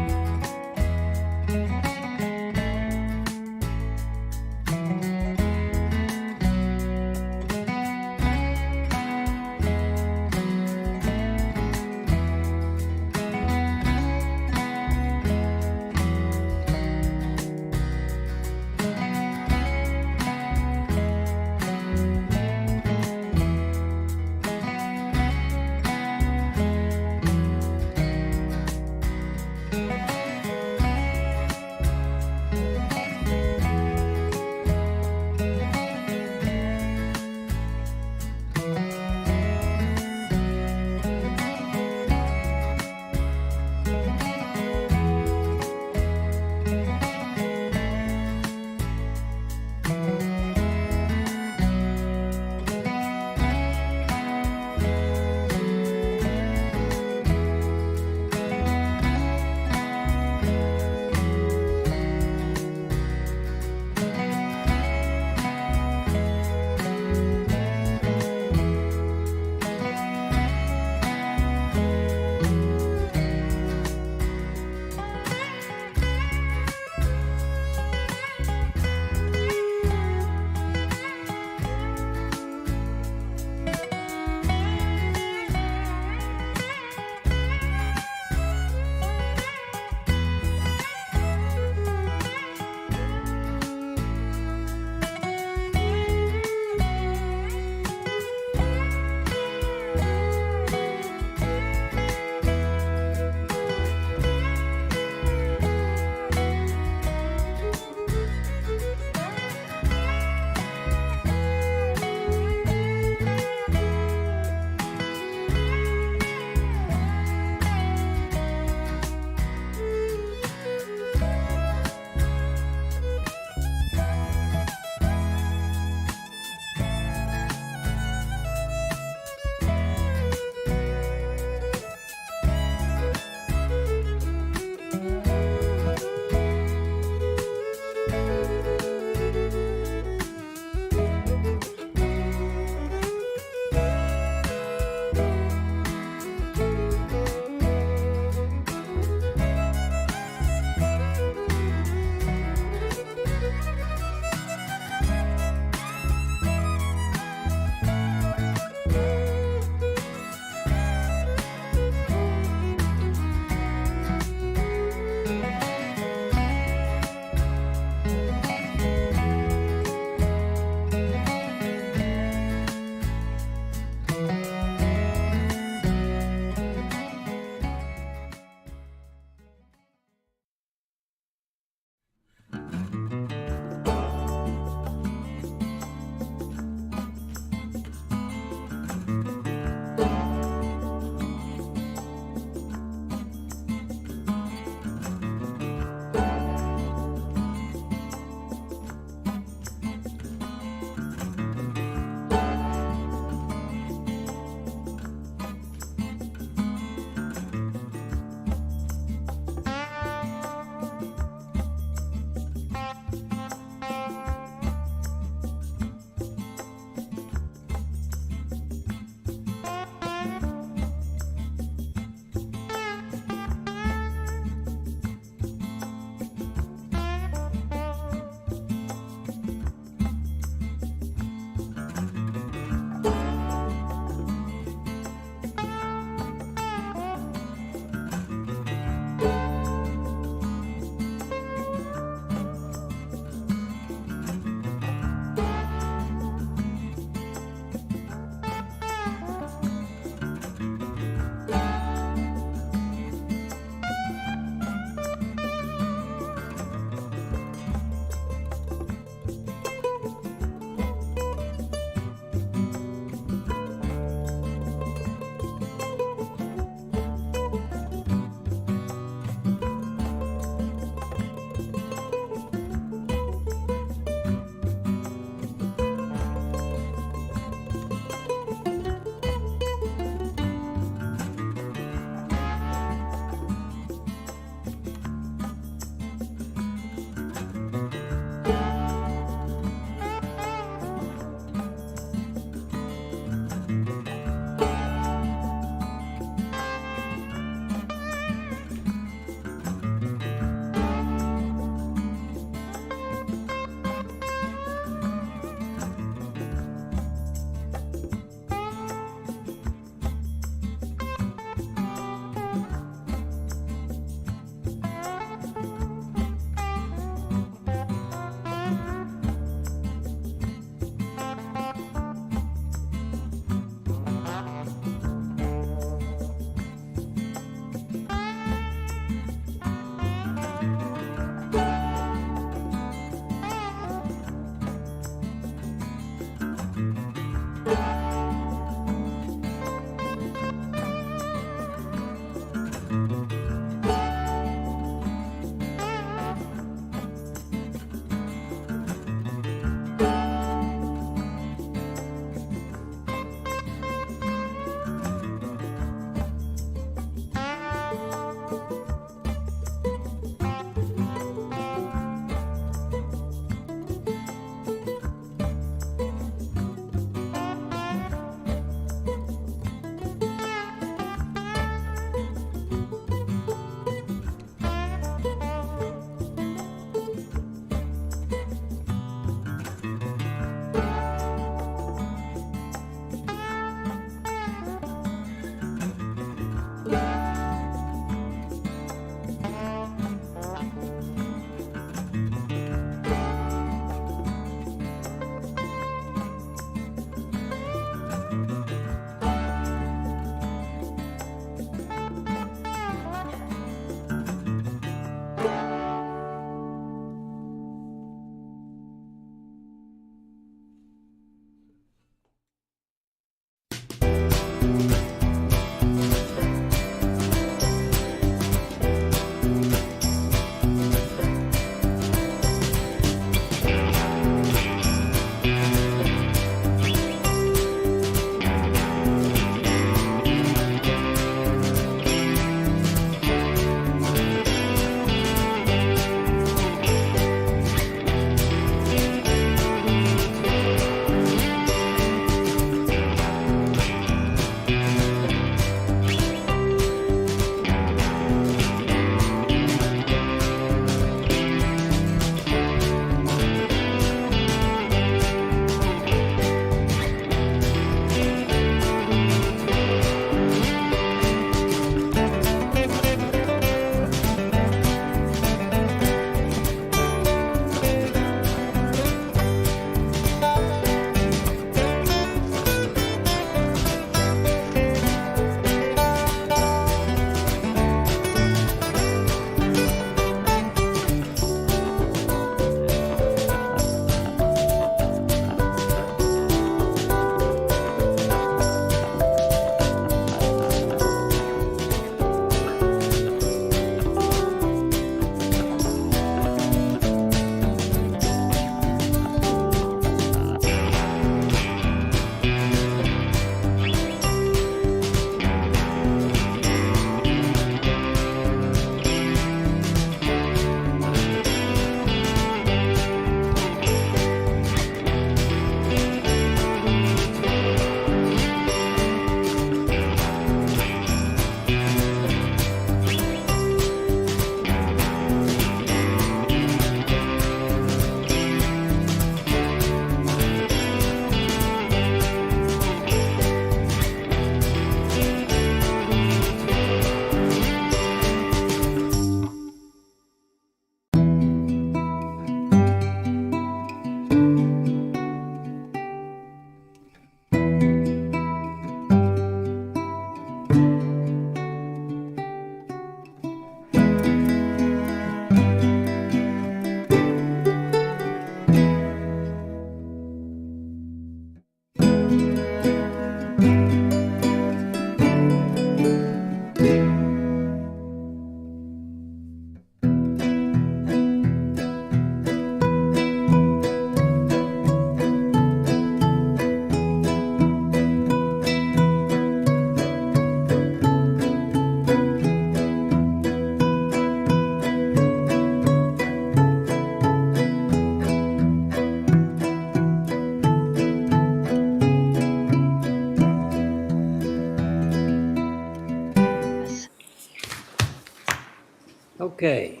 Okay.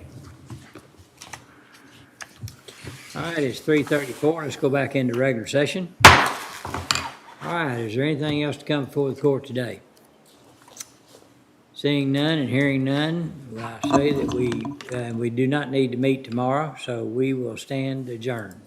All right, it's 3:34. Let's go back into regular session. All right, is there anything else to come before the court today? Seeing none and hearing none, I say that we do not need to meet tomorrow, so we will stand adjourned.